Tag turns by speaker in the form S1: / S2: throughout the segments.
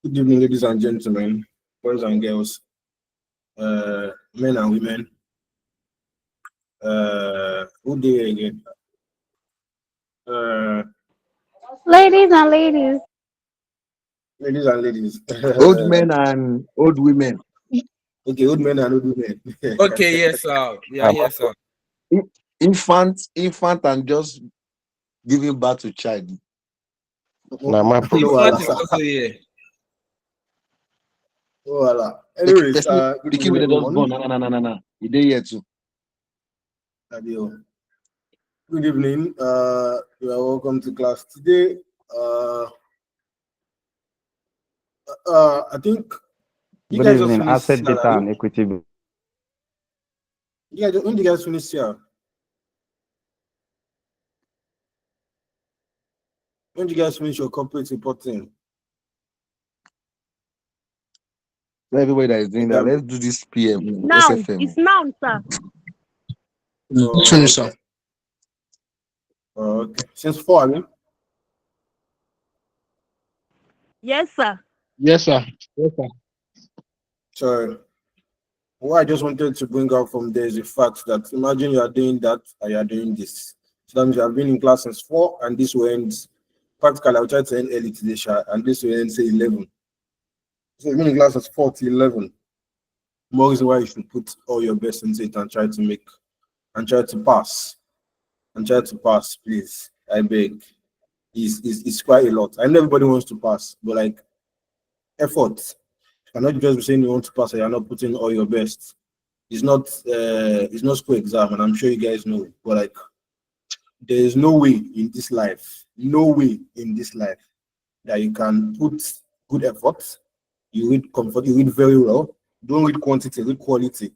S1: Good evening, ladies and gentlemen, boys and girls, men and women. Good day again. Uh,
S2: Ladies and ladies.
S1: Ladies and ladies.
S3: Old men and old women.
S1: Okay, old men and old women.
S4: Okay, yes, sir. We are
S3: Um,
S4: here, sir.
S3: infant and just giving birth to child.
S1: No,
S3: Now my
S1: no
S3: problem.
S4: Infant
S1: wala,
S4: is
S1: sir.
S4: also here.
S1: No wala. Anyways, good
S3: Pikin
S1: evening,
S3: wey they just
S1: everyone.
S3: born. Na. You dey here too.
S1: Adio. Good evening. You are welcome to class today. Uh, I think you
S5: Good
S1: guys just
S5: evening,
S1: finished
S5: asset data
S1: CRI.
S5: and equity.
S1: Yeah, when did you guys finish CRI? When did you guys finish your corporate reporting?
S3: Everybody that is doing that,
S1: That,
S3: let's do this PM
S2: Now,
S3: SFM.
S2: it's now, sir.
S1: oh, okay. Okay. Since 4, I mean.
S2: Yes, sir.
S6: Yes, sir. Yes, sir.
S1: So what I just wanted to bring out from there is the fact that imagine you are doing that and you are doing this. So that means you have been in class since 4 and this will end practically I'll try to end early today, and this will end say 11. So you've been in class since 4 to 11. More reason why you should put all your best into it and try to make and try to pass. And try to pass, please. I beg. It's quite a lot. I know everybody wants to pass, but like effort. You cannot just be saying you want to pass and you're not putting all your best. It's not school exam, and I'm sure you guys know. But like, there is no way in this life, no way in this life that you can put good effort. You read comfort, you read very well. Don't read quantity, read quality.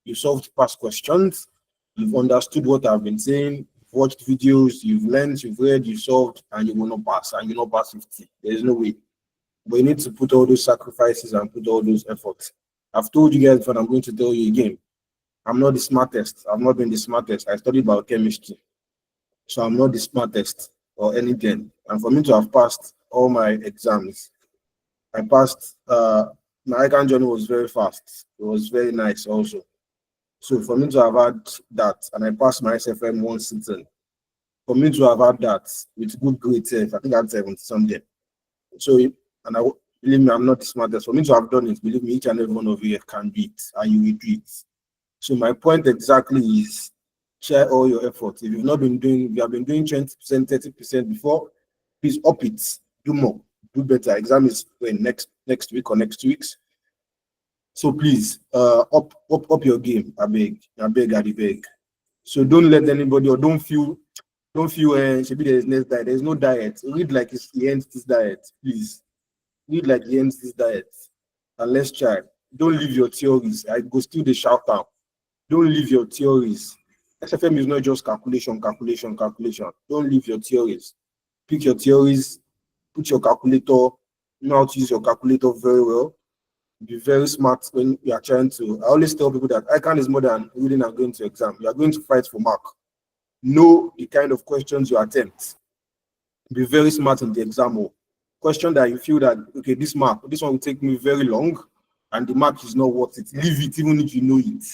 S1: You solved past questions. You've understood what I've been saying. You've watched videos. You've learned. You've read. You solved, and you will not pass. And you will not pass 50. There is no way. But you need to put all those sacrifices and put all those efforts. I've told you guys before. I'm going to tell you again. I'm not the smartest. I've not been the smartest. I studied biochemistry, so I'm not the smartest or anything. And for me to have passed all my exams, I passed. My icon journey was very fast. It was very nice also. So for me to have had that, and I passed my SFM one sitting, for me to have had that with good grades, I think I had 70 something. So, and believe me, I'm not the smartest. For me to have done it, believe me, each and every one of you can do it, and you will do it. So my point exactly is share all your efforts. If you have been doing 20%, 30% before, please up it. Do more, do better. Exam is when next week or next 2 weeks. So please, up your game. I beg. So don't let anybody or don't feel should there's next diet. There's no diet. Read like he ends this diet, please. Read like he ends this diet. And let's try. Don't leave your theories. I go still the shout out. Don't leave your theories. SFM is not just calculation. Don't leave your theories. Pick your theories, put your calculator, know how to use your calculator very well. Be very smart when you are trying to. I always tell people that ICANN is more than reading and going to exam. You are going to fight for mark. Know the kind of questions you attempt. Be very smart in the exam. Question that you feel that okay, this one will take me very long, and the mark is not worth it. Leave it even if you know it.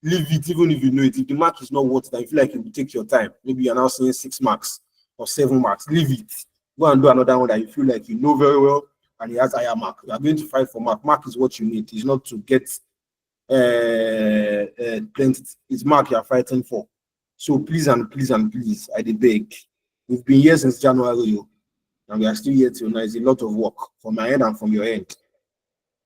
S1: Leave it even if you know it. If the mark is not worth it, and you feel like it will take your time, maybe you're now seeing 6 marks or 7 marks, leave it. Go and do another one that you feel like you know very well and it has higher mark. You are going to fight for mark. Mark is what you need. It's not to get plenty. It's mark you are fighting for. So please, I did beg. We've been here since January, and we are still here till now. It's a lot of work from my end and from your end.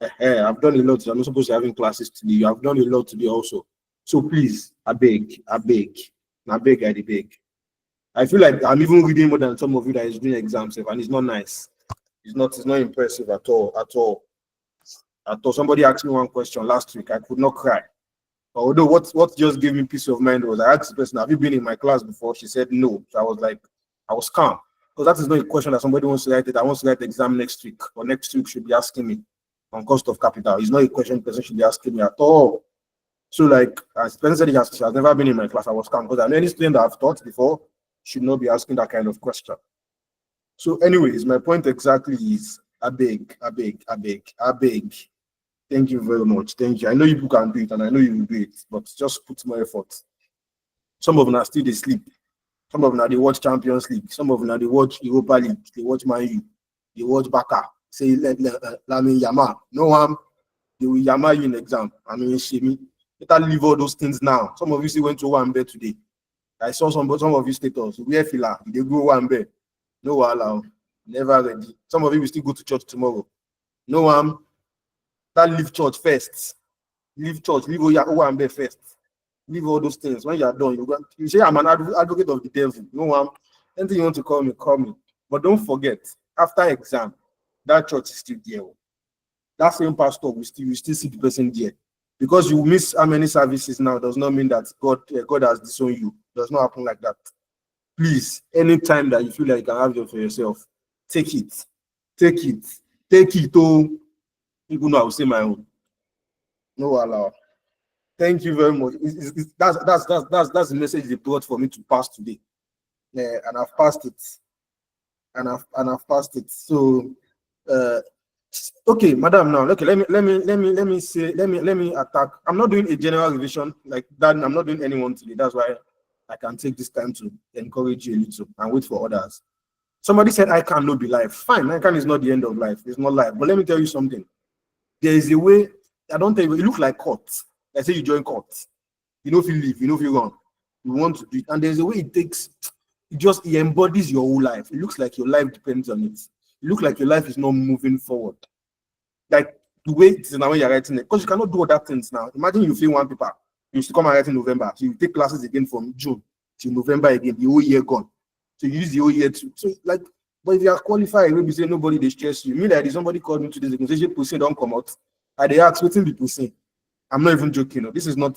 S1: I've done a lot. I'm not supposed to having classes today. You have done a lot today also. So please, I beg. I did beg. I feel like I'm even reading more than some of you that is doing exams, and it's not nice. It's not impressive at all. Somebody asked me one question last week. I could not cry. Although what just gave me peace of mind was I asked the person, have you been in my class before? She said no. So I was like, I was calm. Because that is not a question that somebody wants to write it. I want to write the exam next week, or next week should be asking me on cost of capital. It's not a question the person should be asking me at all. So like as the person said she has never been in my class, I was calm because I know any student that I've taught before should not be asking that kind of question. So anyways, my point exactly is I beg, I beg, I beg, I beg. Thank you very much. Thank you. I know you people can do it, and I know you will do it, but just put more effort. Some of them are still they sleep. Some of them are they watch Champions League. Some of them are they watch Europa League. They watch Man U. They watch Baka. Say Lamin Yama. No one. They will Yama you in exam. I mean, shame. Better leave all those things now. Some of you still went to one bed today. I saw some of you status. We are filler. They go one bed. No allow. Never ready. Some of you will still go to church tomorrow. No one. That leave church first. Leave church. Leave one bed first. Leave all those things. When you are done, you say I'm an advocate of the devil. No one. Anything you want to call me, call me. But don't forget, after exam, that church is still there. That same pastor will still see the person there. Because you miss how many services now does not mean that God has disowned you. It does not happen like that. Please, anytime that you feel like you can have it for yourself, take it. Take it. Take it. Oh, even though I will say my own. No allow. Thank you very much. That's the message they brought for me to pass today. Yeah, and I've passed it. And I've passed it. So okay, madam, now okay, let me attack. I'm not doing a general revision like that. I'm not doing anyone today. That's why I can take this time to encourage you a little and wait for others. Somebody said I cannot be life. Fine, I can is not the end of life. It's not life. But let me tell you something. There is a way. I don't tell you, it looks like court. I say you join court. You know if you leave, you know if you run. You want to do it. And there's a way it takes, it embodies your whole life. It looks like your life depends on it. It looks like your life is not moving forward. Like the way it is now when you're writing it. Because you cannot do other things now. Imagine you fail one paper. You still come and write in November. So you take classes again from June to November again. The whole year gone. So you use the whole year to. So like, but if you are qualified, maybe say nobody they stress you. Me like somebody called me today. They say person don't come out. And they ask what's the person. I'm not even joking. No. This is not.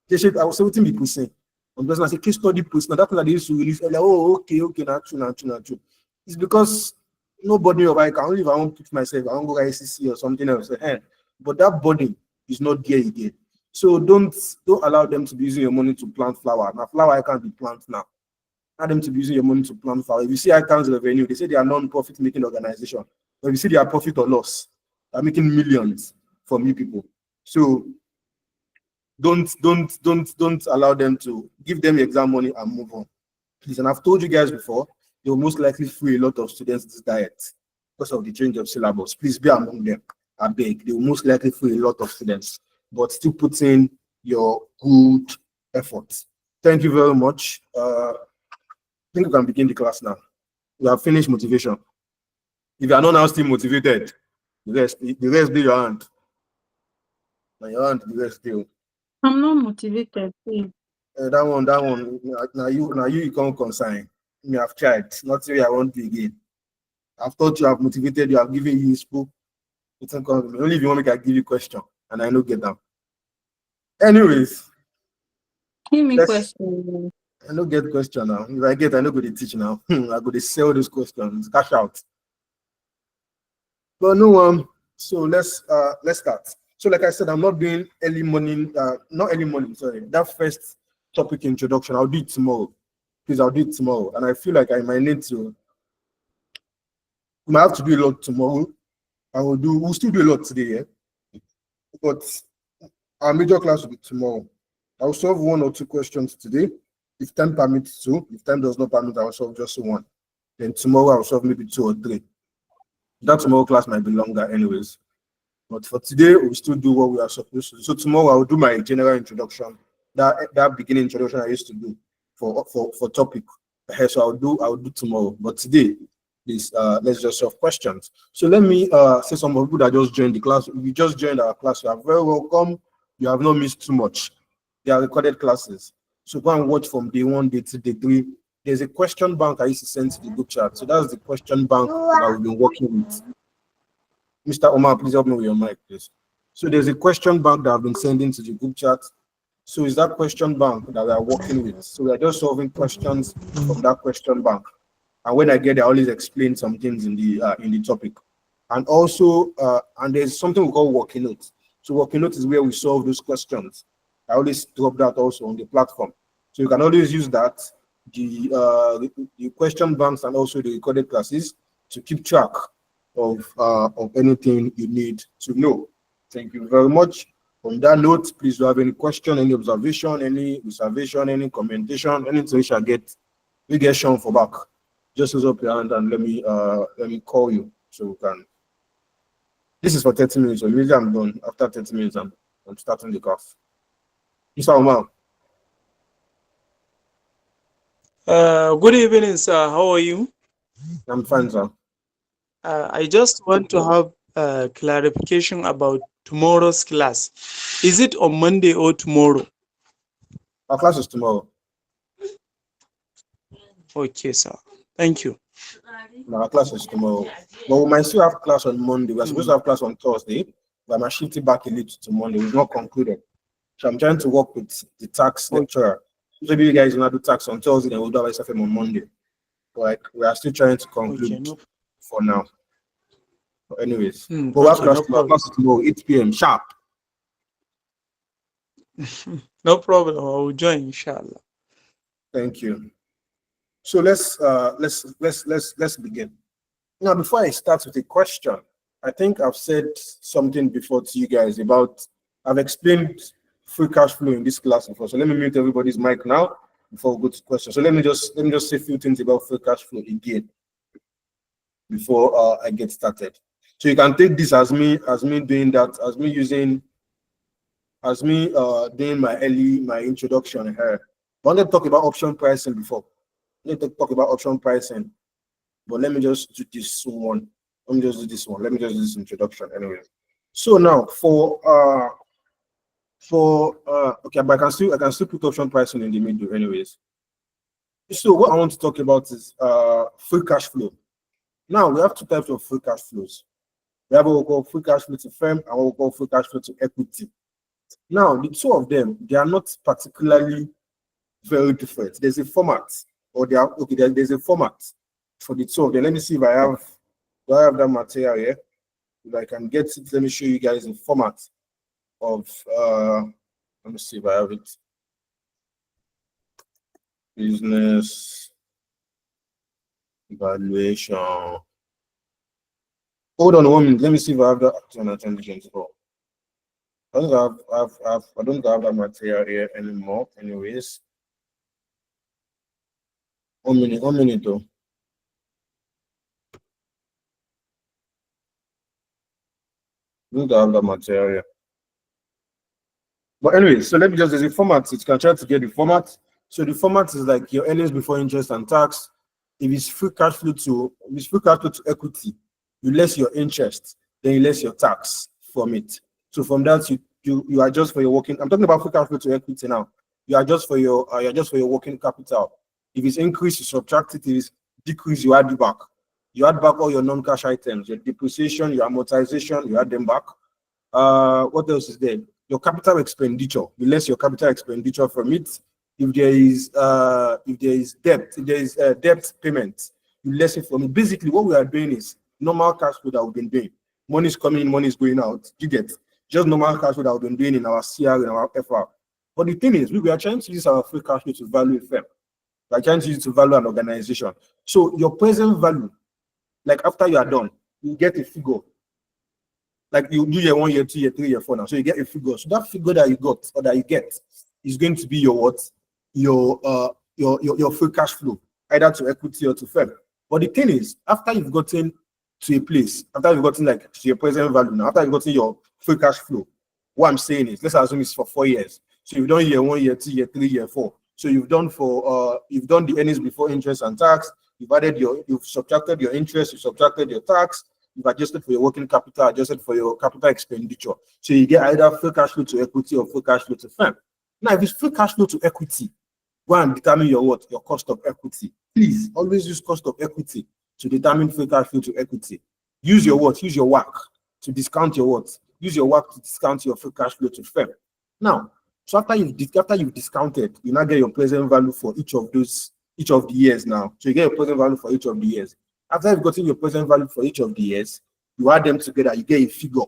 S1: I was saying what's the person. I'm just say case study person. Now that's what they used to release. Like, oh, okay, not true. It's because nobody of I can only if I want to put myself, I want to go ICC or something else. But that body is not there again. So don't allow them to be using your money to plant flower. Now flower I can't be planted now. Allow them to be using your money to plant flower. If you see icons revenue, they say they are non-profit making organization. But if you see their profit or loss, they're making millions from you people. So don't allow them to give them exam money and move on. Please, and I've told you guys before, they will most likely free a lot of students this diet because of the change of syllabus. Please be among them. I beg. They will most likely free a lot of students, but still put in your good effort. Thank you very much. I think we can begin the class now. We have finished motivation. If you are not now still motivated, the rest be your hand. Now your hand, the rest still.
S2: I'm not motivated, please.
S1: That one. Now you can't consign. Me have tried. Not say I want to again. I've thought you have motivated you, I've given you useful. It's only if you want me to give you question and I don't get them. Anyways,
S2: Give me question.
S1: I don't get question now. If I get, I don't go to teach now. I go to sell those questions, cash out. But no so let's start. So like I said, I'm not doing early morning, not early morning, sorry. That first topic introduction, I'll do it tomorrow. Please, I'll do it tomorrow. And I feel like I might need to. We might have to do a lot tomorrow. We'll still do a lot today, yeah? But our major class will be tomorrow. I'll solve 1 or 2 questions today. If time permits to. If time does not permit, I'll solve just 1. Then tomorrow I'll solve maybe 2 or 3. That tomorrow class might be longer anyways. But for today, we'll still do what we are supposed to do. So tomorrow I'll do my general introduction. That beginning introduction I used to do for topic. So I'll do tomorrow. But today, let's just solve questions. So let me say some people that just joined the class. If you just joined our class, you are very welcome. You have not missed too much. They are recorded classes. So go and watch from day 1, day 2, day 3. There's a question bank I used to send to the group chat. So that's the question bank that we've been working with. Mr. Omar, please help me with your mic, please. So there's a question bank that I've been sending to the group chat. So it's that question bank that we are working with. So we are just solving questions from that question bank. And when I get there, I always explain some things in the topic. And also, and there's something we call working notes. So working notes is where we solve those questions. I always drop that also on the platform. So you can always use that, the question banks and also the recorded classes to keep track of anything you need to know. Thank you very much. On that note, please do you have any question, any observation, any reservation, any commentation, anything we shall get. We get Sean for back. Just raise up your hand and let me call you so we can. This is for 30 minutes. So immediately I'm done. After 30 minutes, I'm starting the class. Mr. Omar.
S5: Good evening, sir. How are you?
S1: I'm fine, sir.
S5: I just want to have clarification about tomorrow's class. Is it on Monday or tomorrow?
S1: Our class is tomorrow.
S5: Okay, sir. Thank you.
S1: No, our class is tomorrow. But we might still have class on Monday. We're supposed to have class on Thursday, but I'm shifting back a little to Monday. We've not concluded. So I'm trying to work with the tax lecturer. Maybe you guys will not do tax on Thursday, then we'll do our SFM on Monday. Like we are still trying to conclude for now. But anyways, but we have class tomorrow, 8 p.m. sharp.
S5: No problem. I will join, inshallah.
S1: Thank you. So let's begin. Now, before I start with a question, I think I've said something before to you guys about I've explained free cash flow in this class before. So let me mute everybody's mic now before we go to questions. So let me just say a few things about free cash flow again before I get started. So you can take this as me doing that, as me doing my introduction here. I wanted to talk about option pricing before. Let me talk about option pricing, but let me just do this one. Let me just do this one. Let me just do this introduction anyway. So now okay, but I can still put option pricing in the middle anyways. So what I want to talk about is free cash flow. Now we have two types of free cash flows. We have what we call free cash flow to firm and what we call free cash flow to equity. Now the two of them, they are not particularly very different. There's a format, or they are okay. There's a format for the two of them. Let me see if I have that material here. If I can get it, let me show you guys the format of let me see if I have it. Business evaluation. Hold on 1 minute. Let me see if I have that. I don't have that material here anymore. Anyways, 1 minute though. I don't have that material here. But anyway, so let me just, there's a format. You can try to get the format. So the format is like your earnings before interest and tax. If it's free cash flow to equity, you less your interest, then you less your tax from it. So from that, you adjust for your working. I'm talking about free cash flow to equity now. You adjust for your working capital. If it's increased, you subtract it. If it's decreased, you add it back. You add back all your non-cash items, your depreciation, your amortization, you add them back. What else is there? Your capital expenditure, you less your capital expenditure from it. If there is debt payment, you less it from it. Basically, what we are doing is normal cash flow that we've been doing. Money is coming in, money is going out. You get just normal cash flow that we've been doing in our CR and our FR. But the thing is, we are trying to use our free cash flow to value a firm. We are trying to use it to value an organization. So your present value, like after you are done, you get a figure. Like you do year 1, year 2, year 3, year 4 now. So you get a figure. So that figure that you got or that you get is going to be your what? Your free cash flow, either to equity or to firm. But the thing is, after you've gotten to a place, after you've gotten like to your present value now, after you've gotten your free cash flow, what I'm saying is, let's assume it's for 4 years. So you've done year 1, year 2, year 3, year 4. So you've done the earnings before interest and tax. You've subtracted your interest, you subtracted your tax. You've adjusted for your working capital, adjusted for your capital expenditure. So you get either free cash flow to equity or free cash flow to firm. Now, if it's free cash flow to equity, go and determine your cost of equity. Please always use cost of equity to determine free cash flow to equity. Use your WACC to discount your Use your WACC to discount your free cash flow to firm. Now, so after you've discounted, you now get your present value for each of the years now. So you get your present value for each of the years. After you've gotten your present value for each of the years, you add them together, you get a figure.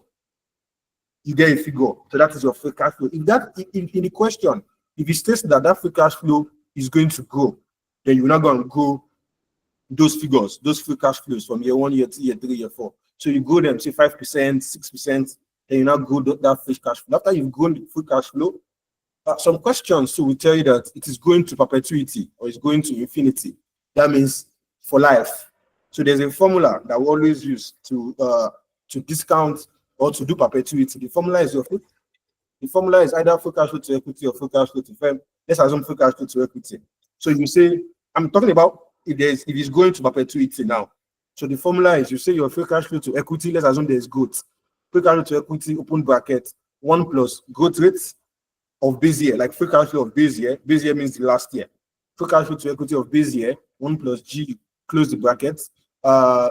S1: So that is your free cash flow. In the question, if it states that free cash flow is going to grow, then you're not going to grow those figures, those free cash flows from year 1, year 2, year 3, year 4. So you grow them, say 5%, 6%, then you now grow that free cash flow. After you've grown the free cash flow, some questions too will tell you that it is going to perpetuity or it's going to infinity. That means for life. So there's a formula that we always use to discount or to do perpetuity. The formula is either free cash flow to equity or free cash flow to firm. Let's assume free cash flow to equity. So you say, I'm talking about if it's going to perpetuity now. So the formula is you say your free cash flow to equity, let's assume there's growth. Free cash flow to equity, open bracket, 1 plus growth rate of base year, like free cash flow of base year. Base year means the last year. Free cash flow to equity of base year, 1 plus G, close the brackets.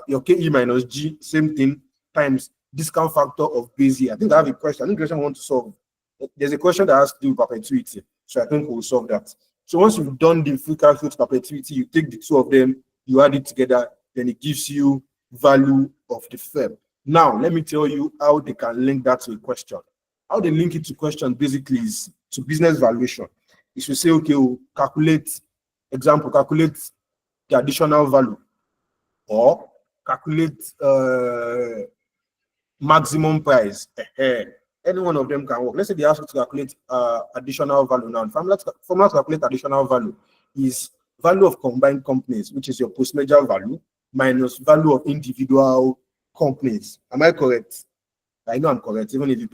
S1: Your KE minus G, same thing, times discount factor of base year. I think I have a question. I think the question I want to solve. There's a question that has to do with perpetuity. So I think we'll solve that. So once you've done the free cash flow to perpetuity, you take the two of them, you add it together, then it gives you value of the firm. Now, let me tell you how they can link that to a question. How they link it to question basically is to business valuation. If you say, okay, we'll calculate the additional value or calculate maximum price. Any one of them can work. Let's say they ask you to calculate additional value now. Formula to calculate additional value is value of combined companies, which is your post-merger value, minus value of individual companies. Am I correct? I know I'm correct, even if you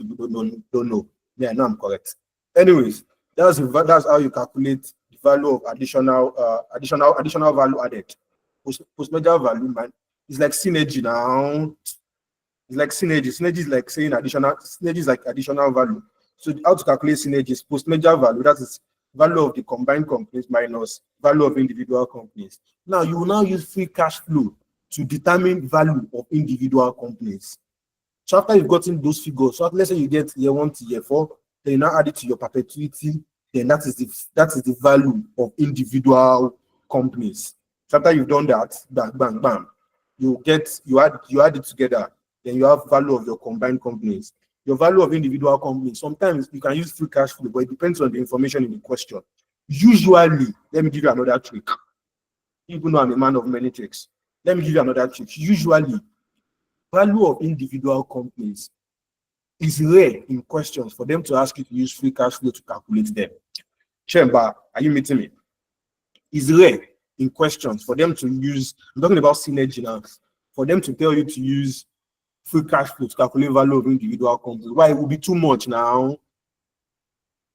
S1: don't know. Yeah, I know I'm correct. Anyways, that's how you calculate the value of additional value added. Post-merger value, man, is like synergy now. It's like synergy. Synergy is like saying synergy is like additional value. So how to calculate synergy is post-merger value, that is value of the combined companies minus value of individual companies. Now you will now use free cash flow to determine value of individual companies. So after you've gotten those figures, so let's say you get year 1 to year 4, then you now add it to your perpetuity, then that is the value of individual companies. So after you've done that, bang, bang, bang, you add it together, then you have value of your combined companies. Your value of individual companies, sometimes you can use free cash flow, but it depends on the information in the question. Usually, let me give you another trick. Even though I'm a man of many tricks, let me give you another trick. Usually, value of individual companies is rare in questions for them to ask you to use free cash flow to calculate them. Chemba, are you meeting me? It's rare in questions for them to use, I'm talking about synergy now, for them to tell you to use free cash flow to calculate value of individual companies. Why? It will be too much now.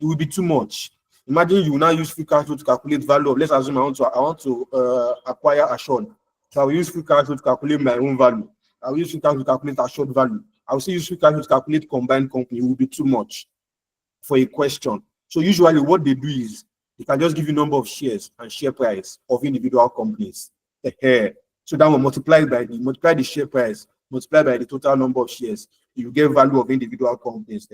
S1: It will be too much. Imagine you now use free cash flow to calculate value of, let's assume I want to acquire Assured. So I will use free cash flow to calculate my own value. I will use free cash flow to calculate Assured value. I will still use free cash flow to calculate combined company. It will be too much for a question. So usually what they do is they can just give you number of shares and share price of individual companies. So that will multiply the share price, multiply by the total number of shares. You get value of individual companies.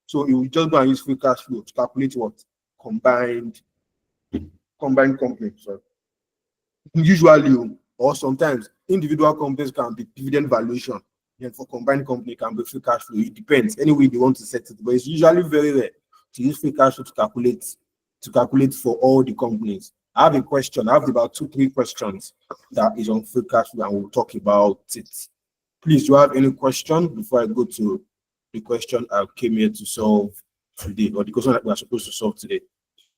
S1: So you will just go and use free cash flow to calculate what? Combined companies. So usually, or sometimes individual companies can be dividend valuation. Then for combined company can be free cash flow. It depends. Any way they want to set it, but it's usually very rare to use free cash flow to calculate for all the companies. I have a question. I have about 2-3 questions that is on free cash flow, and we'll talk about it. Please, do you have any question before I go to the question I came here to solve today, or the question that we are supposed to solve today?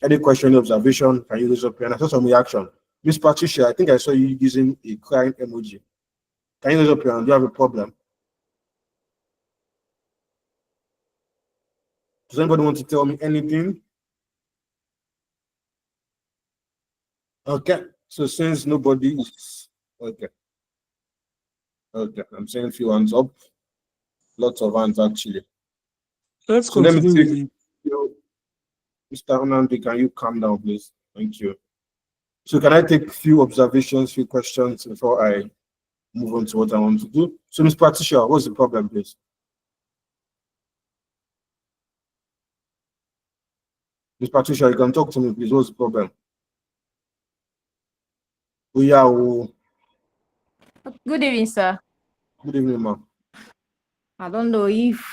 S1: Any question, any observation? Can you raise up your hand? I saw some reaction. Miss Patricia, I think I saw you using a crying emoji. Can you raise up your hand? Do you have a problem? Does anybody want to tell me anything? Okay. So since nobody is okay. I'm saying a few hands up. Lots of hands actually.
S5: Let's
S1: So let me
S5: continue with
S1: take Mr. Onandi, can you calm down, please? Thank you. So can I take a few observations, few questions before I move on to what I want to do? So Ms. Patricia, what's the problem, please? Ms. Patricia, you can talk to me, please. What's the problem? Oh, yeah.
S7: Good evening, sir.
S1: Good evening, ma'am.
S7: I don't know if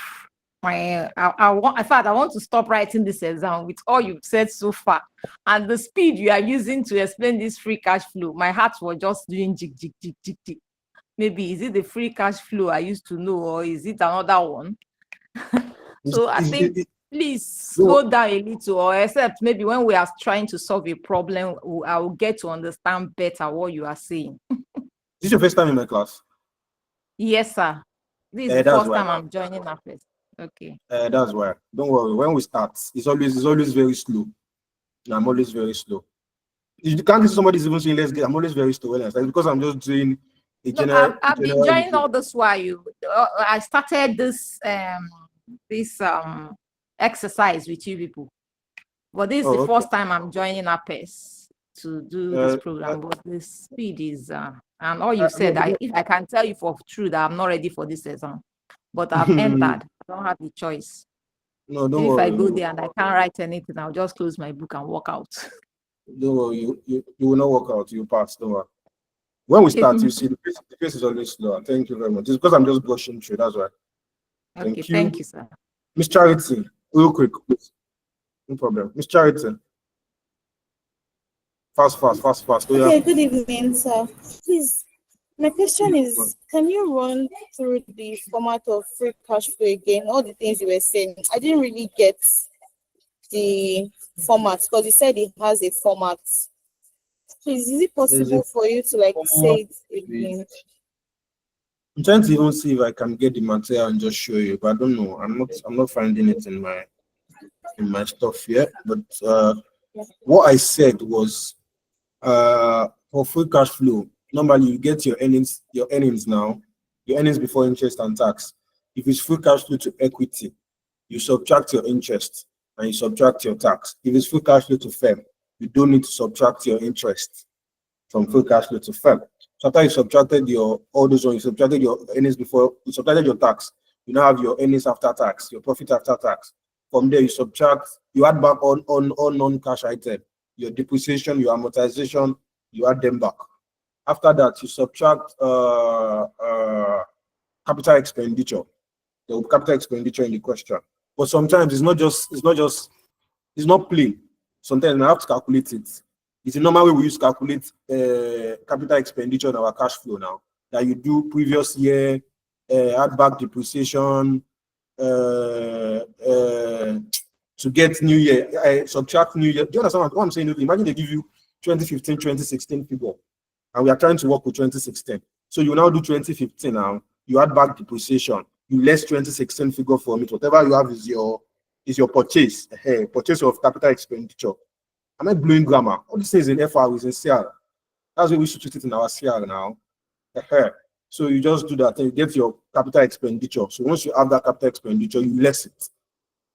S7: in fact, I want to stop writing this exam with all you've said so far. And the speed you are using to explain this free cash flow, my heart was just doing jig, jig, jig, jig, jig. Maybe is it the free cash flow I used to know, or is it another one? So I think please slow down a little, or except maybe when we are trying to solve a problem, I will get to understand better what you are saying.
S1: This is your first time in my class?
S7: Yes, sir. This is the
S1: That's
S7: first
S1: why.
S7: time I'm joining a place. Okay.
S1: That's why. Don't worry. When we start, it's always very slow. I'm always very slow. You can't see somebody's even saying let's get. I'm always very slow when I start because I'm just doing a general.
S7: I've been
S1: general
S7: joining
S1: review.
S7: all this while I started this exercise with you people, but this is the first time I'm joining APES to do this program. But the speed is and all you said, if I can tell you for true that I'm not ready for this exam, but I've entered. I don't have the choice.
S1: No, don't
S7: if
S1: worry.
S7: I go there and I can't write anything, I'll just close my book and walk out.
S1: Don't worry, you will not work out. You pass. Don't worry. When we start, you see the pace is always slower. Thank you very much. It's because I'm just brushing through. That's why.
S7: Okay, thank you, sir.
S1: Miss Charity, real quick, please. No problem. Miss Charity. Fast.
S8: Okay, good evening, sir. Please, my question is, can you run through the format of free cash flow again? All the things you were saying. I didn't really get the format because you said it has a format. Please, is it possible for you to say it again?
S1: I'm trying to even see if I can get the material and just show you, but I don't know. I'm not finding it in my stuff yet. But what I said was for free cash flow, normally you get your earnings now, your earnings before interest and tax. If it's free cash flow to equity, you subtract your interest and you subtract your tax. If it's free cash flow to firm, you don't need to subtract your interest from free cash flow to firm. So after you subtracted all those ones, you subtracted your earnings before, you subtracted your tax, you now have your earnings after tax, your profit after tax. From there, you add back on non-cash item, your depreciation, your amortization, you add them back. After that, you subtract capital expenditure, the capital expenditure in the question. But sometimes it's not plain. Sometimes I have to calculate it. It's the normal way we use to calculate capital expenditure in our cash flow now. That you do previous year, add back depreciation, to get new year, subtract new year. Do you understand what I'm saying? Imagine they give you 2015, 2016 figure, and we are trying to work with 2016. So you now do 2015 now, you add back depreciation, you less 2016 figure from it. Whatever you have is your purchase, purchase of capital expenditure. I'm not blowing grammar. All these things in FR is in CR. That's why we should treat it in our CR now. So you just do that and you get your capital expenditure. So once you have that capital expenditure, you less it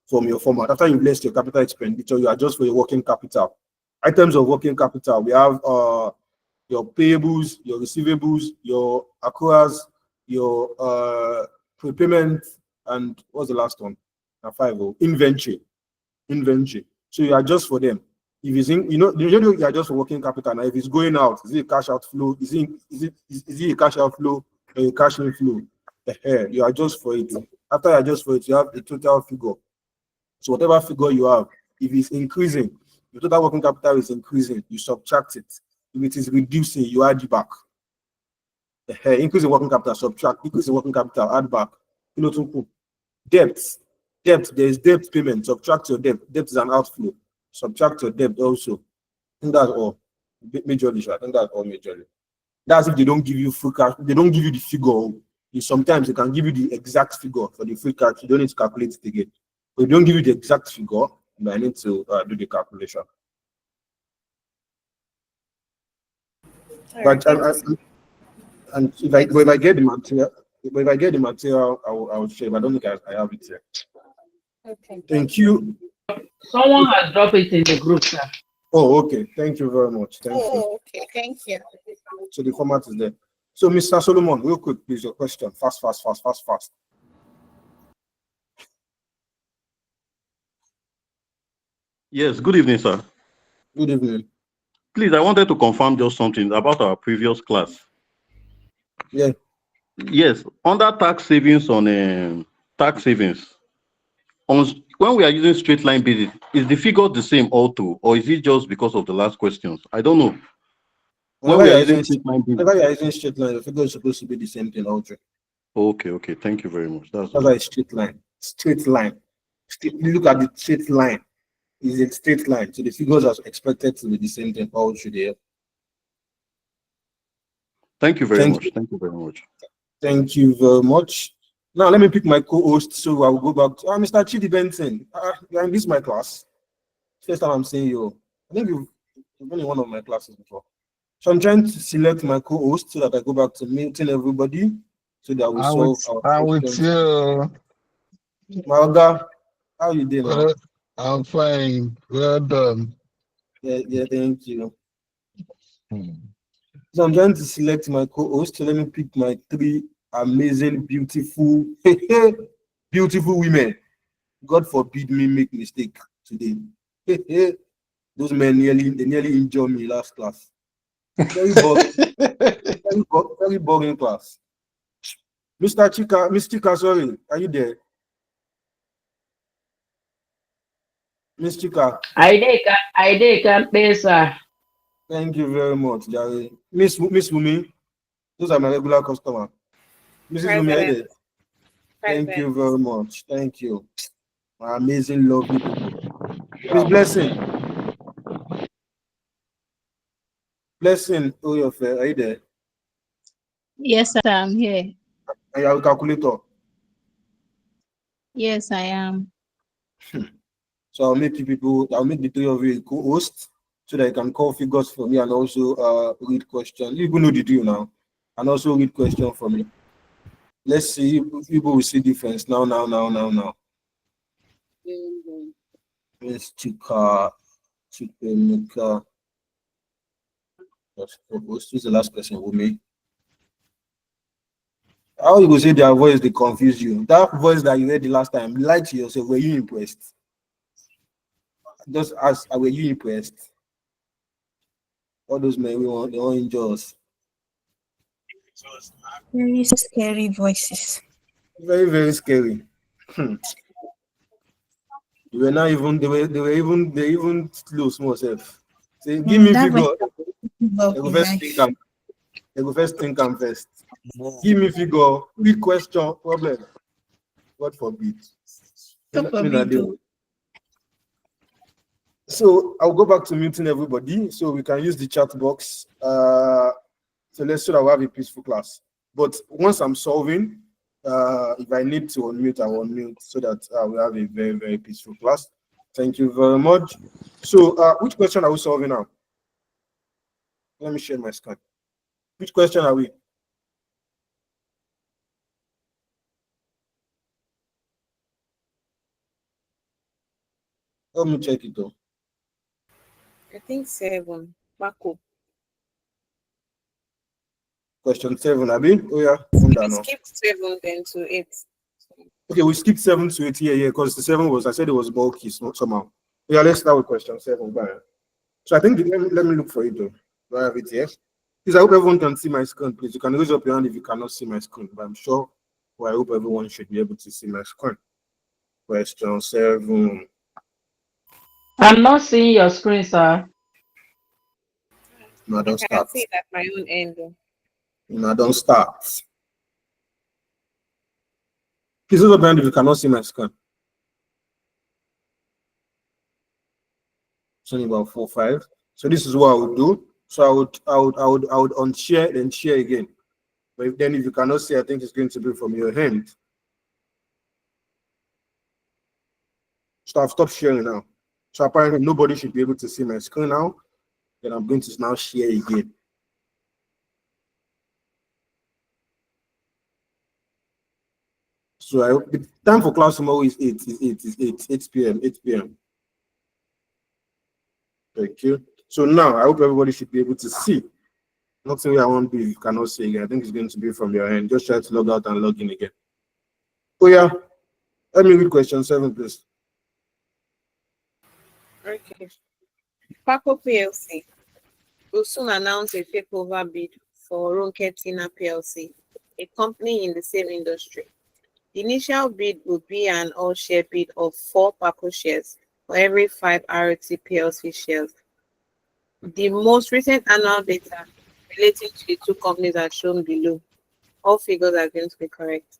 S1: from your format. After you less your capital expenditure, you adjust for your working capital. Items of working capital, we have your payables, your receivables, your accruals, your prepayment, and what's the last one? Inventory. So you adjust for them. If it's in, usually you adjust for working capital. Now, if it's going out, is it a cash outflow? Is it a cash outflow or a cash inflow? You adjust for it. After you adjust for it, you have a total figure. So whatever figure you have, if it's increasing, your total working capital is increasing, you subtract it. If it is reducing, you add it back. Increase in working capital, subtract. Increase in working capital, add back. Debt, there is debt payment. Subtract your debt. Debt is an outflow. Subtract your debt also. I think that's all. Majorly, I think that's all majorly. That's if they don't give you free cash. They don't give you the figure. Sometimes they can give you the exact figure for the free cash. You don't need to calculate it again. But if they don't give you the exact figure, you might need to do the calculation. But and if I get the material, I will share. But I don't think I have it here.
S8: Okay.
S1: Thank you.
S6: Someone has dropped it in the group, sir.
S1: Oh, okay. Thank you very much. Thank you.
S8: Okay. Thank you.
S1: So the format is there. So, Mr. Solomon, real quick, please, your question. Fast.
S9: Yes, good evening, sir.
S1: Good evening.
S9: Please, I wanted to confirm just something about our previous class.
S1: Yeah.
S9: Yes, under tax savings on tax savings, when we are using straight line basis, is the figure the same all through, or is it just because of the last questions? I don't know. When we are using straight line basis.
S1: whenever you're using straight line, the figure is supposed to be the same thing all through.
S9: Okay. Thank you very much.
S1: That's why it's straight line. Straight line. You look at the straight line. Is a straight line. So the figures are expected to be the same thing all through there.
S9: Thank you very much. Thank you very much.
S1: Thank you very much. Now let me pick my co-host. So I will go back to Mr. Chidi Benson. You're in this my class. First time I'm seeing you. I think you've been in one of my classes before. So I'm trying to select my co-host so that I go back to muting everybody so that we solve our
S10: with you.
S1: Malga, how you doing now?
S10: I'm fine. Well done.
S1: Yeah, thank you. So I'm trying to select my co-host. So let me pick my three amazing, beautiful, beautiful women. God forbid me make mistake today. Those men nearly injured me last class. Very boring, very boring class. Miss Chika, sorry, are you there? Miss Chika.
S6: I can pay, sir.
S1: Thank you very much, Jerry. Miss Wumi, those are my regular customer. Mrs. Wumi, are you there? Thank you very much. Thank you. My amazing, lovely people. Miss Blessing. Blessing, oh, your fair, are you there?
S11: Yes, sir, I'm here.
S1: And you have a calculator.
S11: Yes, I am.
S1: So I'll make the three of you a co-host so that you can call figures for me and also read questions. You know the deal now. And also read questions for me. Let's see if people will see difference now. Miss Chika, who's the last person with me? How you go say their voice they confuse you? That voice that you heard the last time, lie to yourself. Were you impressed? Just ask, were you impressed? All those men they want enjoy us.
S8: Very scary voices.
S1: Very, very scary. They were not even they even slow small self. Say, give me figure. They go first think I'm first. Give me figure, big question, problem. God forbid. So I'll go back to muting everybody so we can use the chat box. So let's so that we have a peaceful class. But once I'm solving, if I need to unmute, I will unmute so that we have a very, very peaceful class. Thank you very much. So which question are we solving now? Let me share my screen. Which question are we? Let me check it though.
S8: I think 7. Marco.
S1: Question 7, Abi. Oh yeah.
S8: We skipped 7 then to 8.
S1: Okay, we skipped 7 to 8 here, because the 7 was, I said it was bulky, somehow. Yeah, let's start with question 7. Bye. So I think, let me look for it though. Do I have it here? Please, I hope everyone can see my screen, please. You can raise up your hand if you cannot see my screen, but I'm sure, I hope everyone should be able to see my screen. Question 7.
S6: I'm not seeing your screen, sir.
S1: No, don't start.
S8: I see it at my own end.
S1: No, don't start. Please raise up your hand if you cannot see my screen. It's only about 4, 5. So this is what I would do. So I would unshare then share again. But if you cannot see, I think it's going to be from your hand. So I've stopped sharing now. So apparently nobody should be able to see my screen now. Then I'm going to now share again. So the time for class tomorrow is 8 p.m. 8 p.m. Thank you. So now I hope everybody should be able to see. Nothing I won't be if you cannot see again. I think it's going to be from your end. Just try to log out and log in again. Oh yeah. Let me read question 7, please.
S8: Okay. Paco PLC will soon announce a takeover bid for Ronke Tina PLC, a company in the same industry.
S12: The initial bid would be an all-share bid of 4 PACO shares for every 5 ROT PLC shares. The most recent annual data relating to the two companies are shown below. All figures are going to be correct.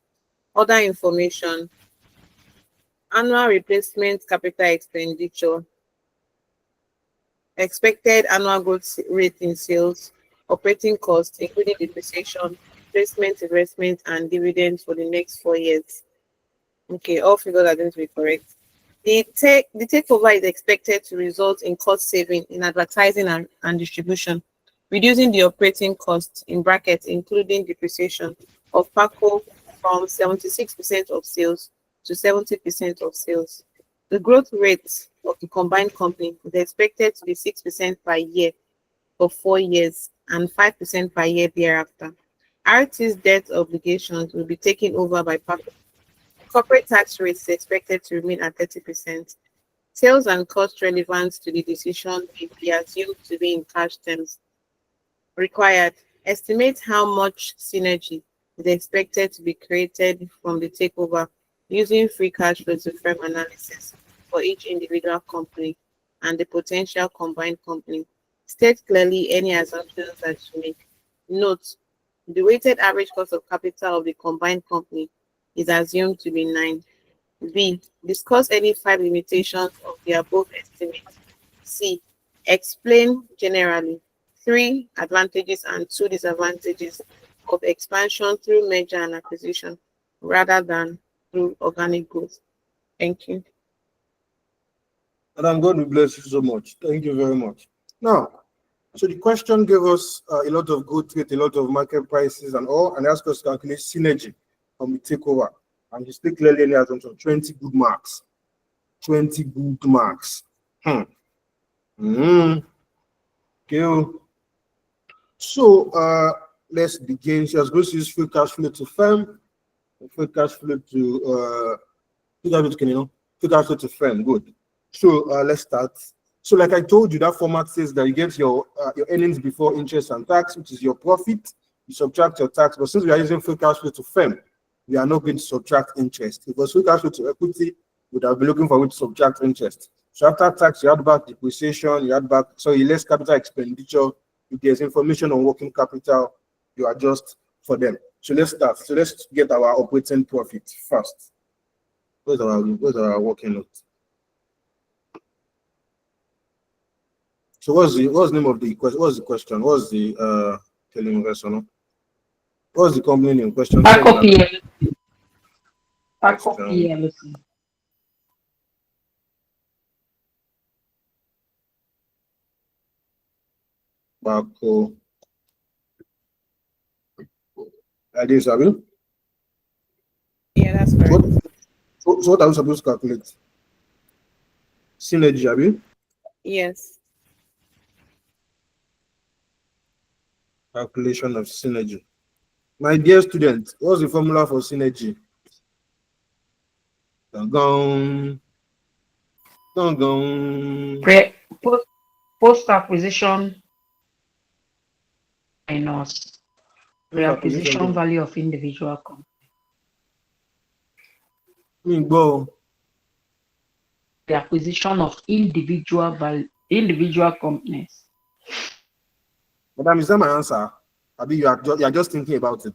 S12: Other information: annual replacement capital expenditure, expected annual growth rate in sales, operating costs, including depreciation, replacement investment, and dividends for the next 4 years. Okay, all figures are going to be correct. The takeover is expected to result in cost saving in advertising and distribution, reducing the operating costs in brackets, including depreciation of PACO from 76% of sales to 70% of sales. The growth rate of the combined company is expected to be 6% per year for 4 years and 5% per year thereafter. RT's debt obligations will be taken over by PACO. Corporate tax rate is expected to remain at 30%. Sales and costs relevant to the decision may be assumed to be in cash terms. Required: estimate how much synergy is expected to be created from the takeover using free cash flow to firm analysis for each individual company and the potential combined company. State clearly any assumptions that you make. Note: the weighted average cost of capital of the combined company is assumed to be 9. B. Discuss any 5 limitations of the above estimate. C. Explain generally 3 advantages and 2 disadvantages of expansion through merger and acquisition rather than through organic growth. Thank you.
S1: And I'm going to bless you so much. Thank you very much. Now, so the question gave us a lot of good rate, a lot of market prices and all, and asked us to calculate synergy from the takeover. And you speak clearly in the assumption 20 good marks. 20 good marks. Okay. So let's begin. She was going to use free cash flow to firm, free cash flow to free cash flow to firm. Good. So let's start. So like I told you, that format says that you get your earnings before interest and tax, which is your profit. You subtract your tax, but since we are using free cash flow to firm, we are not going to subtract interest. Because free cash flow to equity, would have been looking for which to subtract interest. So after tax, you add back depreciation, you add back, sorry, less capital expenditure. If there's information on working capital, you adjust for them. So let's start. So let's get our operating profit first. Where's our working note? So what's the name of the question? What's the question? What's the telling question? What's the company name? Question.
S6: PACO PLC.
S1: PACO. Idea, Sabi?
S12: Yeah, that's correct.
S1: So what are we supposed to calculate? Synergy, Abi?
S12: Yes.
S1: Calculation of synergy. My dear student, what's the formula for synergy?
S6: Post-acquisition minus reacquisition value of individual company. The acquisition of individual companies.
S1: Madam, is that my answer? Abi, you are just thinking about it.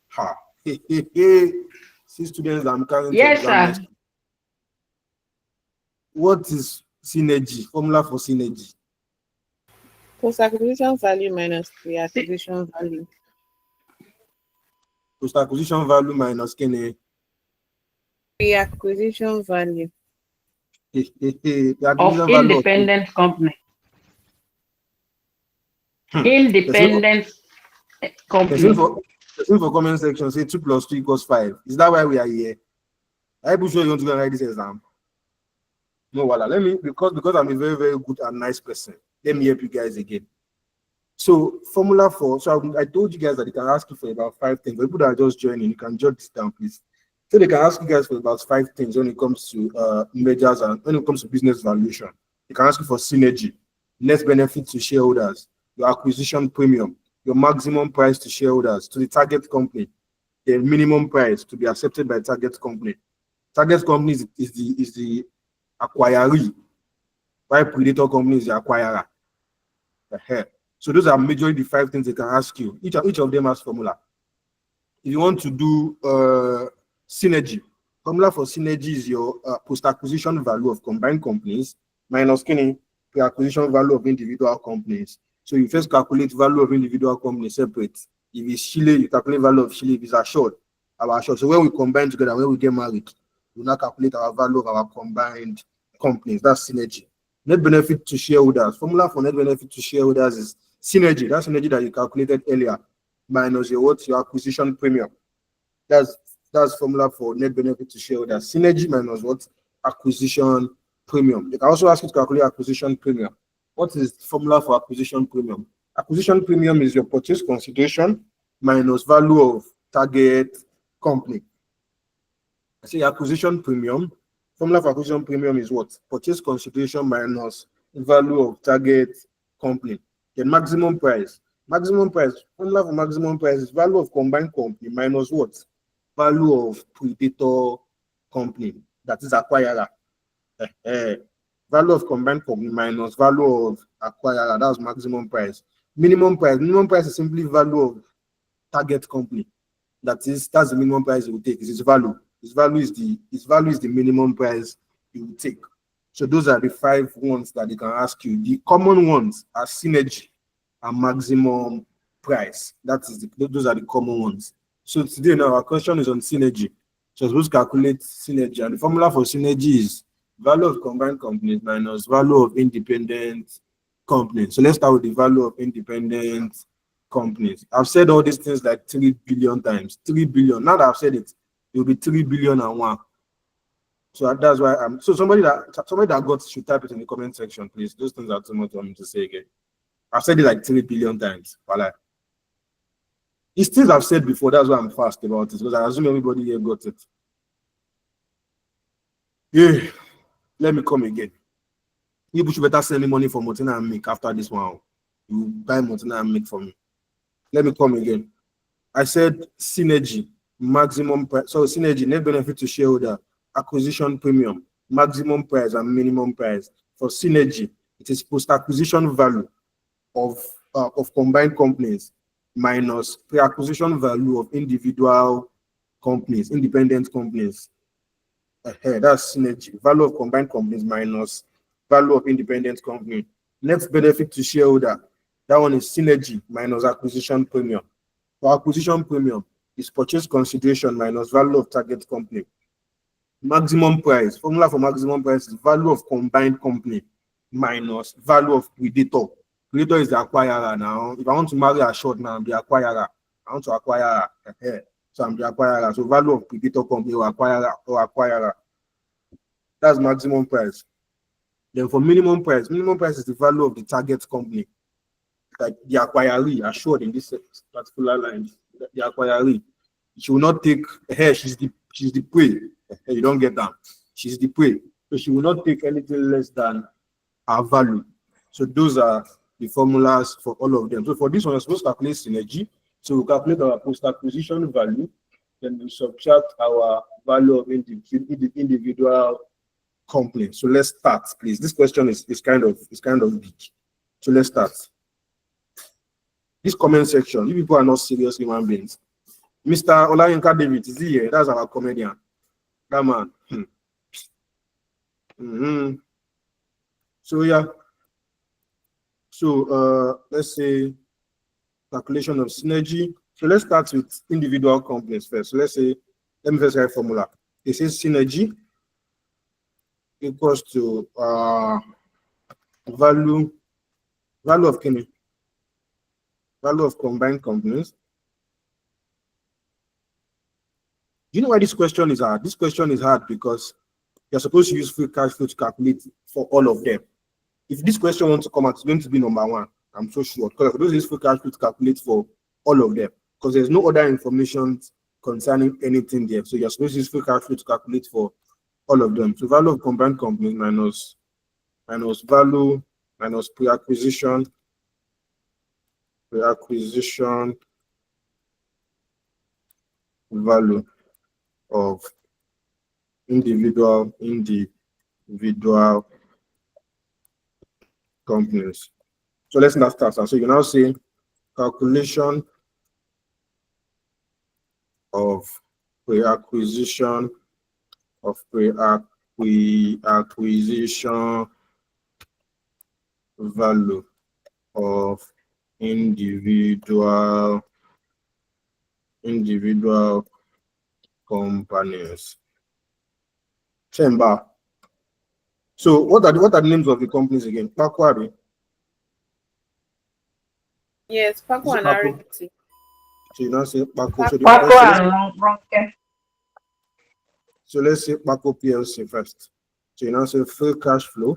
S1: Ha. See, students, I'm carrying to exam next. What is synergy? Formula for synergy.
S12: Post-acquisition value minus pre-acquisition value.
S1: Post-acquisition value minus Kene.
S12: Pre-acquisition value.
S6: Of independent company. Independent company.
S1: Person for comment section say 2 + 2 = 5. Is that why we are here? Are you sure you want to go and write this exam? No, voila. Let me, because I'm a very, very good and nice person. Let me help you guys again. So formula for, so I told you guys that they can ask you for about 5 things. For people that are just joining, you can jot this down, please. So they can ask you guys for about 5 things when it comes to mergers and when it comes to business valuation. They can ask you for synergy. net benefit to shareholders, your acquisition premium, your maximum price to shareholders, to the target company, the minimum price to be accepted by target company. Target company is the acquiree, while predator company is the acquirer. So those are majorly the 5 things they can ask you. Each of them has formula. If you want to do synergy, formula for synergy is your post-acquisition value of combined companies minus pre-acquisition value of individual companies. So you first calculate value of individual companies separate. If it's Chile, you calculate value of Chile. If it's assured, our assured. So when we combine together, when we get married, we now calculate our value of our combined companies. That's synergy. Net benefit to shareholders. Formula for net benefit to shareholders is synergy. That's synergy that you calculated earlier minus your acquisition premium. That's formula for net benefit to shareholders. Synergy minus what? Acquisition premium. They can also ask you to calculate acquisition premium. What is the formula for acquisition premium? Acquisition premium is your purchase consideration minus value of target company. I say acquisition premium. Formula for acquisition premium is what? Purchase consideration minus value of target company. Then maximum price. Maximum price. Formula for maximum price is value of combined company minus what? Value of predator company. That is acquirer. Value of combined company minus value of acquirer. That's maximum price. Minimum price. Minimum price is simply value of target company. That's the minimum price you will take. It's its value. Its value is the minimum price you will take. So those are the 5 ones that they can ask you. The common ones are synergy and maximum price. Those are the common ones. So today now our question is on synergy. So supposed to calculate synergy, and the formula for synergy is value of combined companies minus value of independent companies. So let's start with the value of independent companies. I've said all these things like 3 billion times. 3 billion. Now that I've said it, it will be 3 billion and 1. So that's why I'm so somebody that got should type it in the comment section, please. Those things are too much for me to say again. I've said it like 3 billion times. Voilà. It's things I've said before, that's why I'm fast about it, because I assume everybody here got it. Yeah, let me come again. You should better send me money for Motina and Mick after this one. You buy Motina and Mick for me. Let me come again. I said synergy, maximum price. So synergy, net benefit to shareholder, acquisition premium, maximum price and minimum price. For synergy, it is post-acquisition value of combined companies minus pre-acquisition value of individual companies, independent companies. That's synergy. Value of combined companies minus value of independent company. Net benefit to shareholder. That one is synergy minus acquisition premium. For acquisition premium, is purchase consideration minus value of target company. Maximum price. Formula for maximum price is value of combined company minus value of predator. Predator is the acquirer now. If I want to marry a short now, I'm the acquirer. I want to acquire her. So I'm the acquirer. So value of predator company or acquirer. That's maximum price. Then for minimum price is the value of the target company. Like the acquiree assured in this particular line. The acquiree. She will not take her, she's the prey. You don't get that. She's the prey. So she will not take anything less than her value. So those are the formulas for all of them. So for this one, we're supposed to calculate synergy. So we calculate our post-acquisition value, then we subtract our value of individual company. So let's start, please. This question is kind of big. So let's start. This comment section, you people are not serious human beings. Mr. Olayinka David, is he here? That's our comedian. That man. So yeah. So let's say calculation of synergy. So let's start with individual companies first. So let me first write formula. It says synergy equals to value of combined companies. Do you know why this question is hard? This question is hard because you're supposed to use free cash flow to calculate for all of them. If this question wants to come out, it's going to be number 1. I'm so sure. Because those use free cash flow to calculate for all of them. Because there's no other information concerning anything there. So you're supposed to use free cash flow to calculate for all of them. So value of combined companies minus value minus pre-acquisition value of individual companies. So let's now start. So you now say calculation of pre-acquisition value of individual companies. Chamber. So what are the names of the companies again? Pakwari.
S12: Yes, Paco and Arity.
S1: So you now say Paco.
S6: Paco and Ronke.
S1: So let's say Paco PLC first. So you now say free cash flow.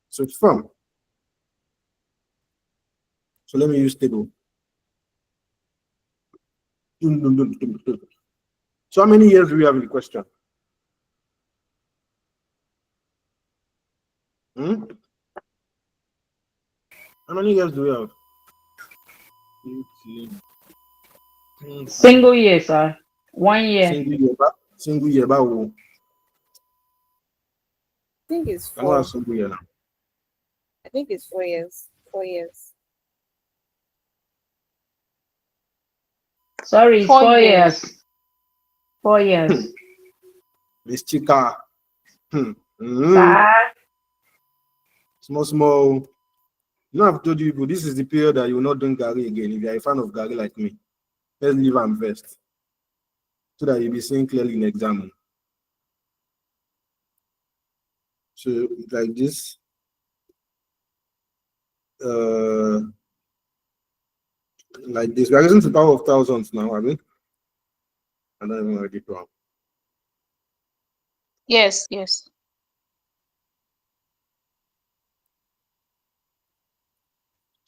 S1: So it's from. So let me use table. So how many years do we have in the question? How many years do we have?
S6: Single year, sir. 1 year.
S1: Single year.
S12: I think it's 4.
S1: Single year now.
S12: I think it's 4 years. 4 years.
S6: Sorry, it's 4 years. 4 years.
S1: This chica. Small. You know, I've told you people, this is the period that you will not drink Gary again. If you are a fan of Gary like me, let's leave them first, so that you'll be seeing clearly in exam. So like this. Like this. We are using the power of thousands now, have we? I don't even know it wrong.
S11: Yes.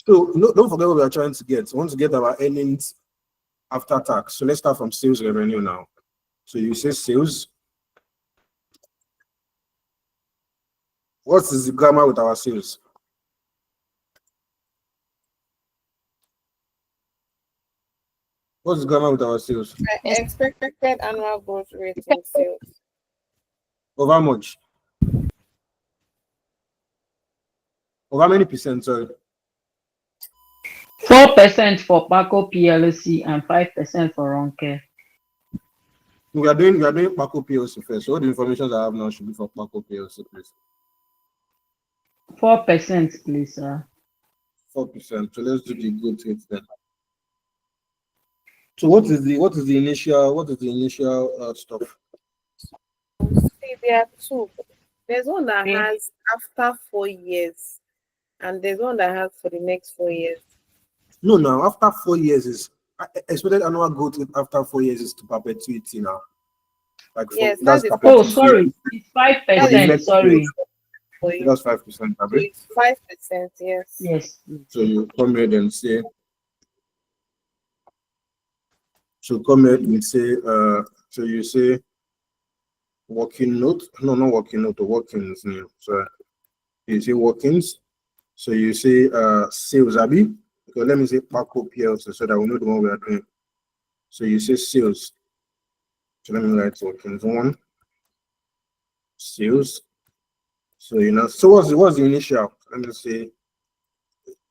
S1: So don't forget what we are trying to get. We want to get our earnings after tax. So let's start from sales revenue now. So you say sales. What is the grammar with our sales? What's the grammar with our sales?
S12: Expected annual growth rate in sales.
S1: Of how much? Of how many percent, sorry?
S6: 4% for Paco PLC and 5% for Ronke.
S1: We are doing Paco PLC first. So all the information I have now should be for Paco PLC, please.
S6: 4%, please, sir.
S1: 4%. So let's do the good rate then. So what is the initial stuff?
S12: See, there are 2. There's one that has after 4 years, and there's one that has for the next 4 years.
S1: No, after 4 years is expected annual growth rate after 4 years is to perpetuity now. Like
S12: yes,
S1: that's
S6: perpetuity. Oh, sorry, it's 5%. Sorry,
S1: that's 5%.
S12: It's 5%. Yes.
S6: Yes.
S1: So you come here and say. So come here and say. So you say. Working note. No, not working note. Workings. No. So you say workings. So you say sales, Abi. So let me say Paco PLC so that we know the one we are doing. So you say sales. So let me write workings 1. Sales. So you know. So what's the initial? Let me say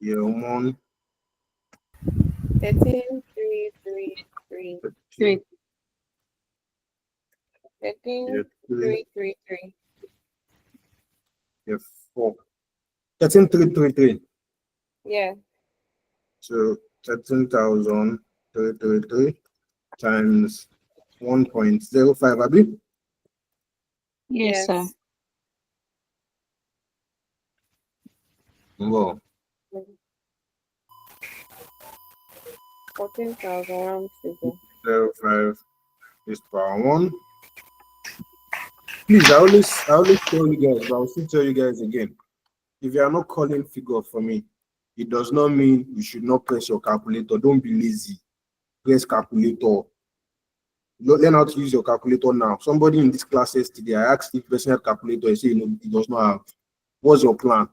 S1: year 1.
S12: 13,333. 13,333.
S1: Yeah, 4. 13,333.
S12: Yeah.
S1: So 13,333 times 1.05, Abi?
S11: Yes, sir.
S1: Wow.
S12: 14,105
S1: is power 1. Please, I always tell you guys, but I'll still tell you guys again. If you are not calling figure for me, it does not mean you should not press your calculator. Don't be lazy. Press calculator. Learn how to use your calculator now. Somebody in this class yesterday, I asked if person had calculator. He said, no, he does not have. What's your plan?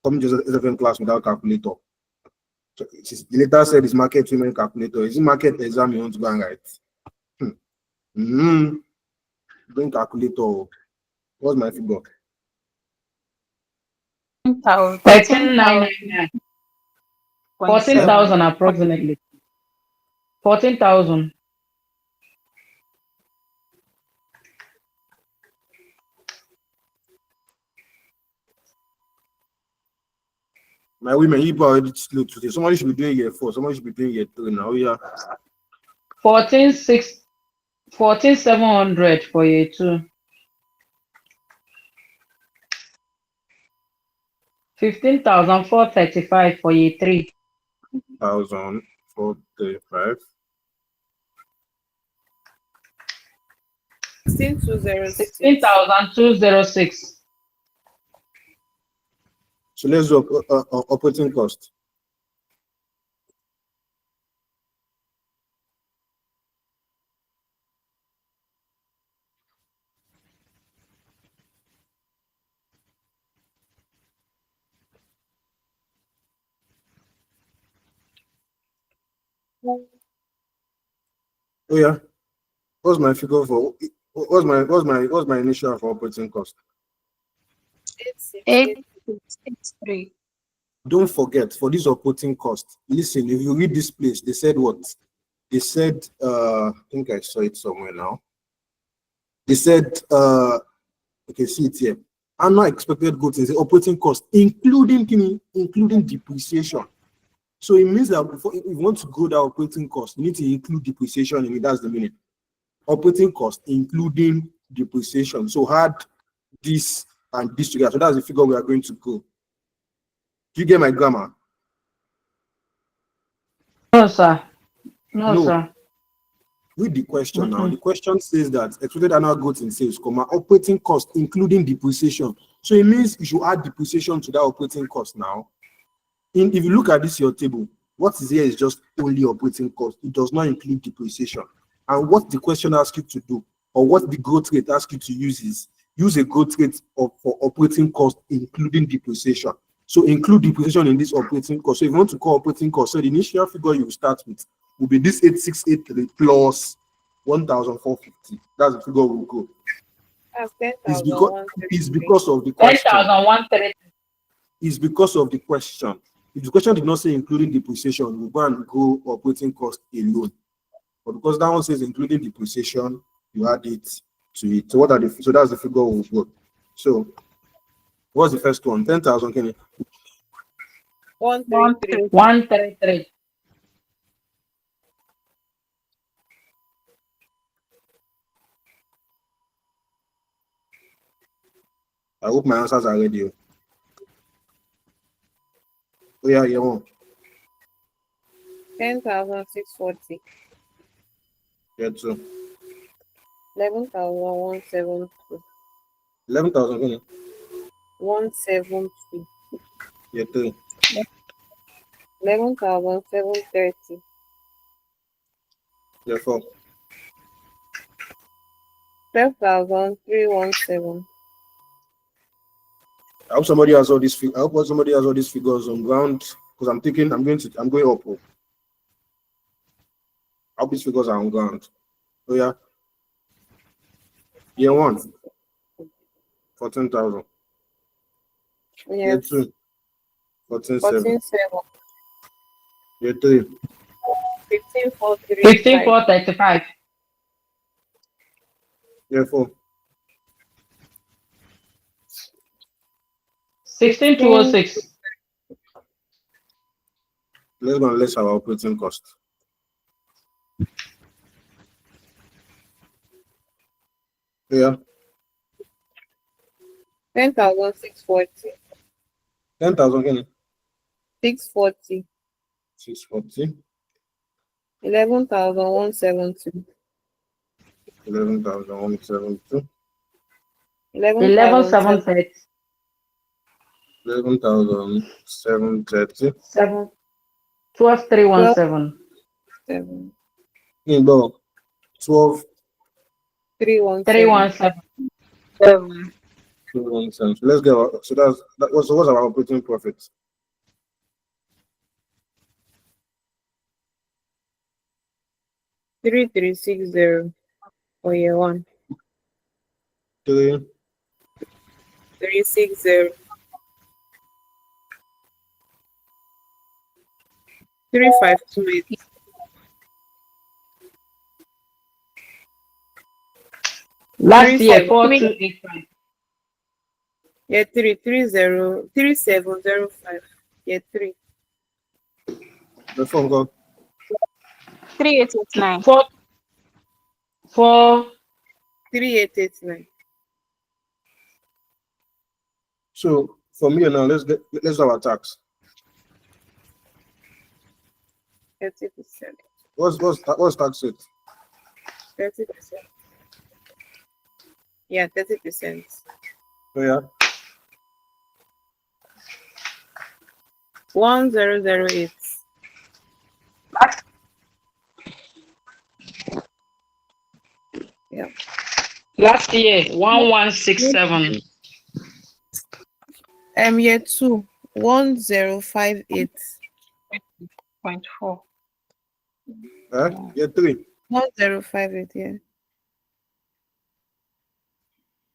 S1: Come to SFM class without calculator. So the letter said it's market women calculator. Is it market exam you want to go and write? Bring calculator. What's my figure?
S6: 13,999. 14,000 approximately. 14,000.
S1: My women, you are already slow today. Somebody should be doing year 4. Somebody should be doing year 3 now. Yeah.
S6: 14,700 for year 2. 15,435 for year 3.
S1: 1,435.
S12: 16,206.
S6: 16,206.
S1: So let's do operating cost. Oh yeah. What's my figure for? What's my initial for operating cost?
S11: 8,683.
S1: Don't forget, for this operating cost, listen, if you read this place, they said what? They said, I think I saw it somewhere now. They said, okay, see it here. Annual expected growth is the operating cost, including depreciation. So it means that if you want to grow that operating cost, you need to include depreciation in it. That's the meaning. Operating cost, including depreciation. So add this and this together. So that's the figure we are going to go. Do you get my grammar?
S6: No, sir. No, sir.
S1: Read the question now. The question says that expected annual growth in sales, operating cost, including depreciation. So it means you should add depreciation to that operating cost now. If you look at this, your table, what is here is just only operating cost. It does not include depreciation. And what the question asks you to do, or what the growth rate asks you to use, is use a growth rate for operating cost, including depreciation. So include depreciation in this operating cost. So if you want to call operating cost, so the initial figure you start with will be this 8,683 plus 1,450. That's the figure we'll go.
S12: That's
S1: It's
S12: 10,133.
S1: because of the question.
S6: 10,133.
S1: It's because of the question. If the question did not say including depreciation, we'll go and go operating cost alone. But because that one says including depreciation, you add it to it. So what are the? So that's the figure we'll go. So what's the first one? 10,000. Can you?
S12: 133.
S6: 133.
S1: I hope my answers are ready. Oh yeah, yeah.
S12: 10,640.
S1: Yeah, two.
S12: 11,172.
S1: 11,000. Can you?
S12: 172.
S1: Yeah, three.
S12: 11,730.
S1: Yeah, four.
S12: 12,317.
S1: I hope somebody has all these. I hope somebody has all these figures on ground, because I'm going up. I hope these figures are on ground. Oh yeah. Year one. 14,000. Year
S12: Yes.
S1: two. 14,700.
S12: 14,700.
S1: Year three.
S12: 15,435.
S6: 15,435.
S1: Year four.
S6: 16,206.
S1: Let's go and less our operating cost. Yeah.
S12: 10,640.
S1: 10,000 again.
S12: 640.
S1: 640.
S12: 11,172.
S1: 11,172.
S6: 11,730.
S1: 11,730.
S6: 12,317.
S12: 7.
S1: No, 12.
S12: 317.
S6: 317.
S11: 7.
S1: Nonsense. Let's get so that was what's our operating profit.
S12: Three three six zero for year one.
S1: 3
S12: 360. 3528.
S6: Last year,
S12: 373.
S6: 4285.
S12: Yeah, 3705. Yeah, 3.
S1: The phone call.
S11: 3889.
S12: 3889.
S1: So for me now, let's do our tax.
S12: 30%.
S1: What's tax rate?
S12: 30%. Yeah, 30%.
S1: So yeah.
S12: 1008. Yeah.
S6: Last year, 1167.
S12: Year 2, 1058.
S11: 0.4.
S1: Year 3.
S12: 1058, yeah.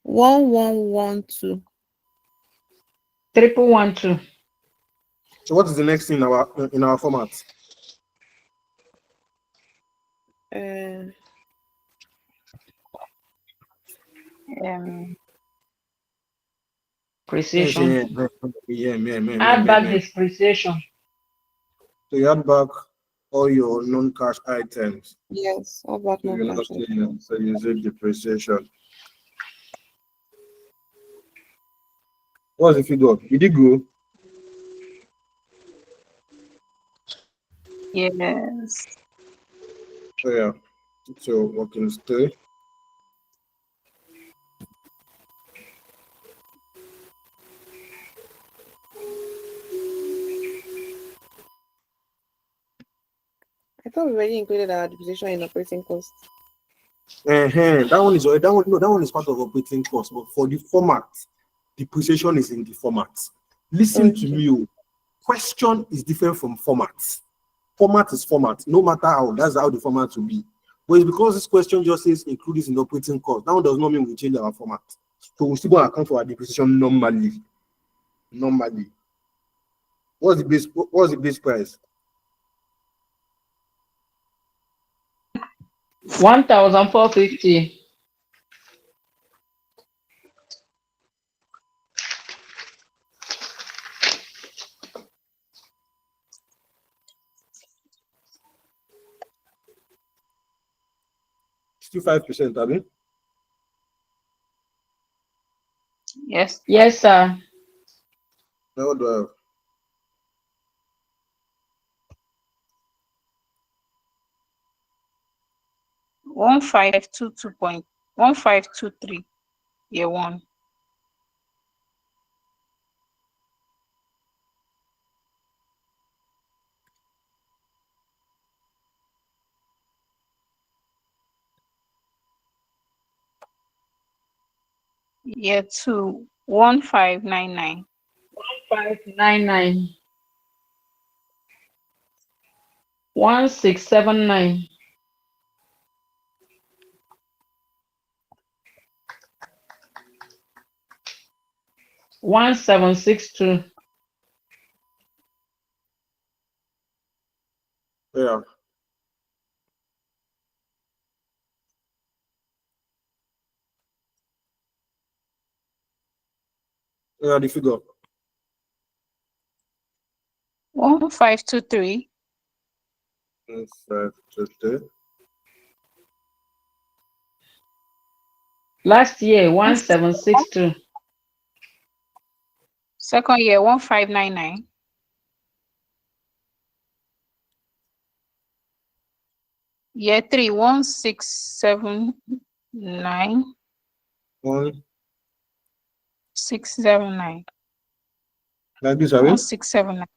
S12: 1112.
S6: 3112.
S1: So what is the next thing in our format?
S6: Precision.
S1: Yeah.
S6: Add back depreciation.
S1: So you add back all your non-cash items.
S12: Yes, all about
S1: So you're not saying, so you say depreciation. What's the figure? Did it grow?
S11: Yes.
S1: So yeah. So working stay.
S12: I thought we already included our depreciation in operating costs.
S1: That one is that one is part of operating cost, but for the format, depreciation is in the format. Listen to me. Question is different from format. Format is format, no matter how. That's how the format will be. But it's because this question just says include this in operating cost. That one does not mean we change our format. So we still going to account for our depreciation normally. What's the base price?
S6: 1450.
S1: Still 5%, I mean.
S11: Yes.
S6: Yes, sir.
S1: Now what do I have?
S11: 1523. Year one. Year two, 1599.
S6: 1599. 1679. 1762.
S1: Yeah. Yeah, the figure.
S11: 1523.
S1: 523.
S6: Last year, 1762.
S11: Second year, 1599. Year three, 1679.
S1: 1
S11: 679.
S1: like this, I mean.
S11: 1679.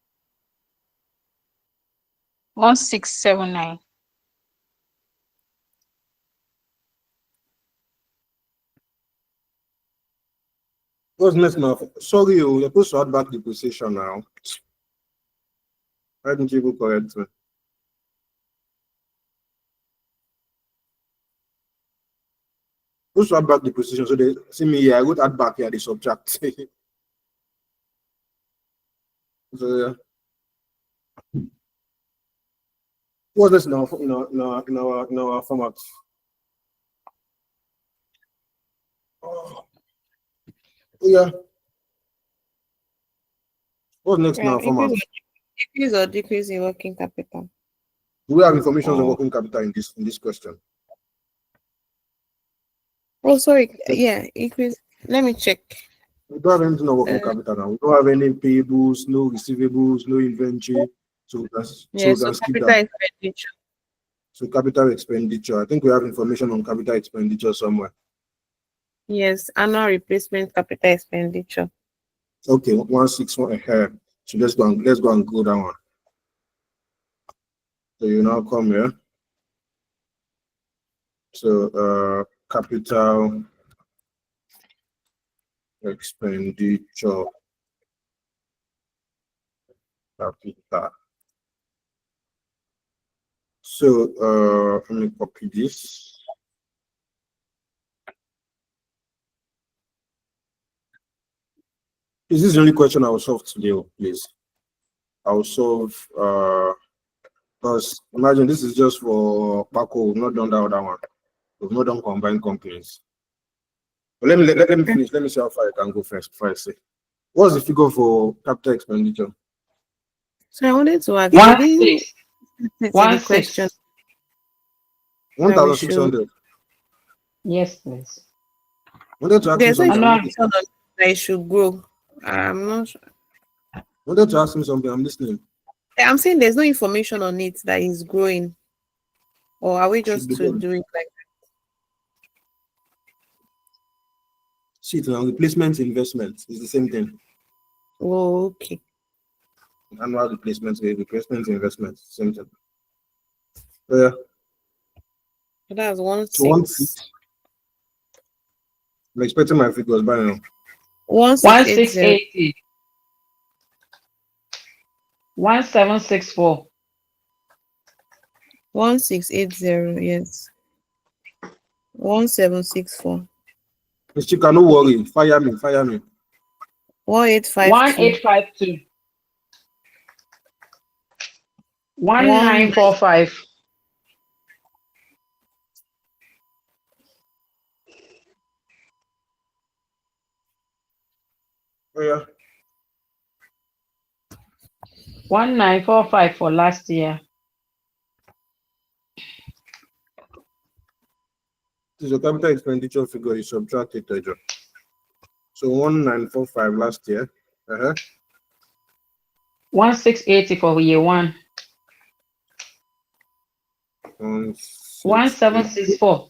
S11: 1679.
S1: What's next now? Sorry, you're supposed to add back the position now. Why didn't you go correct me? Supposed to add back the position. So they see me here. I would add back here the subtract. So yeah. What's this now in our format? Oh, yeah. What's next
S12: Yeah,
S1: now format?
S12: increase or decrease in working capital.
S1: Do we have information on working capital in this question?
S12: Oh, sorry. Yeah, increase. Let me check.
S1: We don't have anything on working capital now. We don't have any payables, no receivables, no inventory. So we can skip
S12: capital
S1: that.
S12: expenditure.
S1: So capital expenditure. I think we have information on capital expenditure somewhere.
S12: Yes, annual replacement capital expenditure.
S1: Okay, 161 here. So let's go and go that one. So you now come here. So capital expenditure. Capital. So let me copy this. Is this the only question I will solve today, please? I will solve because imagine this is just for Paco. We've not done that other one. We've not done combined companies. But let me finish. Let me see how far I can go first before I say. What's the figure for capital expenditure?
S12: So I wanted to ask,
S6: One
S12: did you
S6: six.
S12: the
S6: One
S12: question?
S6: six.
S1: 1,600.
S6: Yes, please.
S1: Wanted to ask me
S12: There's no
S1: something.
S6: Annual.
S12: information on that it should grow. I'm not sure.
S1: Wanted to ask me something. I'm listening.
S12: I'm saying there's no information on it that is growing. Or are we
S1: Should
S12: just
S1: be
S12: to
S1: done.
S12: do it like
S1: See it now. Replacement investment is the same thing.
S12: that? Oh, okay.
S1: Annual replacement investment, same thing. Yeah.
S12: That's 1
S1: So 1
S12: 6.
S1: 6. I'm expecting my figures by now.
S12: 1680.
S6: 1680. 1764.
S12: 1680, yes. 1764.
S1: Mr. Chika, no worry. Fire me.
S12: 1852.
S6: 1852.
S12: 19.
S6: 1945. 1945 for last year.
S1: This is your capital expenditure figure. You subtract it, Tejo. So 1945 last year.
S6: 1680 for year one. 1764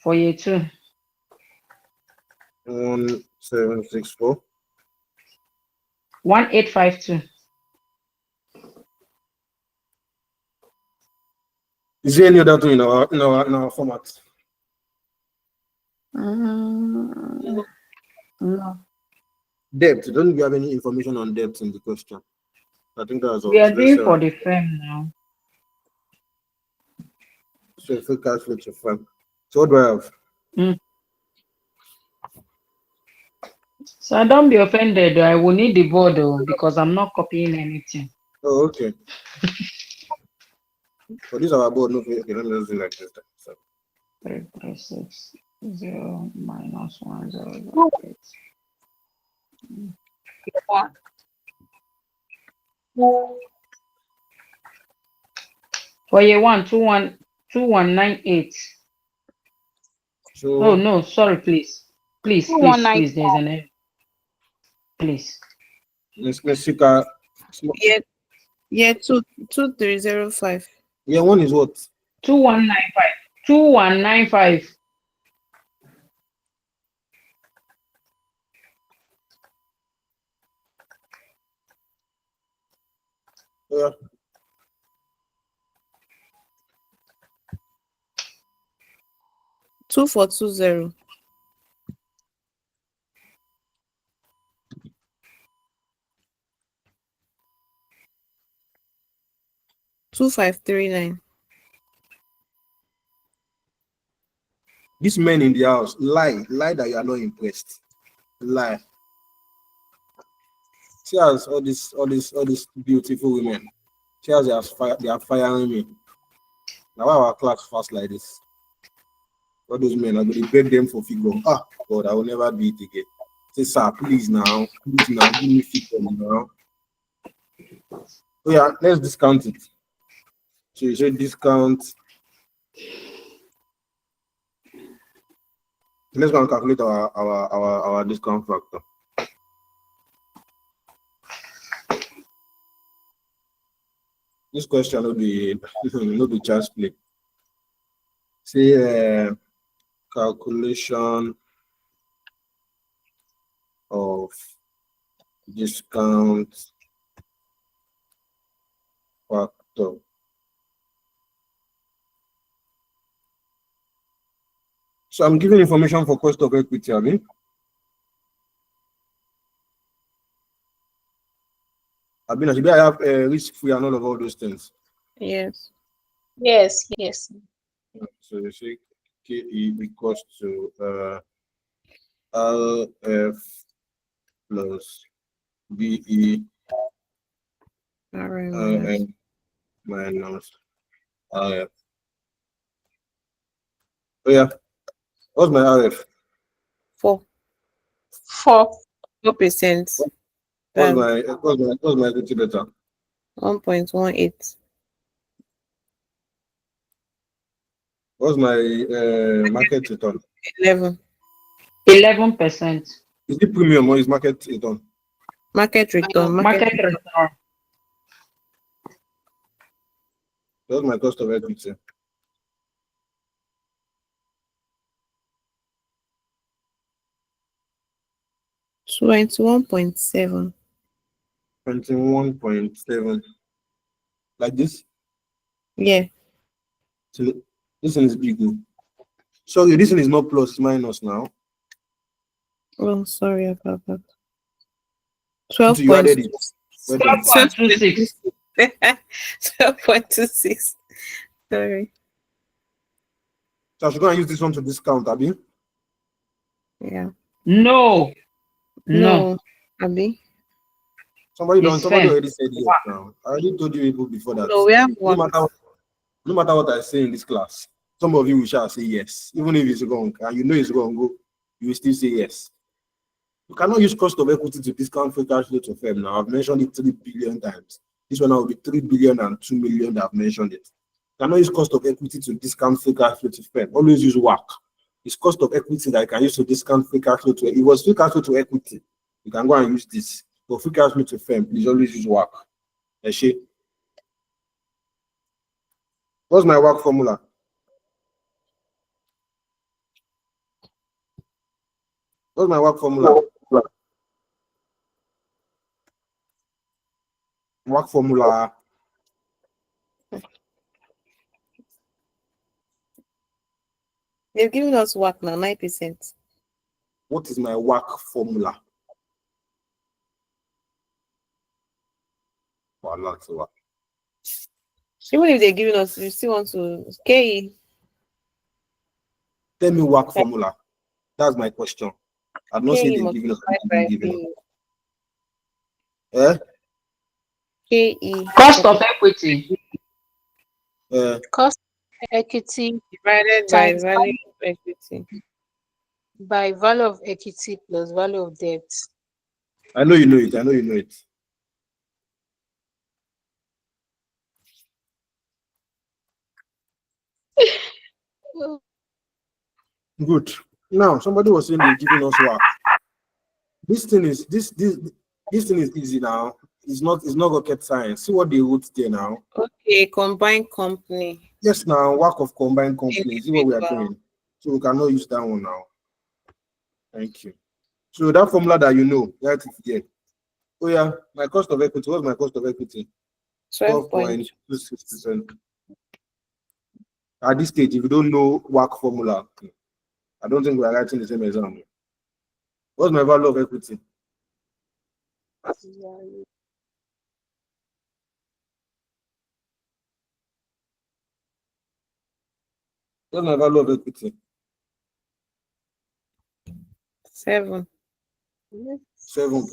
S6: for year two.
S1: 1764.
S6: 1852.
S1: Is there any other thing in our format?
S6: No.
S1: Debt. Don't we have any information on debt in the question? I think that's all.
S6: We are
S1: So let's
S6: doing for the firm now.
S1: so free cash flow to firm. So what do I have?
S6: So don't be offended. I will need the board because I'm not copying anything.
S1: Oh, okay. So this is our board. No, okay, let me just do like this. So
S6: 3360 minus 1008. For year one, 2198.
S1: So
S6: Oh no, sorry, please. Please, there's an error. Please.
S1: let's see.
S12: Yeah, 2305.
S1: Yeah, one is what?
S6: 2195. 2195.
S1: Yeah.
S12: Two four 20. 2539.
S1: These men in the house lie that you are not impressed. Lie. See as all these beautiful women. See as they are firing me. Now why our class fast like this? All those men, I'm going to beg them for figure. Ah, God, I will never do it again. Say, sir, please now, give me figure now. Oh yeah, let's discount it. So you say discount. Let's go and calculate our discount factor. This question will be no be chance play. Say calculation of discount factor. So I'm giving information for cost of equity, I mean. I have risk free and all those things.
S12: Yes.
S11: Yes, yes.
S1: So you say KE equals to RF plus BE RM minus RF. Oh yeah, what's my RF?
S12: 4%.
S1: What's my equity beta?
S12: 1.18.
S1: What's my market return?
S12: 11.
S6: 11%.
S1: Is it premium or is market return?
S12: Market return.
S6: Market return.
S1: What's my cost of equity?
S12: $21.7.
S1: 21.7. Like this?
S12: Yeah.
S1: So this one is big. Sorry, this one is not plus, minus now.
S12: Oh, sorry about that.
S1: So you added it.
S6: 12.26.
S12: 12.26. Sorry.
S1: So I should go and use this one to discount, Abby.
S12: Yeah.
S6: No.
S12: Abby.
S1: Somebody
S6: It's
S1: already said yes now. I already told you people before that.
S12: No, we have
S1: no
S12: one.
S1: matter what I say in this class, some of you will shall say yes. Even if it's wrong, and you know it's wrong, you will still say yes. You cannot use cost of equity to discount free cash flow to firm now. I've mentioned it 3 billion times. This one will be 3 billion and 2 million that I've mentioned it. You cannot use cost of equity to discount free cash flow to firm. Always use WACC. It's cost of equity that I can use to discount free cash flow to it was free cash flow to equity. You can go and use this. For free cash flow to firm, please always use WACC. Eshe. What's my WACC formula? What's my WACC formula? WACC formula.
S12: They've given us WACC now, 9%.
S1: What is my WACC formula?
S12: Even if they're giving us, you still want to KE.
S1: Tell me WACC formula. That's my question. I've not seen them giving us.
S12: KE.
S6: Cost of equity.
S11: Cost of equity
S12: divided by value of equity.
S11: By value of equity plus value of debt.
S1: I know you know it. Good. Now somebody was saying they're giving us WACC. This thing is easy now. It's not rocket science. See what they wrote there now.
S12: Okay, combined company.
S1: Yes, now WACC of combined companies. See what we are doing. So we cannot use that one now. Thank you. So that formula that you know, write it here. Oh yeah, my cost of equity. What's my cost of equity? 12.26%. At this stage, if you don't know WACC formula, I don't think we are writing the same exam. What's my value of equity? What's my value of equity?
S12: 7.
S1: 7K.
S12: 7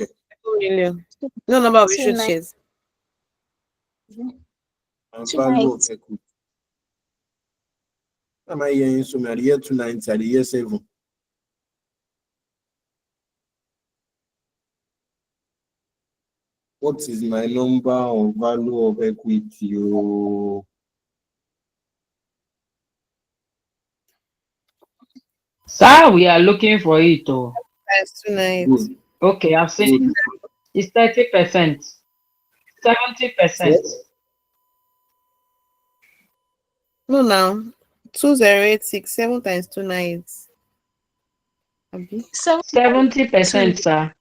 S12: million. No number of issued shares.
S1: And value of equity. Am I hearing so at the year 290, at the year 7? What is my number of value of equity? Oh.
S6: Sir, we are looking for it. Oh.
S12: That's 290.
S6: Okay, I've seen it. It's 30%. 70%.
S12: No, now 2086, 7 times 290.
S6: 70%, sir.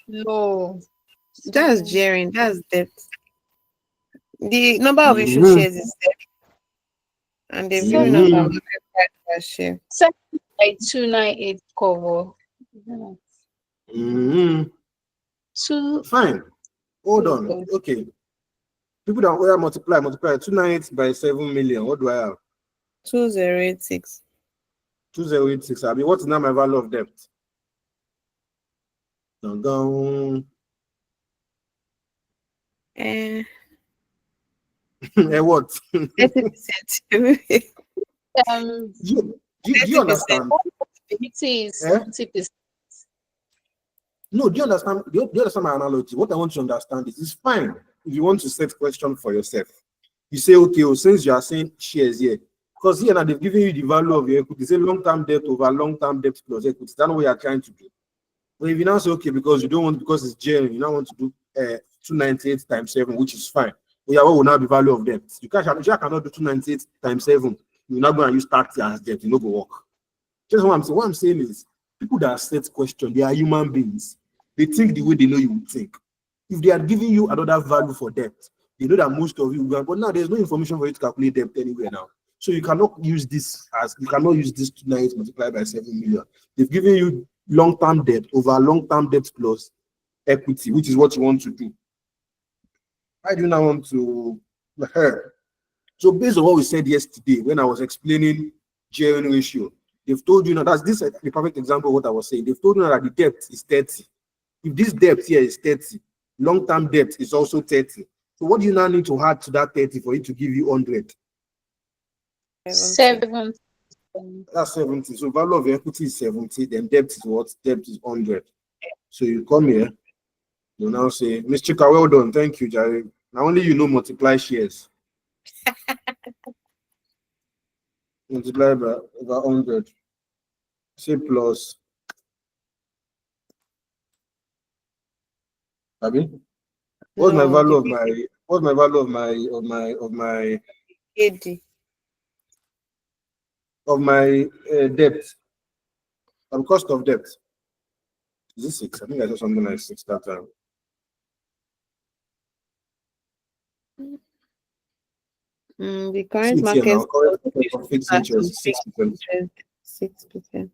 S11: No.
S12: That's gearing, that's debt. The number of issued shares is debt. And the viewing number per share.
S11: 298 cover.
S1: Fine. Hold on. Okay. People that will multiply 298 by 7 million. What do I have?
S12: 2086.
S1: 2086. I mean, what is now my value of debt? Down. What?
S12: 30%.
S1: Do you understand?
S11: It is 70%.
S1: No, do you understand? Do you understand my analogy? What I want you to understand is it's fine if you want to set question for yourself. You say, okay, well, since you are saying shares here, because here now they've given you the value of your equity. Say long-term debt over long-term debt plus equity. That's what you are trying to do. But if you now say, okay, because you don't want, because it's gearing, you now want to do 298 times 7, which is fine. But yeah, what will now be value of debt? You cannot do 298 times 7. You're not going to use 30 as debt. You know, go work. Just what I'm saying. What I'm saying is, people that set question, they are human beings. They think the way they know you would think. If they are giving you another value for debt, they know that most of you will. But now there's no information for you to calculate debt anywhere now. So you cannot use this to multiply by 7 million. They've given you long-term debt over long-term debt plus equity, which is what you want to do. I do not want to. So based on what we said yesterday, when I was explaining gearing ratio, they've told you now that's this the perfect example of what I was saying. They've told you now that the debt is 30. If this debt here is 30, long-term debt is also 30. So what do you now need to add to that 30 for it to give you 100?
S11: 70.
S1: That's 70. So value of equity is 70, then debt is what? Debt is 100. So you come here, you now say, Miss Chika, well done. Thank you, Jerry. Now only you know multiply shares. Multiply by over 100. Say plus. Abi? What's my value of my debt? Cost of debt. Is it 6? I think I saw something like 6 that time.
S12: The current market
S1: for fixed interest is 6%.
S12: 6%.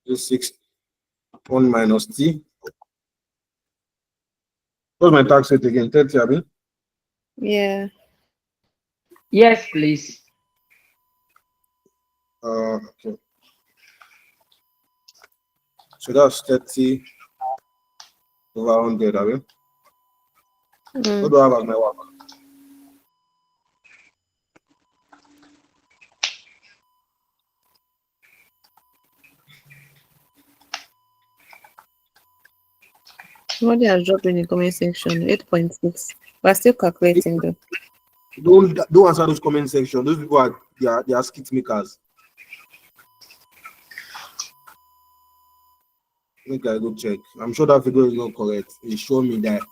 S1: Just 6. 1 minus T. What's my tax rate again? 30, Abi?
S12: Yeah.
S6: Yes, please.
S1: Okay. So that's 30 over 100, Abi? What do I have as my work?
S12: Somebody has dropped in the comment section 8.6. We're still calculating though.
S1: Don't answer those comment section. Those people are they are skit makers. Make I go check. I'm sure that figure is not correct. It show me that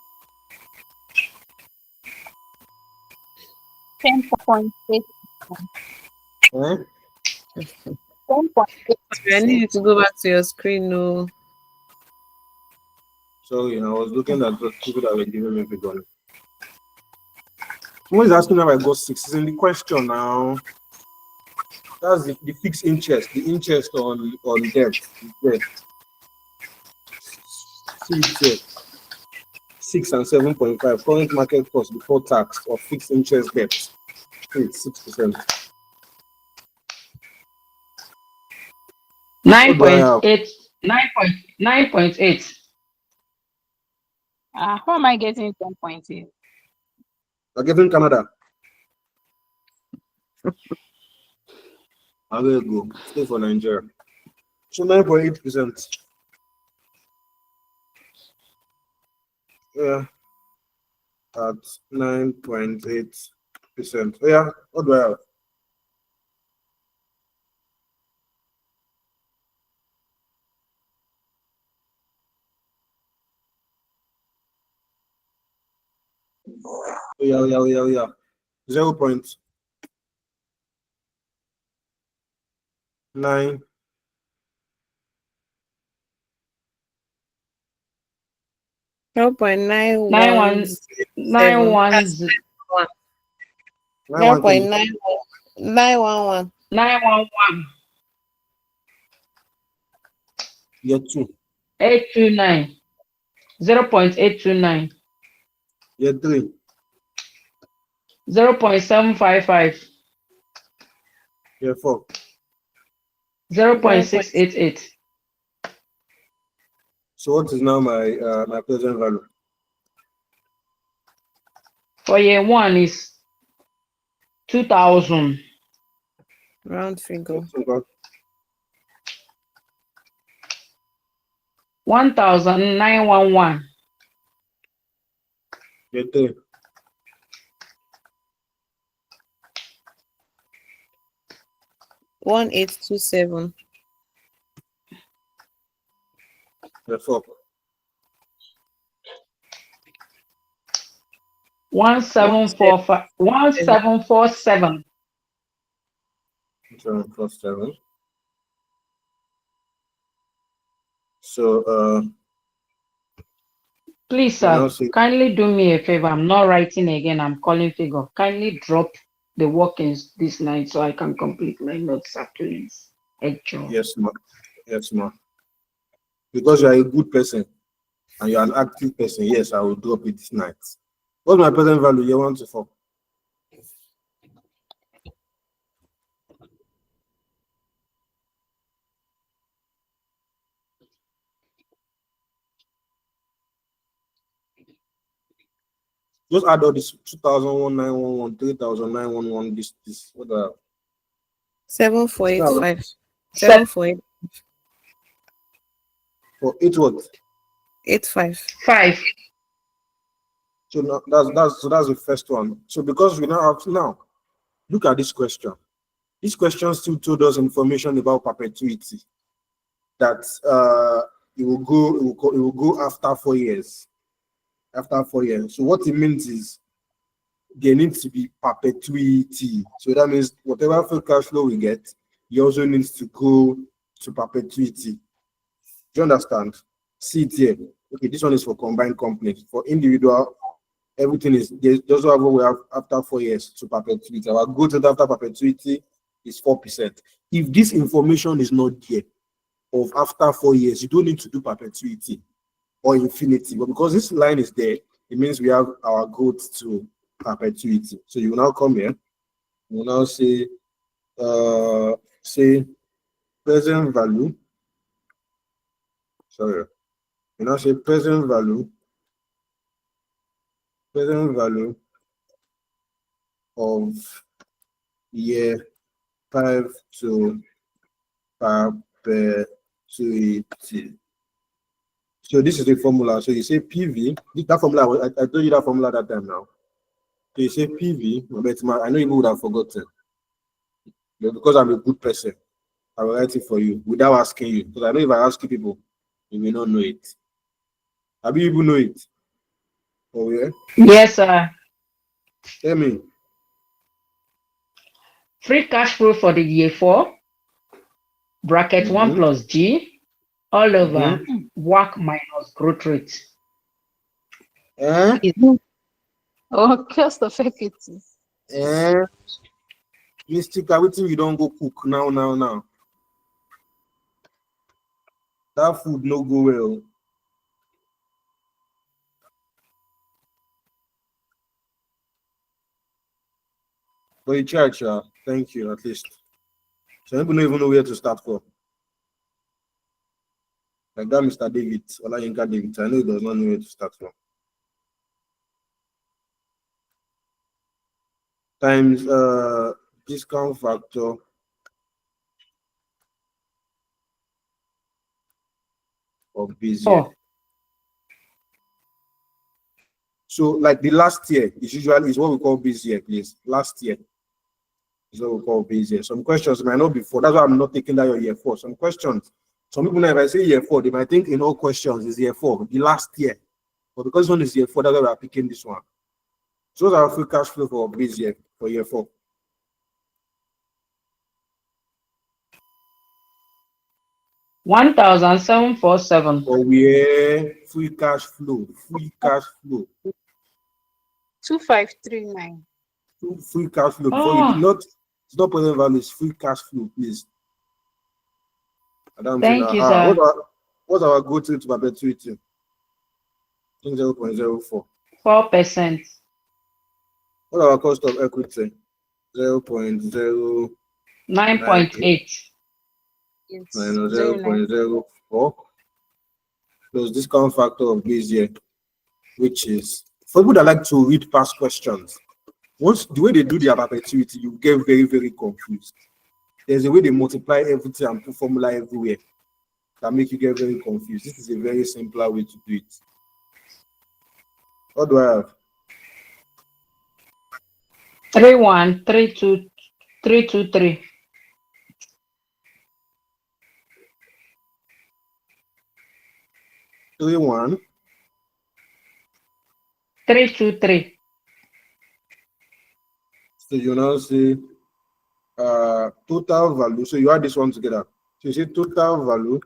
S11: 10.8.
S12: 10.8. I need you to go back to your screen. No.
S1: Sorry, I was looking at the people that were giving me figure. Someone is asking if I got 6. It's in the question now. That's the fixed interest, the interest on debt. Debt. See it here. 6 and 7.5 current market cost before tax of fixed interest debt. It's 6%.
S6: Nine
S1: What do I
S6: point
S1: have?
S6: eight. 9.8.
S11: How am I getting 10.8?
S1: I'm giving Canada. I will go. Stay for Nigeria. So 9.8%. Yeah. At 9.8%. Oh, yeah. What do I have? Oh, yeah. 0.9.
S12: 0.9107.
S6: 91.
S12: 0.911.
S6: 911.
S1: Yeah, 2.
S6: 829. 0.829.
S1: Yeah, 3.
S6: 0.755.
S1: Yeah, 4.
S6: 0.688.
S1: So what is now my my present value?
S6: For year 1 is 2,000.
S12: Round figure.
S6: 1,911.
S1: Yeah, 3.
S12: 1827.
S1: Yeah, 4.
S6: 1745. 1747.
S1: 7 plus 7. So
S6: Please,
S1: we now
S6: sir,
S1: see.
S6: kindly do me a favor. I'm not writing again. I'm calling figure. Kindly drop the workings this night so I can complete my notes, sir, please.
S1: Yes, ma. Yes, ma. Because you are a good person and you are an active person, yes, I will drop it this night. What's my present value? You want to 4. Just add all this 2,01911, 3,911, this. What the
S12: 7485. 7485.
S1: for 8 what?
S12: 85.
S6: 5.
S1: So now that's the first one. So because we now have now look at this question. This question still told us information about perpetuity. That it will go after 4 years. After 4 years. So what it means is there needs to be perpetuity. So that means whatever free cash flow we get, it also needs to go to perpetuity. Do you understand? See it here. Okay, this one is for combined companies. For individual, everything is there's also what we have after 4 years to perpetuity. Our growth rate after perpetuity is 4%. If this information is not there of after 4 years, you don't need to do perpetuity or infinity. But because this line is there, it means we have our growth to perpetuity. So you will now come here, you will now say present value. Sorry, you now say present value of year 5 to perpetuity. So this is the formula. So you say PV. That formula, I told you that formula that time now. So you say PV, but I know you would have forgotten. But because I'm a good person, I will write it for you without asking you. Because I know if I ask you people, you may not know it. Have you even know it? Oh yeah?
S6: Yes, sir.
S1: Tell me.
S6: Free cash flow for the year 4, bracket 1 plus G, all over WACC minus growth rate.
S11: Oh, cost of equity.
S1: Mystic, everything you don't go cook now. That food no go well. But you try, thank you at least. Some people don't even know where to start from. Like that, Mr. David, Olayinka David. I know he does not know where to start from. Times discount factor of base year.
S6: Oh,
S1: So, like the last year is usually is what we call base year, please. Last year is what we call base year. Some questions might not be four. That's why I'm not taking that your year four. Some questions, some people now, if I say year four, they might think in all questions is year four, the last year. But because one is year four, that's why we are picking this one. So those are free cash flow for base year for year four.
S6: 1,747.
S1: For year free cash flow, free cash flow.
S11: 2539.
S1: Free cash flow before you
S6: Oh,
S1: not it's not present value, it's free cash flow, please. Adam saying,
S6: thank you, sir.
S1: what's our growth rate to perpetuity? 0.04.
S6: 4%.
S1: What our cost of equity? 0.098
S6: 9.8.
S11: It's
S1: minus
S11: 09.
S1: 0.04 plus discount factor of base year, which is for people that like to read past questions. Once the way they do their perpetuity, you get very, very confused. There's a way they multiply everything and put formula everywhere that make you get very confused. This is a very simpler way to do it. What do I have?
S6: 3132323.
S1: 3-1.
S6: 323.
S1: So you now see total value. So you add this one together. So you see total value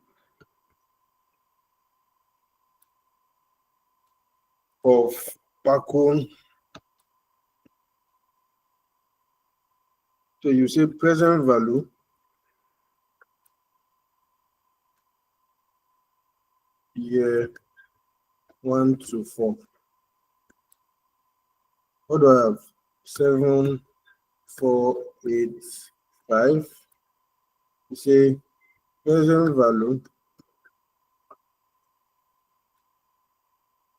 S1: of Paco. So you say present value year 1 to 4. What do I have? 7, 4, 8, 5. You say present value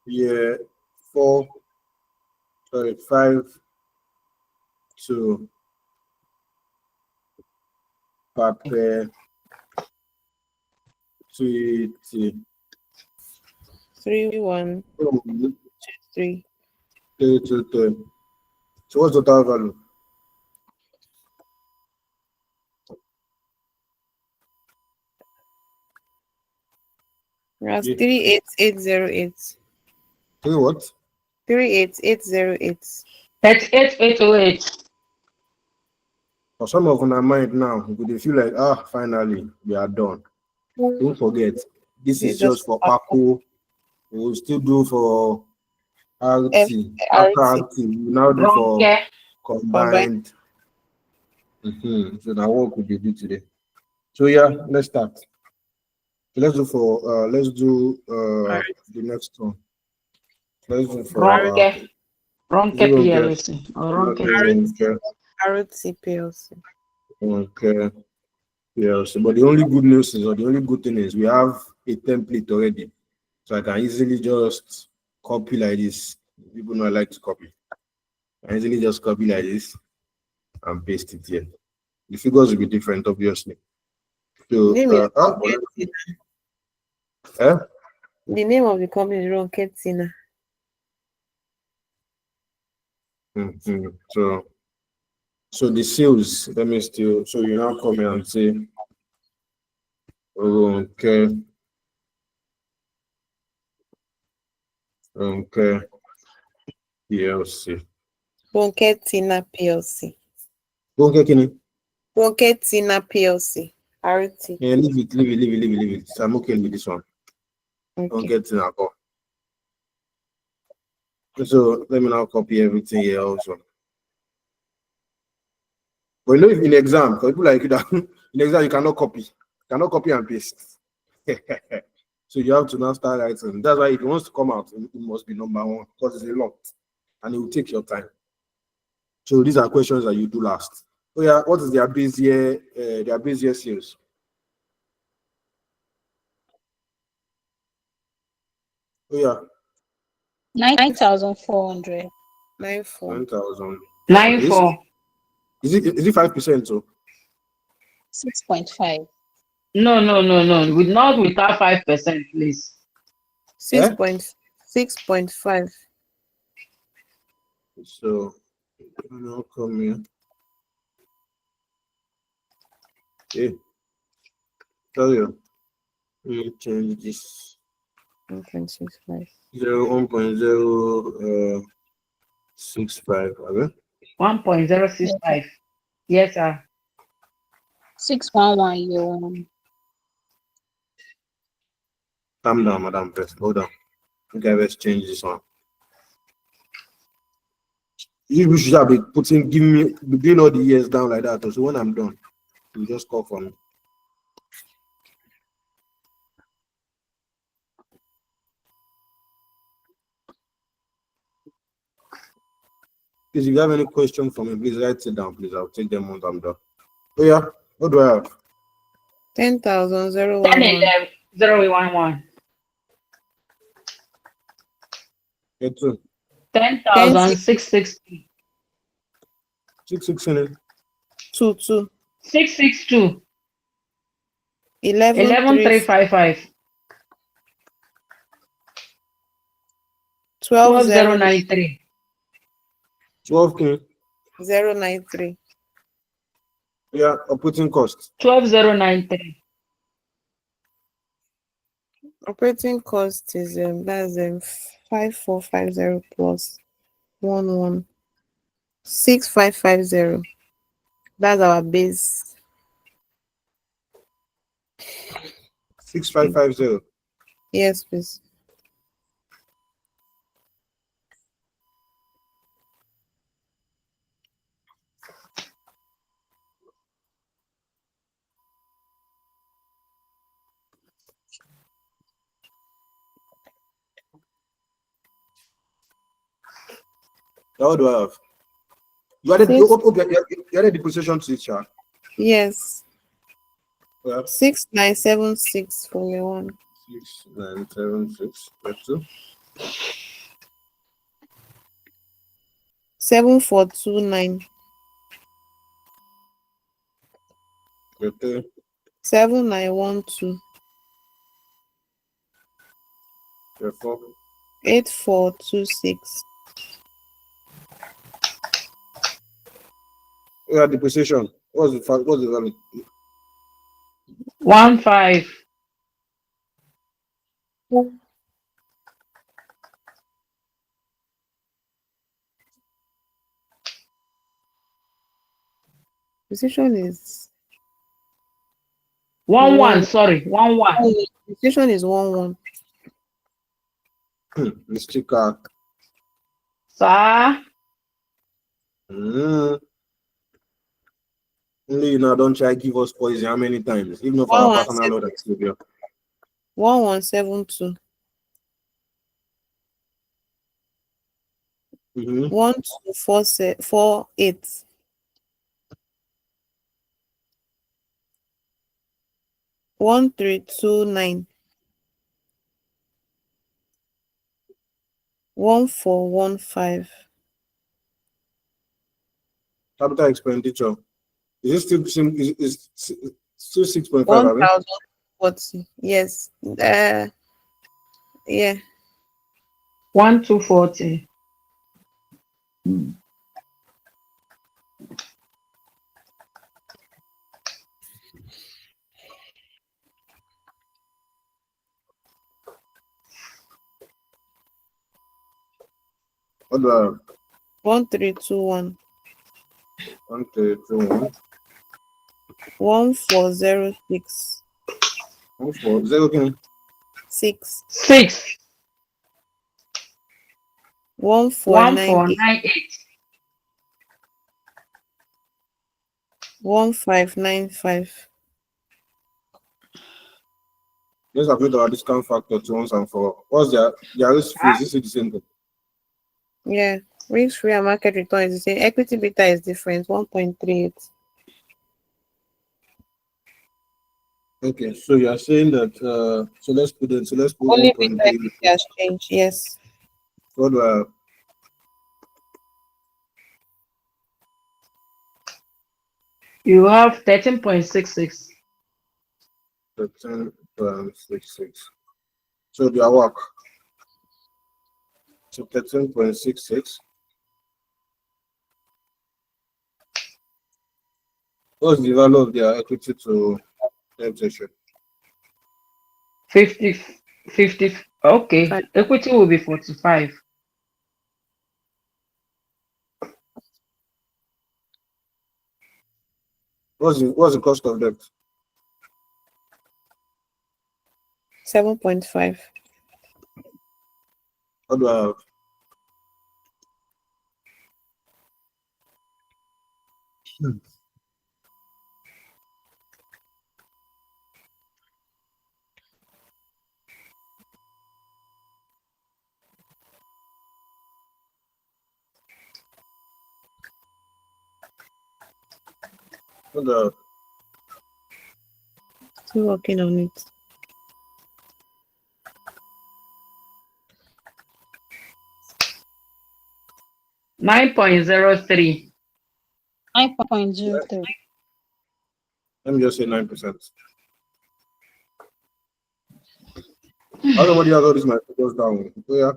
S1: year 4, 5 to perpetuity.
S12: 3-1-2-3.
S1: 3. So what's the total value?
S12: That's
S1: Yeah.
S12: 38808.
S1: 3 what?
S12: 38808.
S6: 38808.
S1: For some of our mind now, they feel like, finally, we are done. Don't forget, this
S12: They
S1: is just
S12: just
S1: for Paco. We will still do for RT. After
S12: FRT
S1: RT, we will now do for
S6: Ronke.
S12: combined.
S1: combined. So now what could you do today? So yeah, let's start. So let's do the next one. Let's do for
S6: Ronke. Ronke
S1: Ronke.
S6: PLC. Or Ronke T.
S12: RT PLC.
S1: Okay. Yes, but the only good news is, or the only good thing is, we have a template already, so I can easily just copy like this. People know I like to copy. I can easily just copy like this and paste it here. The figures will be different, obviously. So,
S12: Name is Ronke Tina. The name of the company is Ronke Tina.
S1: So the sales, let me still. So you now come here and say, okay, PLC.
S12: Ronke Tina PLC.
S1: Okay, Kenny.
S12: Ronke Tina PLC. RT.
S1: Yeah, leave it. So I'm okay with this one. Don't get to that call. So let me now copy everything here also. But you know, if in exam, for people like you that in exam you cannot copy. You cannot copy and paste. So you have to now start writing. That's why if it wants to come out, it must be number one because it's a lot and it will take your time. So these are questions that you do last. Oh yeah, what is their base year sales? Oh yeah,
S11: 9,400.
S12: 94.
S1: 9,000.
S6: Nine
S1: Is
S6: four.
S1: it 5%? So
S11: 6.5.
S6: No. With not without 5%, please.
S1: eh?
S12: 6.5.
S1: So now come here. Okay, tell you. Let me change this
S12: 1.65.
S1: 1.065. Okay.
S6: 1.065. Yes, sir.
S11: 611 year one.
S1: Calm down, madam. First, hold on. Okay, let's change this one. You should have been giving me doing all the years down like that. So when I'm done, you just call for me. Please, if you have any question for me, please write it down. Please, I'll take them once I'm done. Oh yeah, what do I have?
S12: 10,000
S6: 10,
S12: 011.
S6: 11, 011.
S1: Get two.
S6: 10,000 660.
S1: 660.
S12: 22.
S6: 662.
S12: 11
S6: 11355.
S12: 12
S6: 12093.
S1: 12K.
S12: 093.
S1: Yeah, operating cost.
S6: 12093.
S12: Operating cost is that's 5450 plus 11 6550. That's our base.
S1: 6550.
S12: Yes, please.
S1: Now what do I have? You added you added depreciation to it, yeah?
S12: Yes.
S1: Yeah.
S12: 6976 for me one.
S1: 6976. Get two.
S12: 7429.
S1: Get three.
S12: 7912.
S1: Get four.
S12: 8426.
S1: Yeah, depreciation. What's the value?
S6: 15.
S12: Precision is
S6: 11. Sorry, 11.
S12: Precision is 11.
S1: Mr. Car.
S6: Sir.
S1: Only you now don't try give us poison how many times? Even for our personal Lord and Savior.
S12: 1172. 1248. 1329. 1415.
S1: Capital expenditure. Is it still 6.5?
S12: 1040. Yes. Yeah.
S6: 1240.
S1: What do I have?
S12: 1321.
S1: 1321.
S12: 1406.
S1: 14.
S12: 6.
S6: 6.
S12: 1498.
S6: 1498.
S12: 1595.
S1: Let's update our discount factor to once and for all. What's their risk free? Is it the same thing?
S12: Yeah. Risk free and market return is the same. Equity beta is different. 1.38.
S1: Okay, so you are saying that so let's put
S12: Only bit
S1: 1.3.
S12: equity has changed. Yes.
S1: What do I have?
S6: You have 13.66.
S1: 13.66. So do I work? So 13.66. What's the value of their equity to debt ratio?
S6: 50. Okay. Equity will be 45.
S1: What's the cost of debt?
S12: 7.5.
S1: What do I have? What do I have?
S12: Still working on it.
S6: 9.03.
S11: 9.03.
S1: Let me just say 9%. Everybody has all these my figures down. Oh, yeah.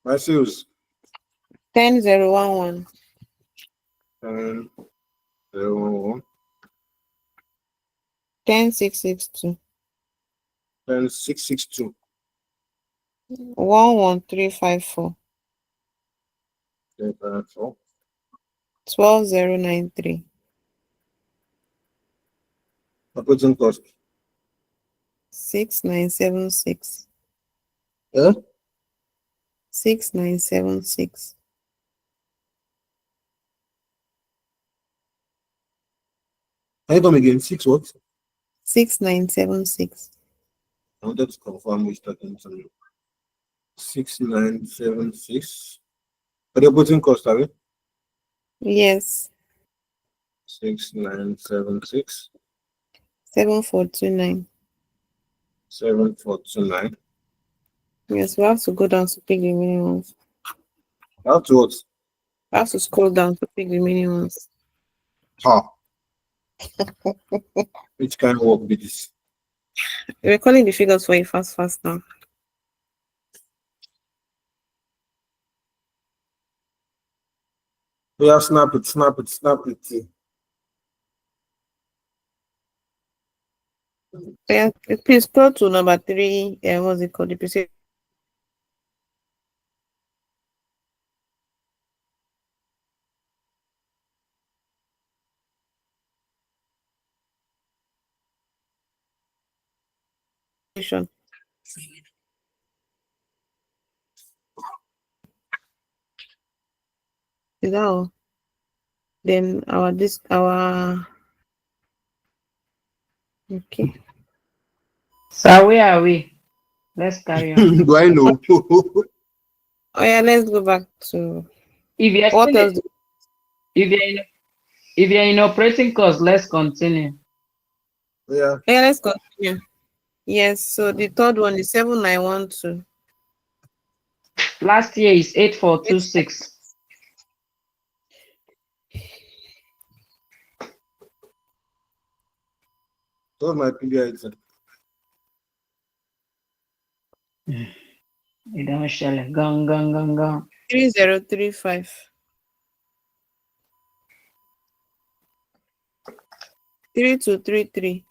S1: My sales.
S12: 10,011.
S1: 10,011.
S12: 10,662.
S1: 10,662.
S12: 11354. 12,093.
S1: Operating cost.
S12: 6976.
S1: Yeah?
S12: 6976.
S1: Can you come again? 6 what?
S12: 6976.
S1: I wanted to confirm which that is. 6976. Are the operating cost, are we?
S12: Yes.
S1: 6976.
S12: 7429.
S1: 7429.
S12: Yes, we have to go down to pick the remaining ones.
S1: How to what?
S12: We have to scroll down to pick the remaining ones.
S1: Ha. Which kind of work be this?
S12: We're calling the figures for you fast now.
S1: Yeah, snap it.
S12: Yeah, please go to number 3. What's it called? Depreciation. Is that all? Then our okay.
S6: So where are we? Let's carry on.
S1: Do I know?
S12: Oh yeah, let's go back to
S6: If you're
S12: what
S6: still,
S12: else?
S6: if you're in operating cost, let's continue.
S1: Yeah.
S12: Yeah, let's continue. Yes, so the third one is 7912.
S6: Last year is 8426.
S1: Those my PBI.
S6: You don't shell it. Gone.
S12: 3035. 3233.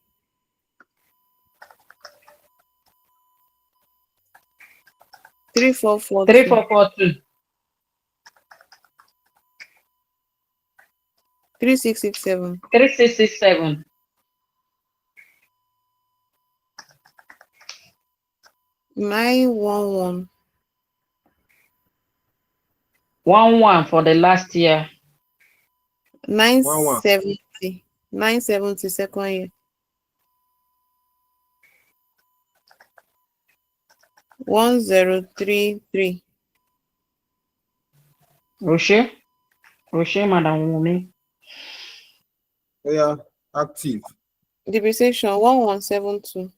S12: 3442.
S6: 3442.
S12: 3667.
S6: 3667.
S12: 911.
S6: 11 for the last year.
S12: 970. 970 second year. 1033.
S6: Rocher, Madam Wumi.
S1: Yeah. Active.
S12: Depreciation 1172.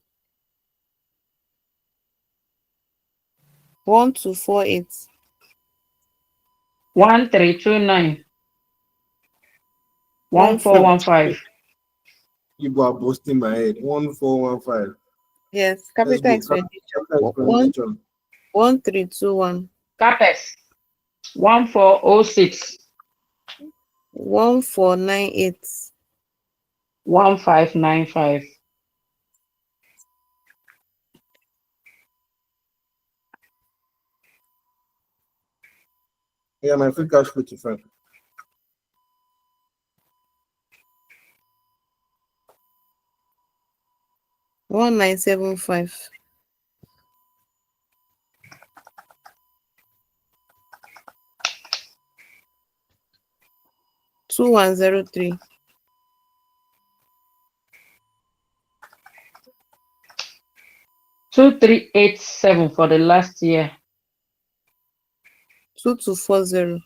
S12: 1248.
S6: 1329. 1415.
S1: You are boasting my head. 1415.
S12: Yes,
S1: Let's
S12: capital
S1: go.
S12: expenditure.
S1: Capital expenditure.
S12: 1321.
S6: Capex 1406.
S12: 1498.
S6: 1595.
S1: Yeah, my free cash flow to friend.
S12: One 1975. 2103.
S6: 2387 for the last year.
S12: 2240.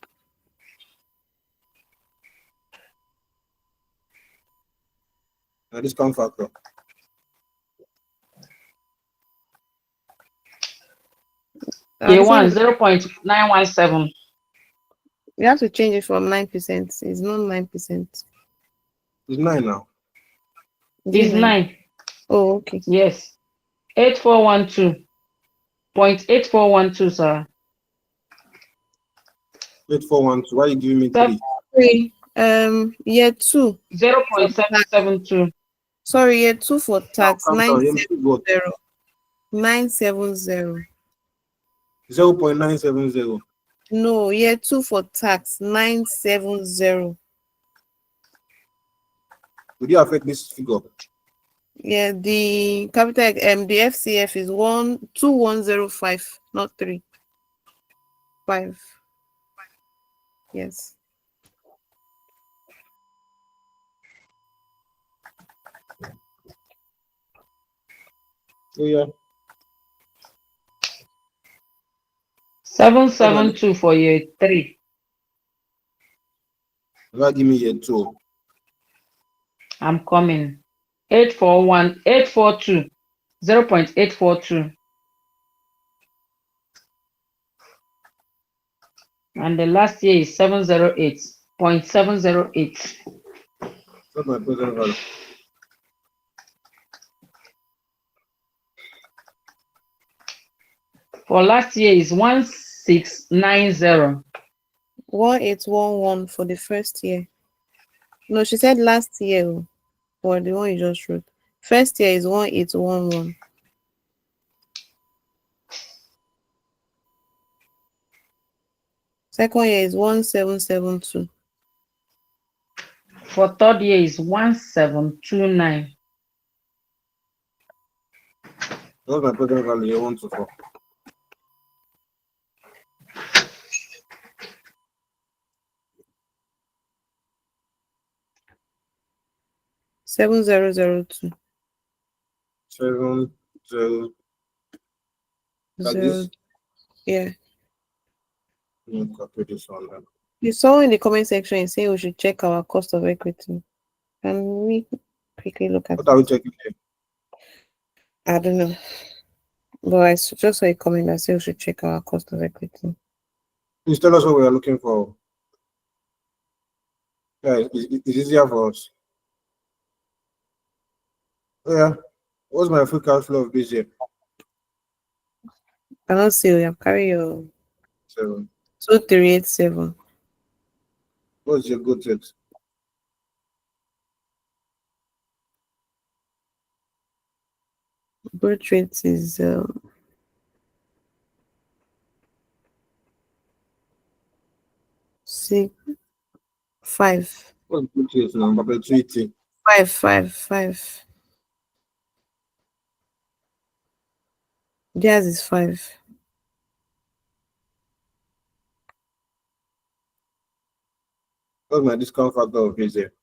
S1: Discount factor.
S12: This one
S6: K1 0.917.
S12: you have to change it from 9%. It's not 9%.
S1: It's 9 now.
S6: Is 9.
S12: Oh, okay.
S6: Yes. 8412. 0.8412, sir.
S1: 8412. Why are you giving me 3?
S12: Year 2.
S6: 0.772.
S12: Sorry, year 2 for tax.
S1: Calm down.
S12: 970. 970.
S1: 0.970.
S12: No, year 2 for tax. 970.
S1: Would you affect this figure?
S12: Yeah, the capital the FCF is 2105, not 3. 5. Yes.
S1: Oh yeah.
S6: 772 for year 3.
S1: Why give me year 2?
S6: I'm coming. 842. 0.842. And the last year is 708.708.
S1: That's my present value.
S6: For last year is 1690.
S12: 1811 for the first year. No, she said last year, or the one you just wrote. First year is 1811. Second year is 1772.
S6: For third year is 1729.
S1: That's my present value. Year 1 to 4.
S12: Seven zero zero two.
S1: 7 0. Like this.
S12: Yeah.
S1: Copy this one then.
S12: You saw in the comment section is saying we should check our cost of equity. Can we quickly look at
S1: What are we checking here?
S12: I don't know. But I just saw a comment that says we should check our cost of equity.
S1: Please tell us what we are looking for. Yeah, it's easier for us. Oh, yeah. What's my free cash flow of this year?
S12: I don't see you. Carry your
S1: 7.
S12: 2387.
S1: What's your good rate?
S12: Growth rate is 5.
S1: What's good rate now? Perpetuity.
S12: 5. Theirs is 5.
S1: What's my discount factor of this year?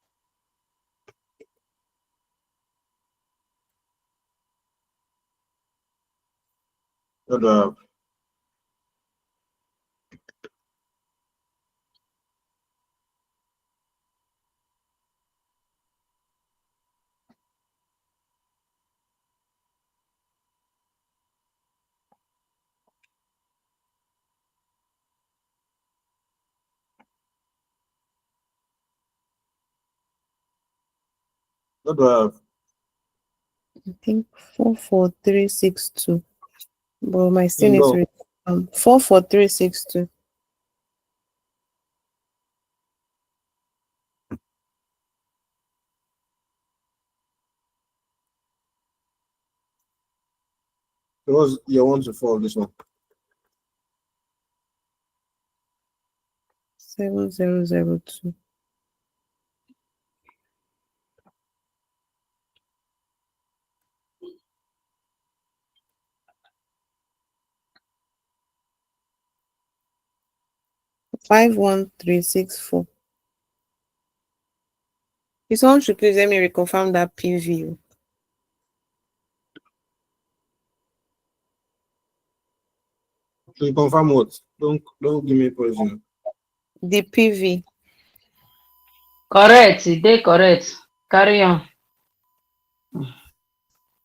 S1: What do I have? What do I have?
S12: I think 44362. But my still
S1: In
S12: needs
S1: law.
S12: 44362.
S1: It was your 1 to 4 this one.
S12: 7002. Five 1 3 6 4. If someone should please let me reconfirm that PV.
S1: So you confirm what? Don't give me poison.
S12: The PV.
S6: Correct. They correct. Carry on.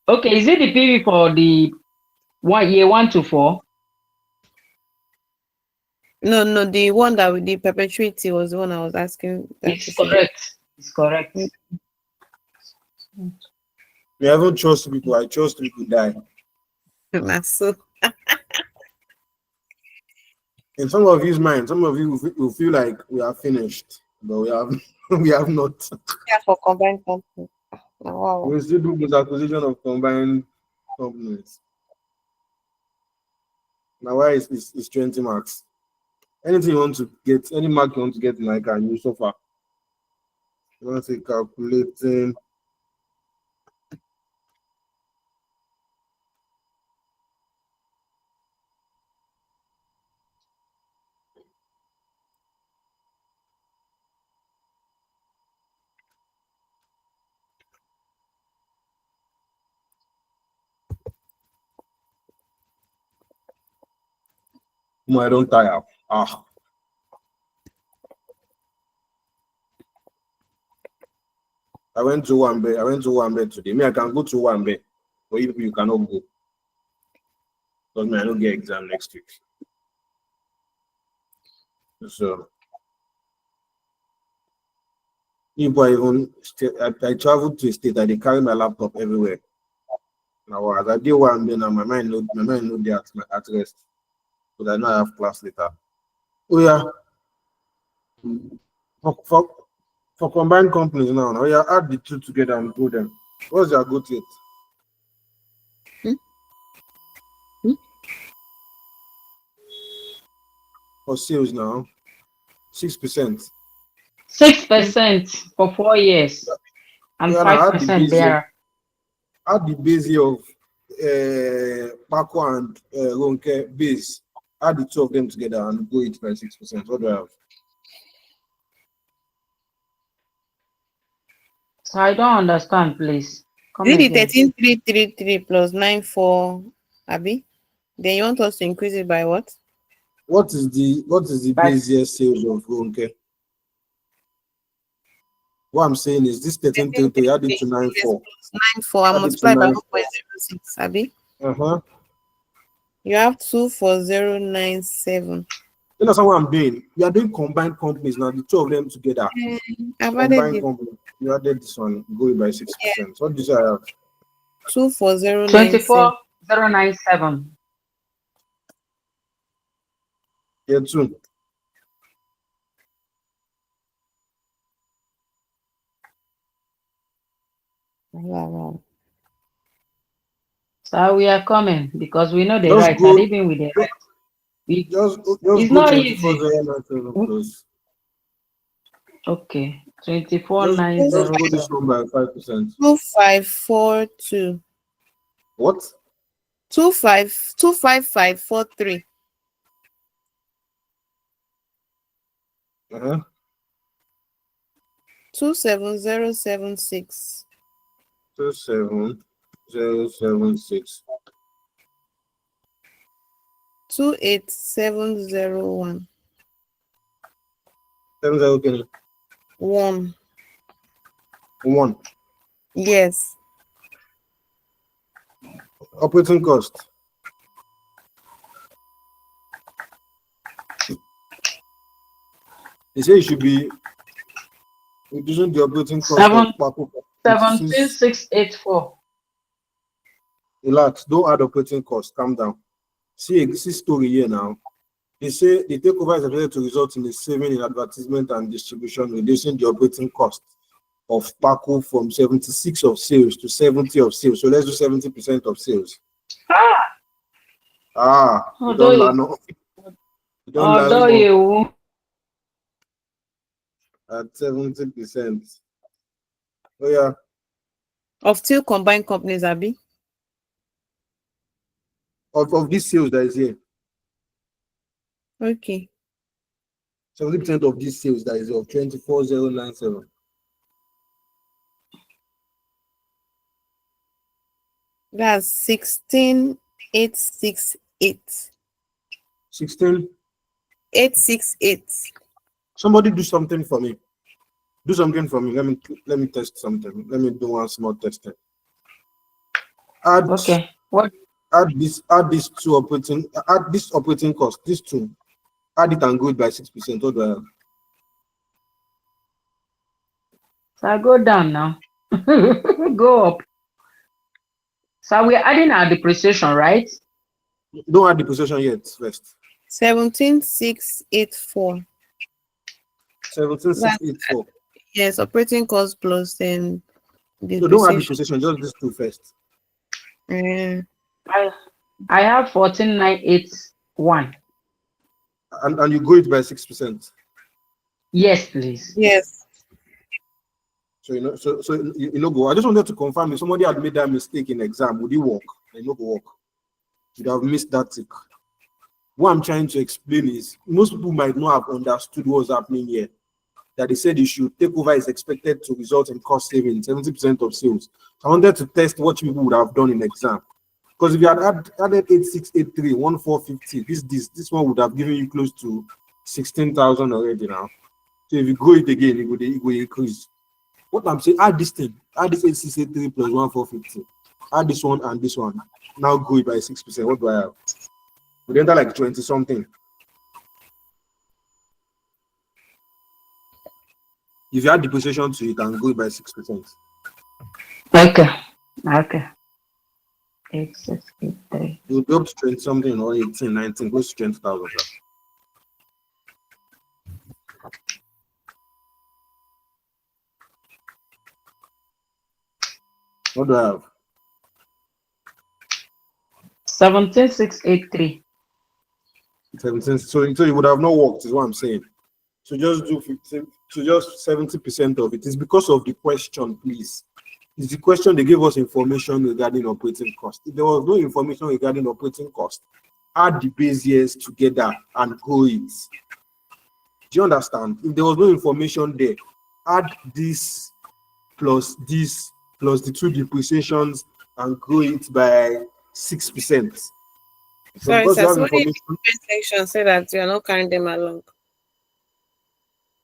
S6: Okay, is it the PV for the year 1 to 4?
S12: No, the one that with the perpetuity was the one I was asking.
S6: It's correct. It's correct.
S1: You haven't trust people. I trust people die.
S12: So
S1: In some of you's mind, some of you will feel like we are finished, but we have we have not.
S12: yeah, for combined company. Wow.
S1: We still do this acquisition of combined companies. Now why is 20 marks? Anything you want to get, any mark you want to get in like can you so far? You want to say calculating. No, I don't tire. I went to one bed today. Me, I can go to one bed, but you cannot go. Because me, I don't get exam next week. So if I I traveled to a state that they carry my laptop everywhere. Now as I did one day now, my mind no dey at rest. But I know I have class later. Oh yeah. For combined companies now, oh yeah, add the two together and go them. What's your go to it? For sales now, 6%.
S6: 6% for 4 years and
S1: Yeah, now
S6: 5% there.
S1: add the base of Paco and Ronke base. Add the two of them together and go it by 6%. What do I have?
S6: So I don't understand, please. Come
S12: Really
S6: again.
S12: 13333 plus 94, Abby? Then you want us to increase it by what?
S1: What is the base year sales of Ronke? What I'm saying is this 1333 add it to 94.
S12: 94 and multiply by 1.06, Abby? You have 24097.
S1: You know what I'm doing? You are doing combined companies now, the two of them together.
S12: I've added it.
S1: Company. You added this one, go by 6%. What did you say I have?
S12: 24097.
S6: 24097.
S1: Yeah, 2.
S12: Wow.
S6: So we are coming because we know the
S1: Just
S6: right,
S1: go,
S6: and even with the right,
S1: just
S6: it's
S1: go
S6: not easy.
S1: 24,097
S6: Okay,
S1: Just go
S6: 24900.
S1: this one by 5%.
S12: 2542.
S1: What?
S12: 25543. 27076.
S1: 27076.
S12: 28701.
S1: 70
S12: 1.
S1: 1.
S12: Yes.
S1: Operating cost. They say you should be reducing the operating cost of Paco
S6: 17,684.
S1: Relax, don't add operating costs. Calm down. See story here now. They say the takeover is expected to result in a saving in advertisement and distribution, reducing the operating cost of Paco from 76 of sales to 70 of sales. So let's do 70% of sales. You don't learn. You don't learn
S6: Although
S1: more
S6: you
S1: at 70%. Oh yeah.
S12: Of two combined companies, Abby.
S1: Of this sales that is here.
S12: Okay.
S1: 70% of this sales that is of 24,097.
S12: That's 16,868.
S1: 16,868. Somebody do something for me. Do something for me. Let me test something. Let me do one small testing. Add
S6: what?
S1: Add this operating cost. This two. Add it and go it by 6%. What do I have?
S6: So I go down now. Go up. So we're adding our depreciation, right?
S1: Don't add depreciation yet first.
S12: 17,684.
S1: 17,684.
S12: Yes, operating cost plus then
S1: So don't add depreciation, just these two first.
S6: I have 14,981.
S1: And you go it by 6%.
S6: Yes, please.
S12: Yes.
S1: So you know go. I just wanted to confirm if somebody had made that mistake in exam, would it work? You know go work. You'd have missed that tick. What I'm trying to explain is most people might not have understood what's happening here. That they said issue takeover is expected to result in cost saving 70% of sales. So I wanted to test what people would have done in exam. Because if you had added 8683, 1450, this one would have given you close to 16,000 already now. So if you go it again, it will increase. What I'm saying, add this thing, add this 8683 plus 1450, add this one and this one. Now go it by 6%. What do I have? We enter like 20 something. If you add depreciation to it and go it by 6%.
S6: Okay. 8683.
S1: You'll be up to 20 something or 18, 19, close to 20,000. What do I have?
S6: 17,683.
S1: 17. So it would have not worked, is what I'm saying. So just do 15, so just 70% of it. It's because of the question, please. It's the question they gave us information regarding operating cost. If there was no information regarding operating cost, add the base years together and go it. Do you understand? If there was no information there, add this plus the two depreciations and grow it by 6%.
S12: Sorry,
S1: because
S12: sir.
S1: you have
S12: Somebody in
S1: information,
S12: the comment section said that you are not carrying them along.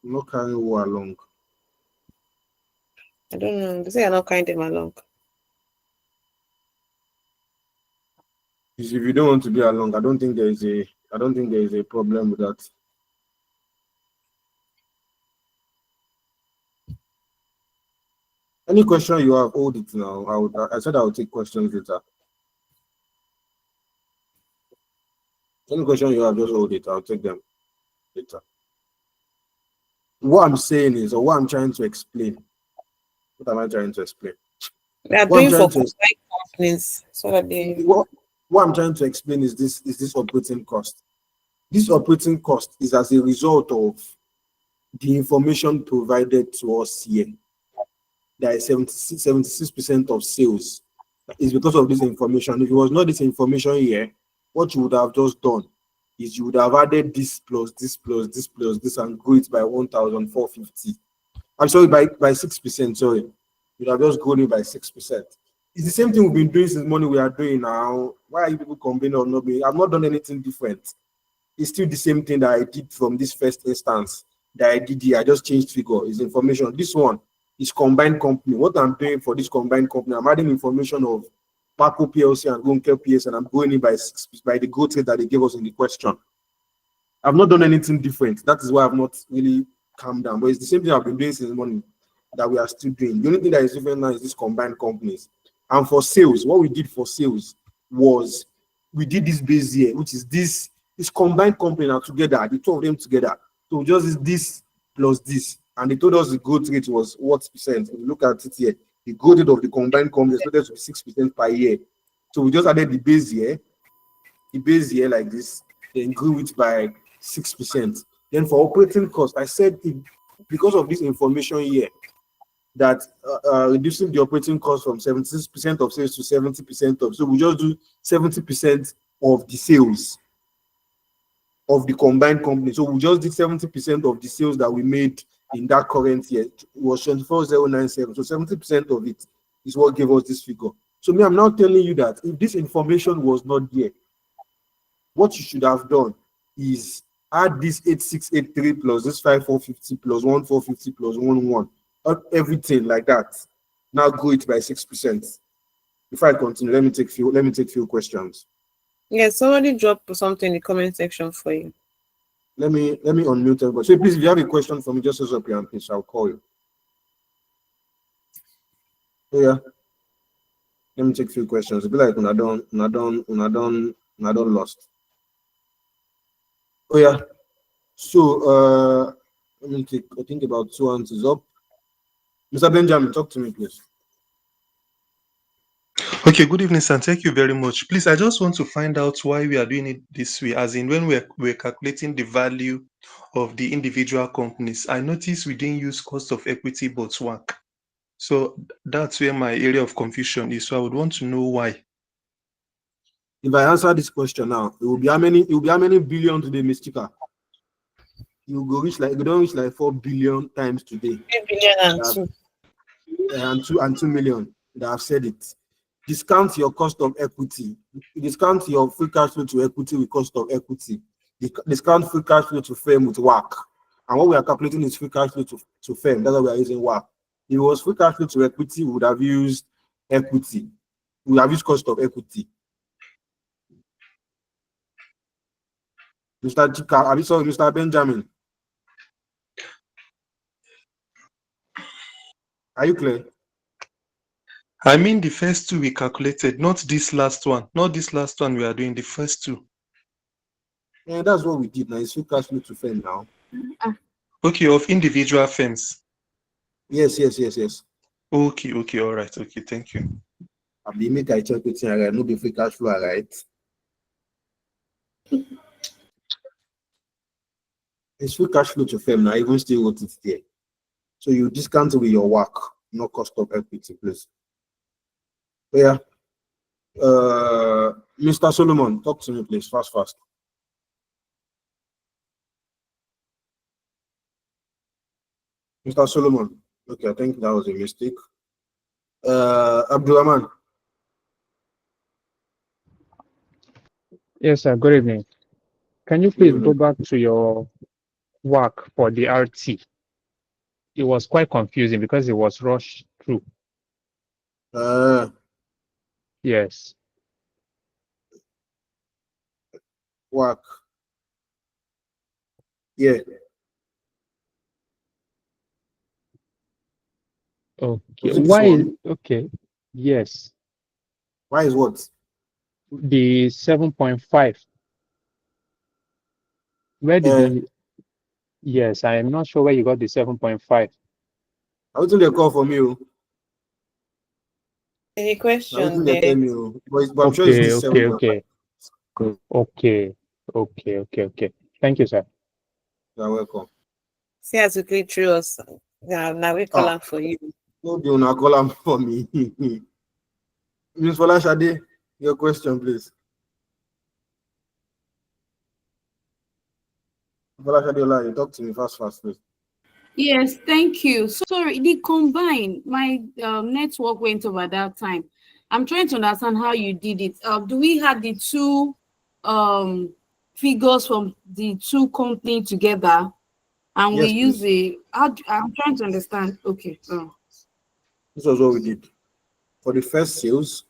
S1: not carrying who along.
S12: I don't know. They say you're not carrying them along.
S1: If you don't want to be along, I don't think there is a problem with that. Any question you have, hold it now. I said I would take questions later. Any question you have, just hold it. I'll take them later. What I'm saying is, or what I'm trying to explain. What am I trying to explain?
S12: They are
S1: What I'm
S12: doing
S1: trying
S12: for
S1: to explain,
S12: companies so that they.
S1: what I'm trying to explain is this operating cost. This operating cost is as a result of the information provided to us here. There is 76% of sales is because of this information. If it was not this information here, what you would have just done is you would have added this plus this plus this plus this and go it by 1,450. I'm sorry, by 6%. Sorry, you'd have just grown it by 6%. It's the same thing we've been doing since morning. We are doing now. Why are you people complaining or not? I've not done anything different. It's still the same thing that I did from this first instance that I did here. I just changed figure. It's information. This one is combined company. What I'm doing for this combined company, I'm adding information of Paco PLC and Gonkel PS, and I'm going in by the growth rate that they gave us in the question. I've not done anything different. That is why I've not really calmed down. But it's the same thing I've been doing since morning. that we are still doing. The only thing that is different now is these combined companies. And for sales, what we did for sales was we did this base year, which is this combined company now together, the two of them together. So just this plus this. And they told us the growth rate was what percent. If you look at it here, the growth rate of the combined company is expected to be 6% per year. So we just added the base year like this, then grew it by 6%. Then for operating cost, I said because of this information here, that reducing the operating cost from 76% of sales to 70% of, so we just do 70% of the sales of the combined company. So we just did 70% of the sales that we made in that current year. It was 24,097. So 70% of it is what gave us this figure. So I'm now telling you that if this information was not there, what you should have done is add this 8683 plus this 5450 plus 1450 plus 11, everything like that. Now grow it by 6%. Before I continue, let me take few questions.
S12: Yes, somebody dropped something in the comment section for you.
S1: Let me unmute everybody. So please, if you have a question for me, just raise up your hand, please. I'll call you. Oh, yeah. Let me take a few questions. It'll be like when I don't lost. Oh yeah. So let me take, I think about 2 answers up. Mr. Benjamin, talk to me, please.
S13: Okay, good evening, sir. Thank you very much. Please, I just want to find out why we are doing it this way, as in when we're calculating the value of the individual companies. I noticed we didn't use cost of equity, but WACC. So that's where my area of confusion is. So I would want to know why.
S1: If I answer this question now, it will be how many billion today, Mystica? You go reach like, you don't reach like 4 billion times today.
S12: 3 billion and 2.
S1: And 2 million. That have said it. Discount your cost of equity. Discount your free cash flow to equity with cost of equity. Discount free cash flow to firm with WACC. And what we are calculating is free cash flow to firm. That's why we are using WACC. If it was free cash flow to equity, we would have used equity. We would have used cost of equity. Mr. Benjamin. Are you clear?
S13: I mean the first two we calculated, not this last one. Not this last one we are doing, the first two.
S1: Yeah, that's what we did now. It's free cash flow to firm now.
S13: Okay, of individual firms.
S1: Yes.
S13: Okay, all right. Okay, thank you.
S1: I be make I check with you, no be free cash flow, right? It's free cash flow to firm now, even still what it's there. So you discount it with your work, no cost of equity, please. Yeah. Mr. Solomon, talk to me, please. Fast. Mr. Solomon. Okay, I think that was a mistake. Abdulrahman.
S14: Yes, sir. Good evening. Can you please go back to your work for the RT? It was quite confusing because it was rushed through. Yes.
S1: Work. Yeah.
S14: Okay. Why? Okay. Yes.
S1: Why is what?
S14: The 7.5. Where did the? Yes, I am not sure where you got the 7.5.
S1: I wasn't they call from you.
S12: Any question
S1: They
S12: there?
S1: tell me, but I'm sure it's this 7.5.
S14: Okay. Thank you, sir.
S1: You're welcome.
S12: See as we click through us. Now we call them for you.
S1: No, do not call them for me. Ms. Folashade, your question, please. Folashade, you talk to me fast, please.
S15: Yes, thank you. Sorry, the combine, my network went over that time. I'm trying to understand how you did it. Do we have the two figures from the two companies together, and
S1: yes,
S15: we use I'm trying to understand. Okay.
S1: This was what we did for the first sales.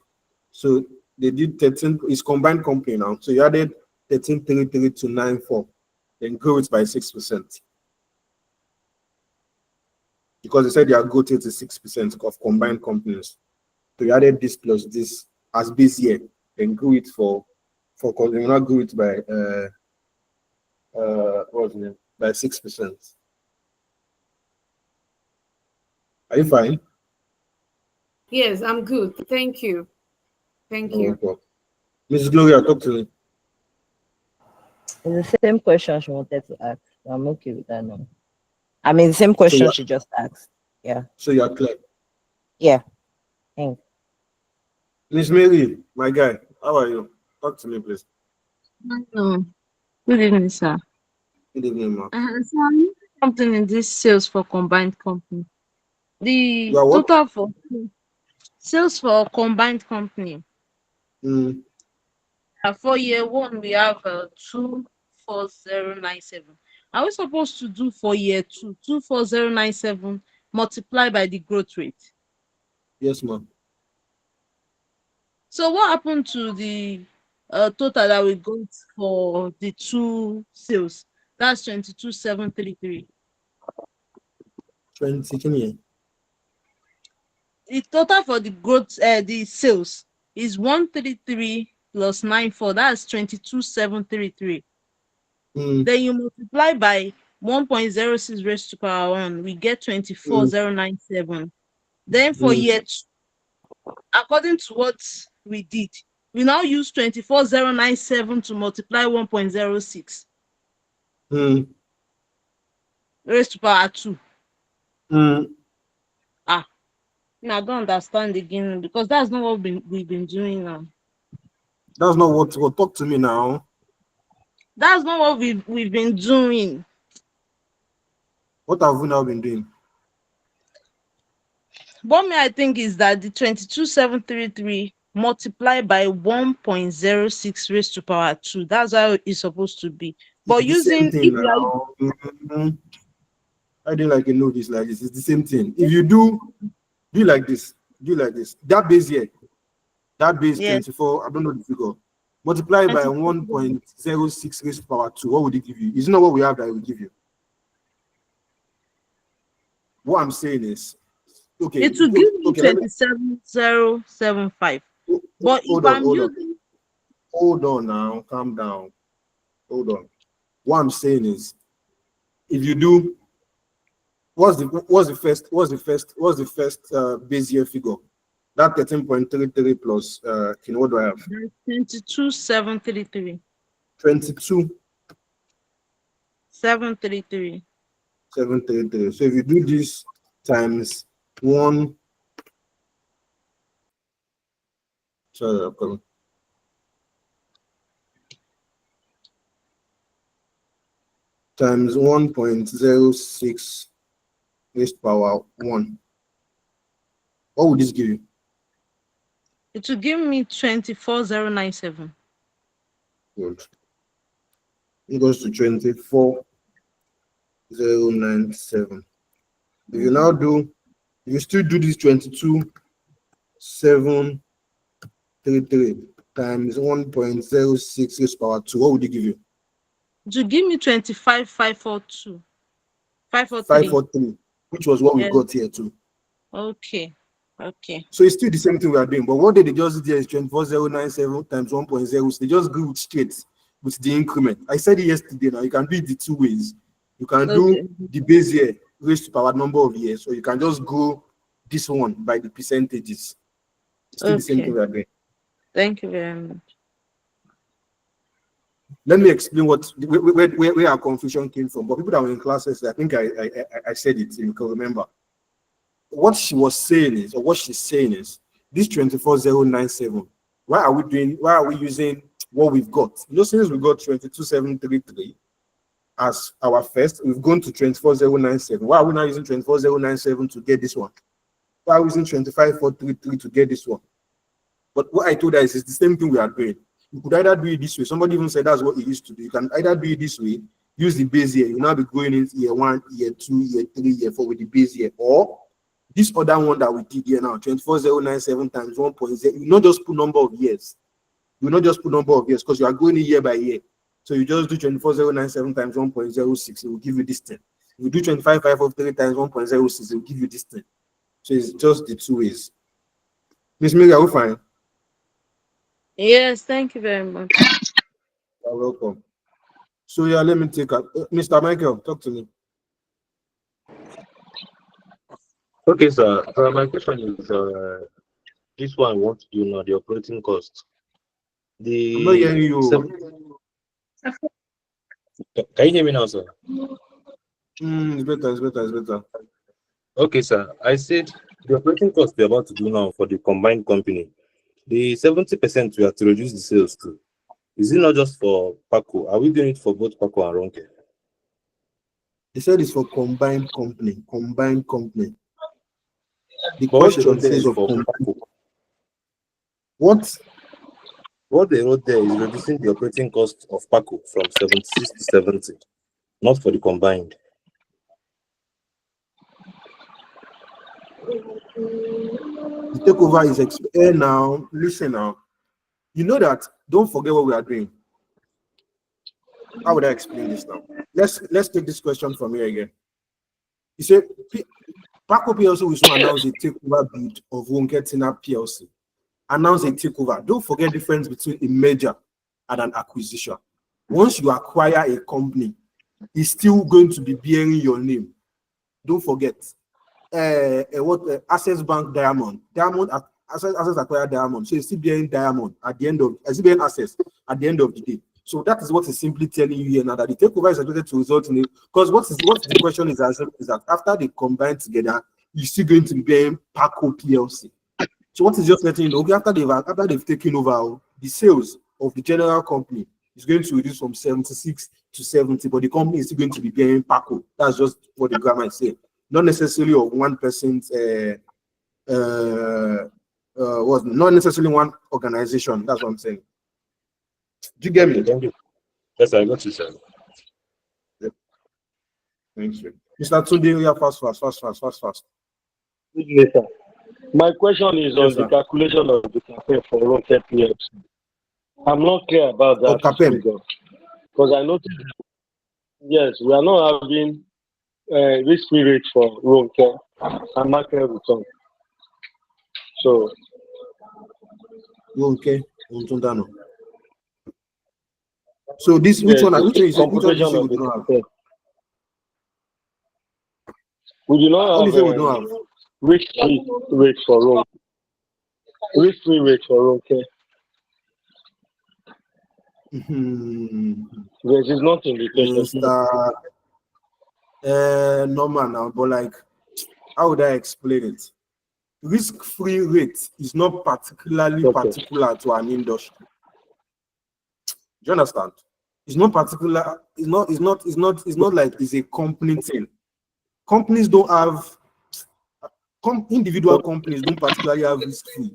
S1: So they did 13. It's combined company now. So you added 1333 to 94, then grew it by 6%. because they said their growth rate is 6% of combined companies. So you added this plus this as base year, then grew it for you not grew it by what's the name? By 6%. Are you fine?
S15: Yes, I'm good. Thank you. Thank you.
S1: Okay. Mrs. Gloria, talk to me.
S16: It's the same question she wanted to ask. I'm okay with that now. I mean, the same question she just asked. Yeah.
S1: So you are clear.
S16: Yeah. Thanks.
S1: Miss Mary, my guy, how are you? Talk to me, please.
S2: No. Good evening, sir.
S1: Good evening, ma.
S2: So I'm looking something in this sales for combined company. The
S1: You are what?
S2: total for sales for combined company. For year one, we have 24097. Are we supposed to do for year two 24097 multiplied by the growth rate?
S1: Yes, ma'am.
S2: So what happened to the total that we got for the two sales? That's 22,733.
S1: 20, can you?
S2: The total for the growth, the sales is 133 plus 94. That's 22,733. Then you multiply by 1.06 raised to power 1. We get 24,097. Then for year two, according to what we did, we now use 24,097 to multiply 1.06 raised to power 2. I don't understand again because that's not what we've been doing now.
S1: That's not what. Talk to me now.
S2: That's not what we've been doing.
S1: What have we now been doing?
S2: What me I think is that the 22,733 multiplied by 1.06 raised to power 2. That's how it's supposed to be. But
S1: It's the
S2: using
S1: same thing now. I didn't like a notice like this. It's the same thing. If you do like this, that base here, that base 24, I don't know the figure, multiply by 1.06 raised to power 2, what would it give you? It's not what we have that it will give you. What I'm saying is, okay,
S2: it will give me 27,075. But if I'm using,
S1: hold on now, calm down, hold on. What I'm saying is, if you do, what's the first base year figure? That 13.33 plus what do I have?
S2: 22,733.
S1: 22,733. So if you do this times 1, sorry, times 1.06 raised power 1. What would this give you?
S2: It will give me 24,097.
S1: Good. It goes to 24,097. If you now do, if you still do this 22,733 times 1.06 raised power 2, what would it give you?
S2: It will give me 25,542.
S1: 543, which was what we got here too.
S2: Okay.
S1: So it's still the same thing we are doing, but what they just did is 24,097 times 1.0. They just grew straight with the increment. I said it yesterday. Now you can do it the two ways. You can do the base year raised to power number of years, or you can just go this one by the percentages. It's still the same thing we are doing.
S2: Thank you very much.
S1: Let me explain where our confusion came from. But people that were in classes, I think I said it, you can remember. What she was saying is, or what she's saying is, this 24,097, why are we using what we've got? Since we got 22,733 as our first, we've gone to 24,097. Why are we not using 24,097 to get this one? Why are we using 25,433 to get this one? But what I told her is it's the same thing we are doing. You could either do it this way. Somebody even said that's what he used to do. You can either do it this way, use the base year. You now be going in year 1, year 2, year 3, year 4 with the base year, or this other one that we did here now, 24,097 times 1.0. You not just put number of years. You not just put number of years because you are going in year by year. So you just do 24,097 times 1.06. It will give you this thing. You do 25 of 3 times 1.06, it'll give you this thing. So it's just the two ways. Miss Mary, are we fine?
S2: Yes, thank you very much.
S1: You're welcome. So yeah, let me take a Mr. Michael, talk to me.
S17: Okay, sir. My question is this one I want to do now, the operating cost.
S1: I'm not hearing you.
S17: Can you hear me now, sir?
S1: It's better.
S17: Okay, sir. I said the operating cost we're about to do now for the combined company, the 70% we have to reduce the sales to. Is it not just for Paco? Are we doing it for both Paco and Ronke?
S1: They said it's for combined company. The
S17: But what they
S1: question
S17: wrote there
S1: says
S17: is
S1: of
S17: for
S1: combined.
S17: Paco.
S1: What?
S17: What they wrote there is reducing the operating cost of Paco from 76 to 70, not for the combined.
S1: The takeover is now. Listen now. You know that. Don't forget what we are doing. How would I explain this now? Let's take this question from here again. You say Paco PLC will soon announce a takeover bid of Wonketina PLC. Announce a takeover. Don't forget the difference between a merger and an acquisition. Once you acquire a company, it's still going to be bearing your name. Don't forget. Access Bank Diamond. Access acquired Diamond. So it's still bearing Diamond at the end of bearing Access at the end of the day. So that is what is simply telling you here now, that the takeover is expected to result in it. Because what the question is that after they combine together, you're still going to be bearing Paco PLC. So what is just letting you know, okay, after they've taken over, the sales of the general company is going to reduce from 76 to 70, but the company is still going to be bearing Paco. That's just what the grammar is saying. Not necessarily of one person's not necessarily one organization. That's what I'm saying. Do you get me?
S17: Thank you. Yes, I got you, sir.
S1: Yep. Thank you. Mr. Tunde, yeah, fast.
S18: Yes, sir. My question is
S1: Yes,
S18: on
S1: sir.
S18: the calculation of the campaign for Ronke PLC. I'm not clear about that figure because I noticed, yes, we are not having risk-free rate for Ronke and market return. So,
S1: Okay, so this which one you say we don't have?
S18: We do not have
S1: we don't have
S18: risk-free rate for Ronke. Risk-free rate for Ronke. There is not indication.
S1: Normal now, but like, how would I explain it? Risk-free rate is not particularly particular to an industry. Do you understand? It's not particular. It's not like it's a company thing. Companies don't have. Individual companies don't particularly have risk-free.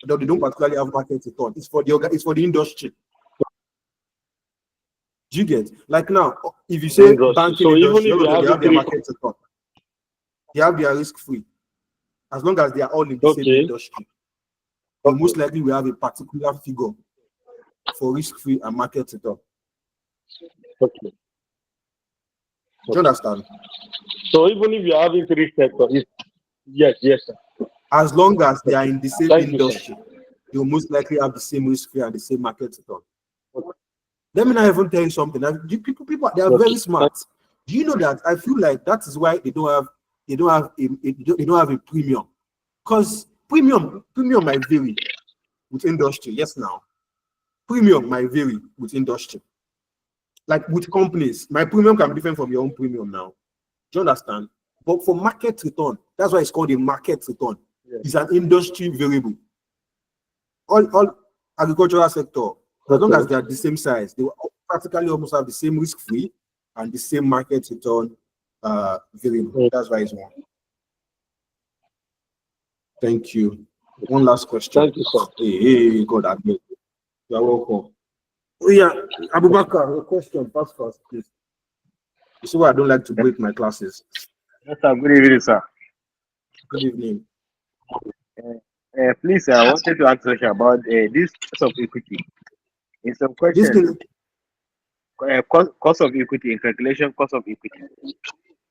S1: They don't particularly have market return. It's for the industry. Do you get? Like now, if you say banking
S18: so
S1: industry,
S18: even if
S1: all of them, they have their
S18: three,
S1: market return. They have their risk-free. As long as they are all in the same industry, they most likely will have a particular figure for risk-free and market return.
S18: Okay.
S1: Do you understand?
S18: So even if you're having three sectors, yes, sir.
S1: As long as they are in the same industry, they will most likely have the same risk-free and the same market return. Let me not even tell you something. People, they are very smart. Do you know that? I feel like that is why they don't have a premium, because premium might vary with industry. Yes, now premium might vary with industry. Like with companies, my premium can be different from your own premium now. Do you understand? But for market return, that's why it's called a market return. It's an industry variable. All agricultural sector, as long as they are the same size, they will practically almost have the same risk-free and the same market return variable. That's why it's one. Thank you. One last question.
S18: Thank you, sir.
S1: Hey, God, I you. You're welcome. Oh, yeah, Abubakar, a question, fast, please. You see why I don't like to break my classes.
S19: Yes, sir. Good evening, sir.
S1: Good evening.
S19: Please, I wanted to ask you about this cost of equity. In some questions, cost of equity, in calculation, cost of equity.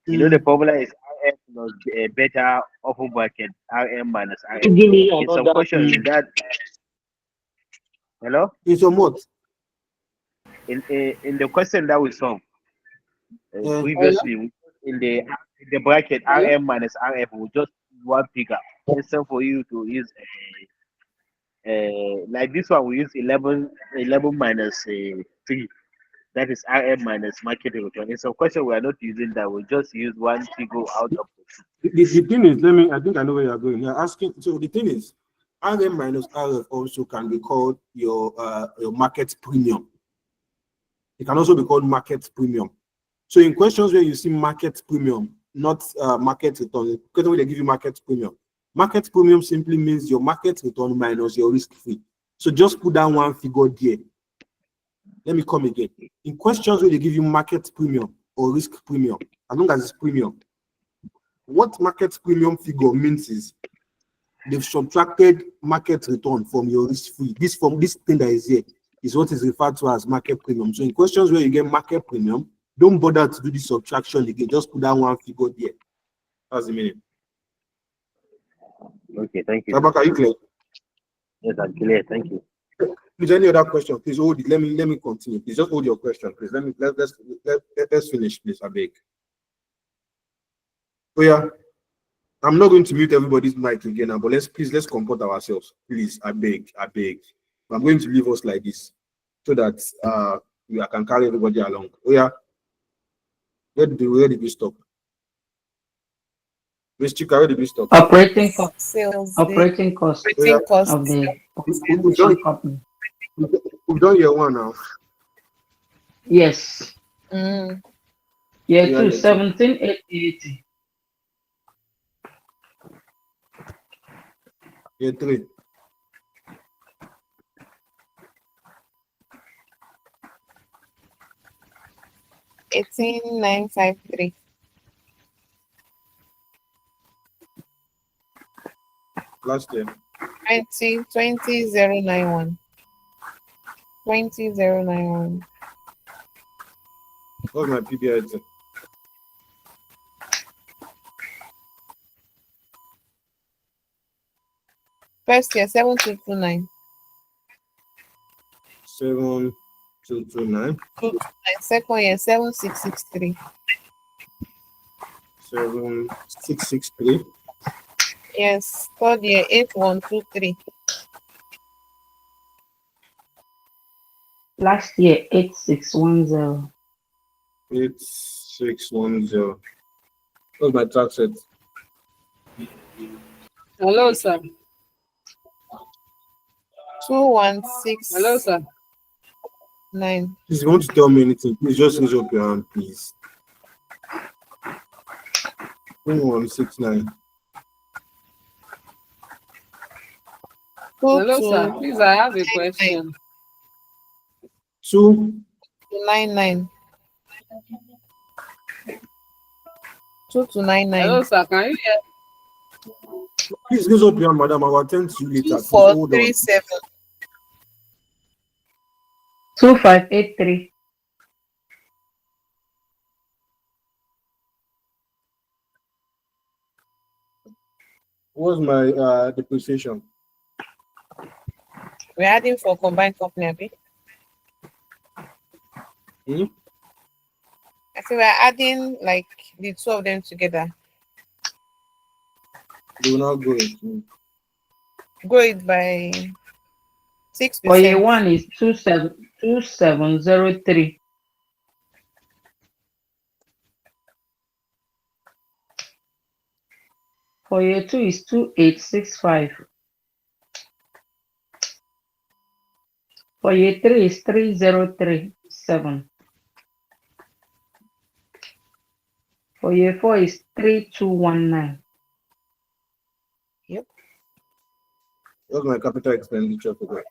S19: You know the formula is RM plus beta open bracket RM minus RM.
S18: Give me
S19: In some
S18: another.
S19: questions in that. Hello.
S1: In some what?
S19: In the question that we saw
S18: Hello.
S19: previously, in the bracket
S18: Hello.
S19: RM minus RF, we just use one figure instead for you to use like this one. We use 11 minus 3. That is RM minus market return. In some question we are not using that. We just use one figure out of the
S1: The thing is, I think I know where you're going. You're asking, so the thing is, RM minus RF also can be called your market premium. It can also be called market premium. So in questions where you see market premium, not market return, because when they give you market premium simply means your market return minus your risk free. So just put down one figure there. Let me come again. In questions where they give you market premium or risk premium, as long as it's premium, what market premium figure means is they've subtracted market return from your risk free. This thing that is here is what is referred to as market premium. So in questions where you get market premium, don't bother to do the subtraction again. Just put down one figure there. That's the meaning.
S19: Okay, thank you.
S1: Tabak, are you clear?
S19: Yes, I'm clear. Thank you.
S1: Is any other question? Please hold it. Let me continue. Please just hold your question, please. Let's finish, please. I beg. Oh yeah. I'm not going to mute everybody's mic again now, but let's comport ourselves. Please, I beg. I'm going to leave us like this so that I can carry everybody along. Oh yeah. Where did we stop? Miss Chika, where did we stop?
S6: Operating cost.
S12: Sales.
S6: Operating cost
S12: Operating cost
S6: of the company.
S1: We've done year one now.
S6: Yes.
S12: Mm.
S6: Year
S1: Yeah,
S6: 2,
S1: year
S6: 17,880.
S1: Year 3.
S12: $18,953.
S1: Last year.
S12: 20,091. 20,091.
S1: What's my PBI?
S12: First year 7229.
S1: 7229.
S12: Second year 7663.
S1: 7663.
S12: Yes. Third year 8123.
S6: Last year, 8610.
S1: 8610. What's my tax rate?
S15: Hello, sir.
S12: 2169.
S15: Hello, sir.
S1: Please, if you want to tell me anything, please just raise up your hand, please. 2169.
S15: Hello, sir. Please, I have a question.
S12: 2299. 2299.
S15: Hello, sir. Can you hear?
S1: Please raise up your hand, madam. I will attend to you later. Please hold on.
S12: 2437.
S6: 2583.
S1: What's my depreciation?
S12: We're adding for combined company, Abi. I say we're adding like the two of them together.
S1: They will not go into.
S12: Grow it by 6%.
S6: For year 1 is 2703. For year 2 is 2865. For year 3 is 3037. For year 4 is 3219.
S12: Yep.
S1: What's my capital expenditure for that?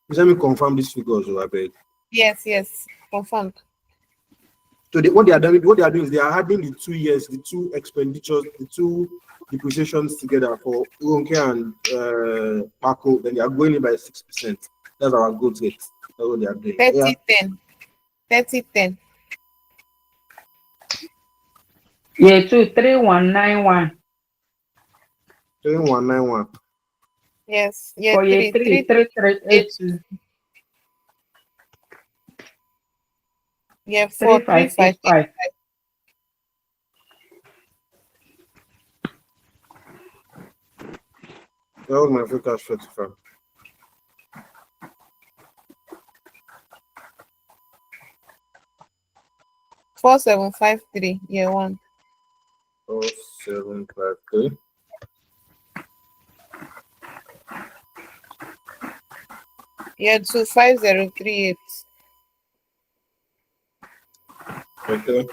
S1: Let me confirm these figures, I beg.
S12: Yes, confirmed.
S1: So what they are doing is they are adding the 2 years, the 2 expenditures, the 2 depreciations together for Uronke and Paco. Then they are going in by 6%. That's our growth rate. That's what they are doing.
S12: 30-10. 30-10.
S6: Year 2, 3191.
S1: 3191.
S12: Yes. Year
S6: For year 3, 3382.
S12: Year 4, 3585.
S6: 3585.
S1: That was my free cash 45.
S12: Four 753. Year 1.
S1: 4753.
S12: Year 2, 5038.
S1: Okay.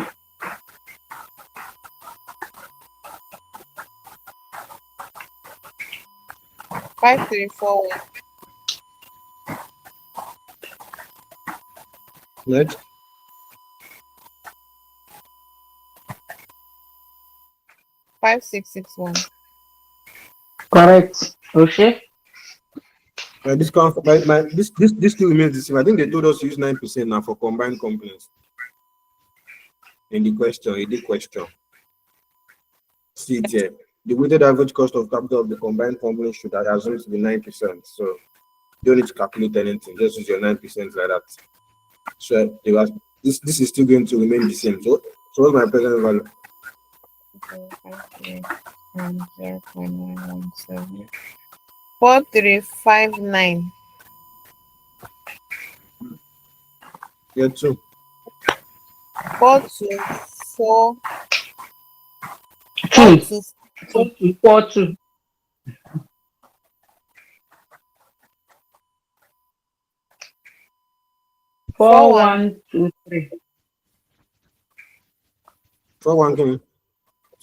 S12: 5341.
S1: Next.
S12: 5661.
S6: Correct. Okay.
S1: This still remains the same. I think they told us to use 9% now for combined companies. In the question. See it here. The weighted average cost of capital of the combined company should have assumed to be 9%. So you don't need to calculate anything, just use your 9% like that. So this is still going to remain the same. So what's my present value?
S12: 0.917. 4359.
S1: Yeah, 2.
S12: 424.
S6: 42. 4123.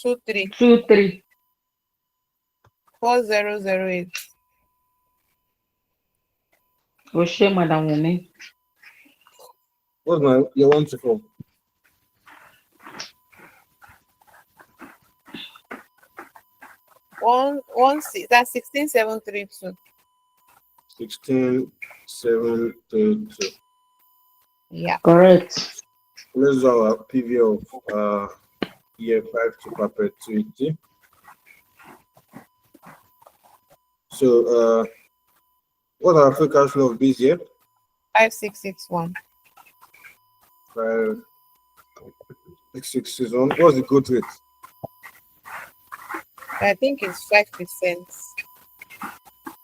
S12: 23. 4008.
S6: Oshe, Madam Wumi.
S1: What's my your 1 to 4?
S12: That's 16732.
S1: 16732.
S12: Yeah.
S6: Correct.
S1: Let's do our PV of year 5 to perpetuity. So what are free cash flow of this year?
S12: 5661.
S1: 5661. What's the growth rate?
S12: I think it's 5%.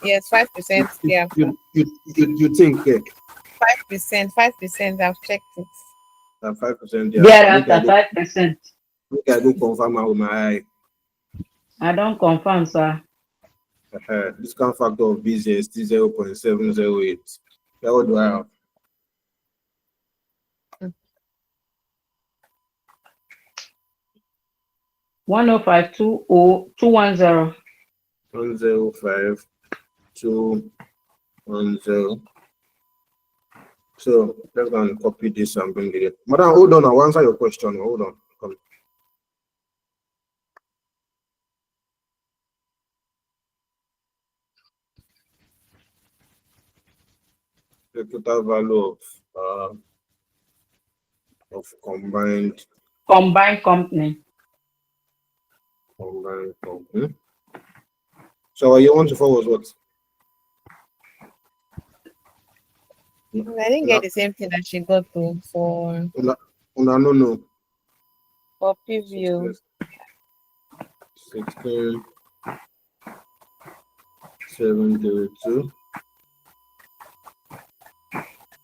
S12: Yes, 5%. Yeah.
S1: You think?
S12: 5%. 5%. I've checked it.
S1: 5%.
S6: Thereafter 5%.
S1: I do confirm with my eye.
S6: I don't confirm, sir.
S1: Discount factor of BZ is 0.708. Yeah, what do I have?
S6: One 10520
S1: 105,210. So let's go and copy this and bring it. Madam, hold on. I'll answer your question. Hold on. Come. The total value of combined
S6: company.
S1: So you want to forward what?
S12: I didn't get the same thing that she got to for
S1: No.
S12: for preview.
S1: 16 702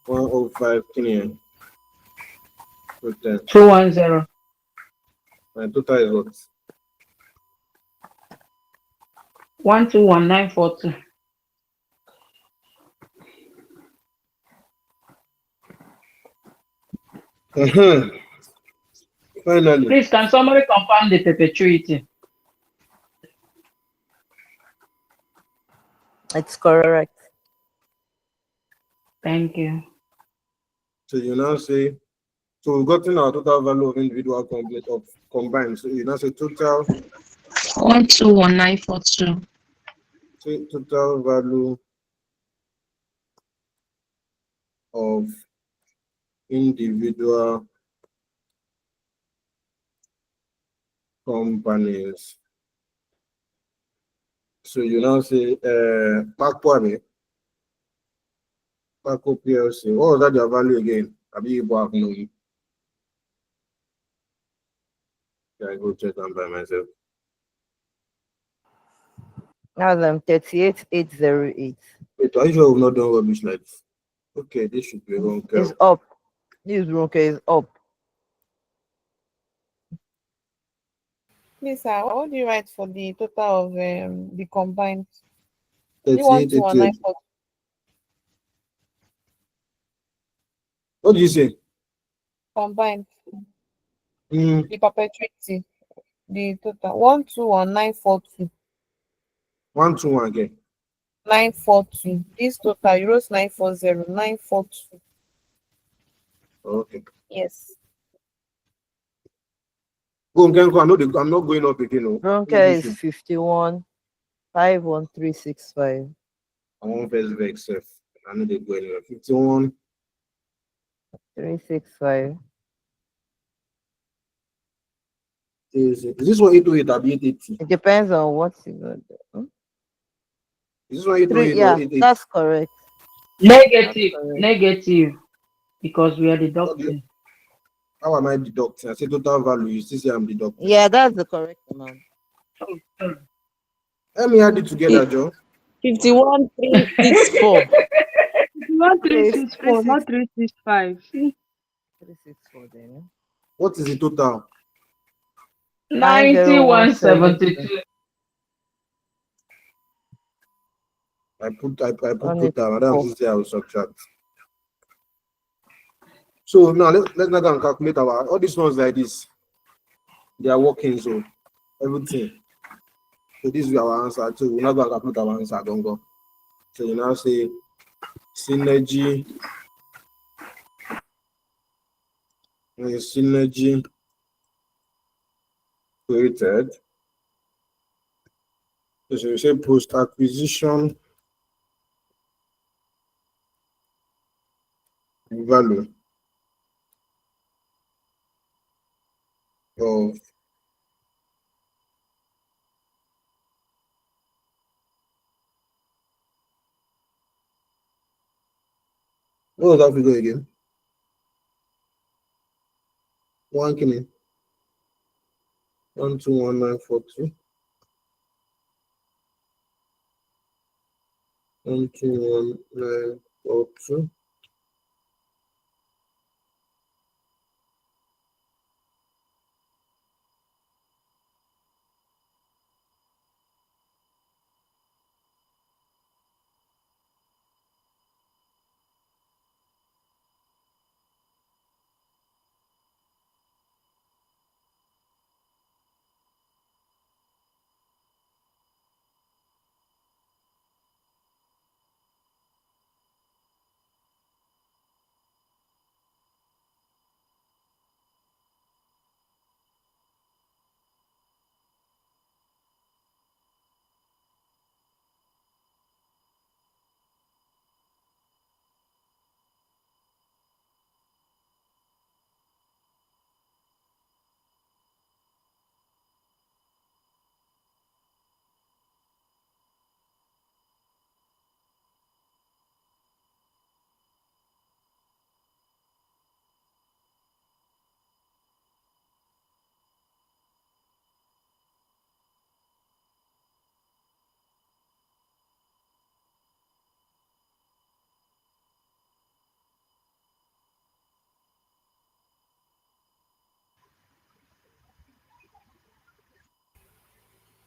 S1: 105 Kenyan.
S6: 210.
S1: My total is what?
S6: 121942.
S1: Finally.
S6: Please, can somebody confirm the perpetuity?
S16: It's correct.
S6: Thank you.
S1: So you now say, so we've gotten our total value of individual complete of combined. So you now say total
S11: 121942.
S1: Say total value of individual companies. So you now say Paco PLC. What was that their value again? I be able to have no. I go check them by myself.
S16: Now them 38808.
S1: Wait, are you sure we've not done rubbish like this? Okay, this should be wrong.
S16: It's up. This Ronke is up.
S12: Please, sir, what do you write for the total of the combined? You
S1: 38,
S12: want to
S1: 88. What do you say?
S12: combined
S1: Mm.
S12: the perpetuity, the total 121942.
S1: 121 again.
S12: 942. This total euros 940 942.
S1: Okay.
S12: Yes.
S1: Go, I'm not going up again. No.
S16: Ronke is 51 51365.
S1: I want first vex self. I know they go anywhere. 51
S16: 365.
S1: Is this one 828 or 880?
S16: It depends on what you got.
S1: Is this one 828 or
S16: Yeah,
S1: 880?
S16: that's correct.
S6: Negative, because we are deducting.
S1: How am I deducting? I say total value. You still say I'm deducting.
S16: Yeah, that's the correct amount.
S1: Let me add it together, Joe.
S11: 51,364.
S2: 1364, not 365.
S16: 364 then.
S1: What is the total?
S6: 9172.
S1: I put total. I don't say I will subtract. So now let's not go and calculate all these ones like this. They are working, so everything. So this is our answer too. We're not going to calculate our answer. Don't go. So you now say synergy created. So you say post acquisition value of what was that figure again? 121942. 121942.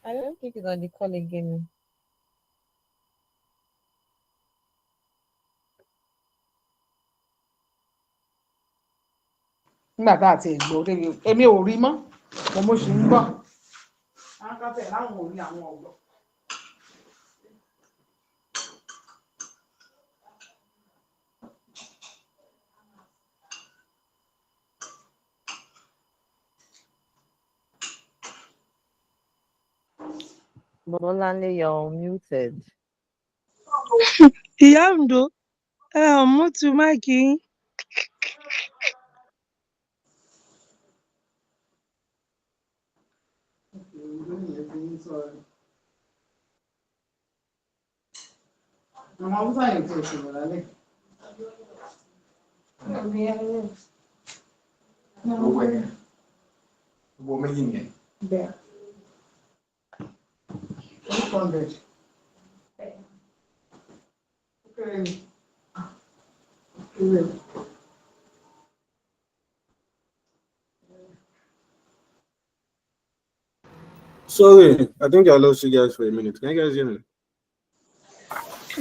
S12: I don't think it's on the call again.
S2: Nígbà tá àti ègbò débi èmi ò rí mọ́ mo ṣì ń gbọ́. Àwọn kan tẹ̀ láwọn ò rí àwọn ọ̀gbọ́n.
S16: Bolanle, you're muted.
S2: Ìyá Ondo, mú tu máìkì yín.
S1: Sorry, I think I lost you guys for a minute. Can you guys hear me?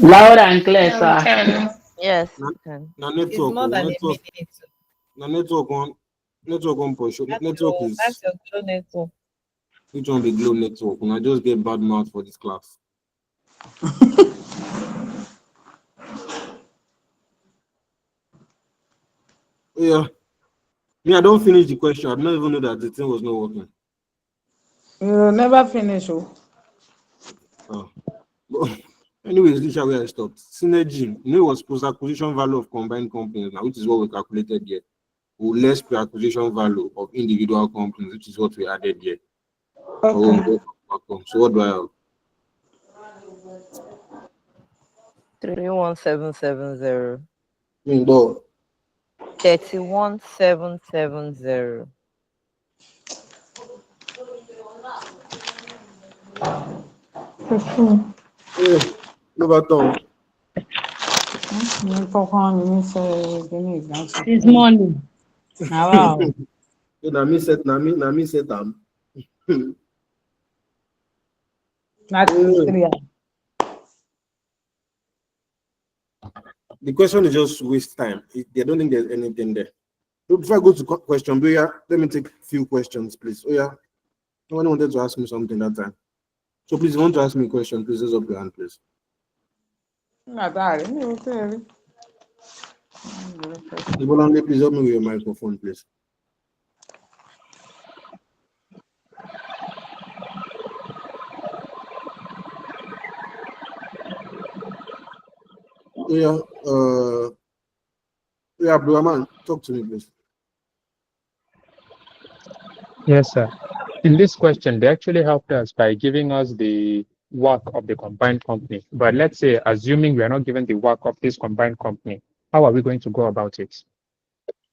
S6: Loud and clear,
S16: Yeah, we
S6: sir.
S16: can. Yes,
S1: Na,
S16: we can.
S1: na
S12: It's
S1: network,
S12: more
S1: oh,
S12: than a
S1: network,
S12: minute.
S1: na network one push. Network
S12: That's
S1: is
S12: your glow network.
S1: which one be glow network? When I just get bad mouth for this class. Yeah, me, I don't finish the question. I don't even know that the thing was not working.
S20: You never finish. Oh.
S1: Oh. Anyways, this is where I stopped. Synergy, it was post-acquisition value of combined companies now, which is what we calculated here. Or less pre-acquisition value of individual companies, which is what we added here.
S20: Okay.
S1: So what do I have?
S16: 31770.
S1: But
S16: 31770.
S1: Overton.
S6: This morning. Wow.
S1: Na me set am. The question is just waste time. I don't think there's anything there. So before I go to question, let me take a few questions, please. Oh yeah, no one wanted to ask me something that time. So please, if you want to ask me a question, please raise up your hand, please. Ibolande, please help me with your microphone, please. Yeah, Abdulrahman, talk to me, please.
S14: Yes, sir. In this question, they actually helped us by giving us the work of the combined company. But let's say, assuming we are not given the work of this combined company, how are we going to go about it?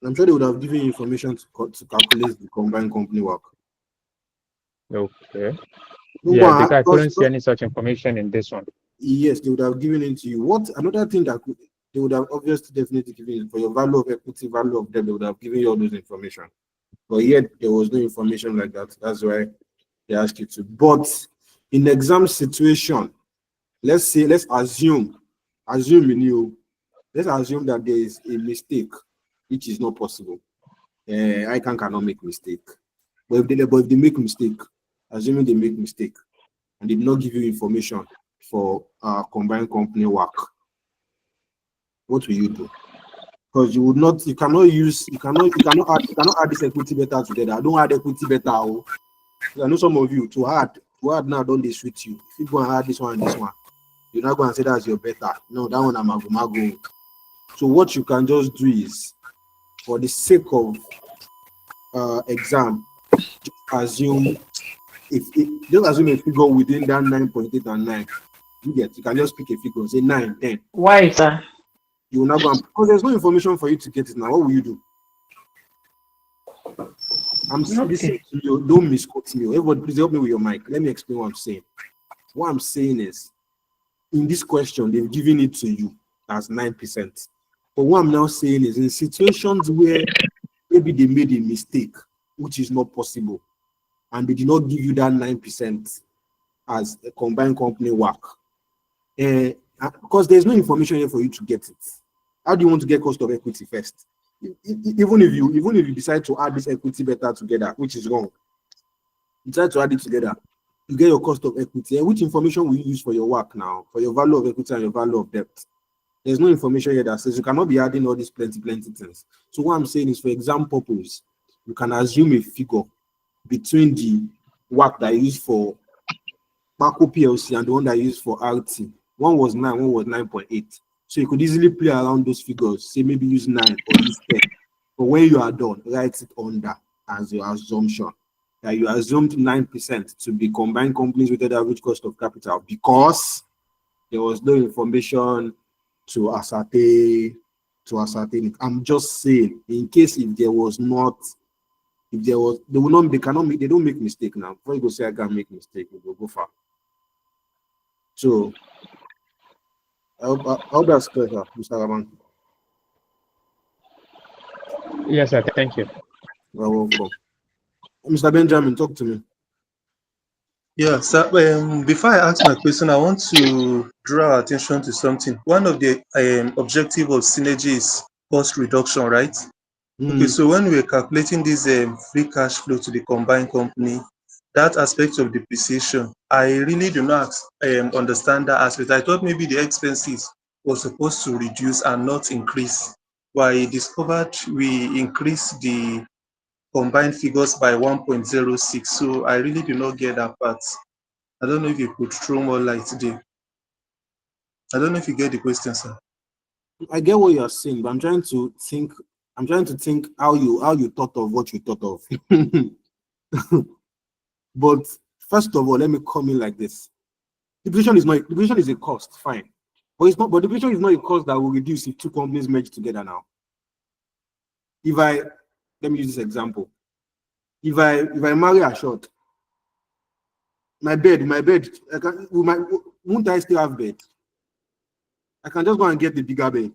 S1: I'm sure they would have given you information to calculate the combined company work.
S14: Okay. Yeah, because I couldn't see any such information in this one.
S1: Yes, they would have given it to you. What another thing that they would have obviously definitely given you for your value of equity, value of debt, they would have given you all those information. But yet there was no information like that. That's why they asked you to. But in exam situation, let's assume that there is a mistake, which is not possible. I cannot make mistake. But if they make mistake, assuming they make mistake, and did not give you information for combined company work, what will you do? Because you cannot add this equity better together. Don't add equity better. Oh. I know some of you to add now don't they suit you. If you go and add this one and this one, you're not going to say that's your better. No, that one I'm mago. So what you can just do is, for the sake of exam, just assume a figure within that 9.8 and 9. You can just pick a figure, say 9, 10.
S6: Why, sir?
S1: You will not go because there's no information for you to get it now. What will you do? I'm listening to you. Don't misquote me. Everybody, please help me with your mic. Let me explain what I'm saying. What I'm saying is, in this question, they've given it to you as 9%. But what I'm now saying is, in situations where maybe they made a mistake, which is not possible, and they did not give you that 9% as a combined company work, because there's no information here for you to get it. How do you want to get cost of equity first? Even if you decide to add this equity better together, which is wrong, you decide to add it together, you get your cost of equity. And which information will you use for your work now, for your value of equity and your value of debt? There's no information here that says you cannot be adding all these plenty things. So what I'm saying is, for exam purpose, you can assume a figure between the work that I used for Marco PLC and the one that I used for RT. One was 9, one was 9.8. So you could easily play around those figures, say maybe use 9 or use 10. But when you are done, write it under as your assumption. that you assumed 9% to be combined companies with the average cost of capital because there was no information to ascertain it. I'm just saying, in case if there was not, if there was, they will not, they cannot make, they don't make mistake now. Before you go say I can make mistake, we will go far. So I hope that's clear, Mr. Raman.
S14: Yes, sir. Thank you.
S1: You're welcome. Mr. Benjamin, talk to me.
S13: Yeah, so before I ask my question, I want to draw our attention to something. One of the objective of synergy is cost reduction, right? Okay, so when we're calculating this free cash flow to the combined company, that aspect of depreciation, I really do not understand that aspect. I thought maybe the expenses were supposed to reduce and not increase. But I discovered we increased the combined figures by 1.06. So I really do not get that part. I don't know if you could throw more light there. I don't know if you get the question, sir.
S1: I get what you're saying, but I'm trying to think. I'm trying to think how you thought of what you thought of. But first of all, let me come in like this. Depreciation is a cost, fine. But it's not, but depreciation is not a cost that will reduce if two companies merge together now. Let me use this example. If I marry a short, my bed, won't I still have bed? I can just go and get the bigger bed.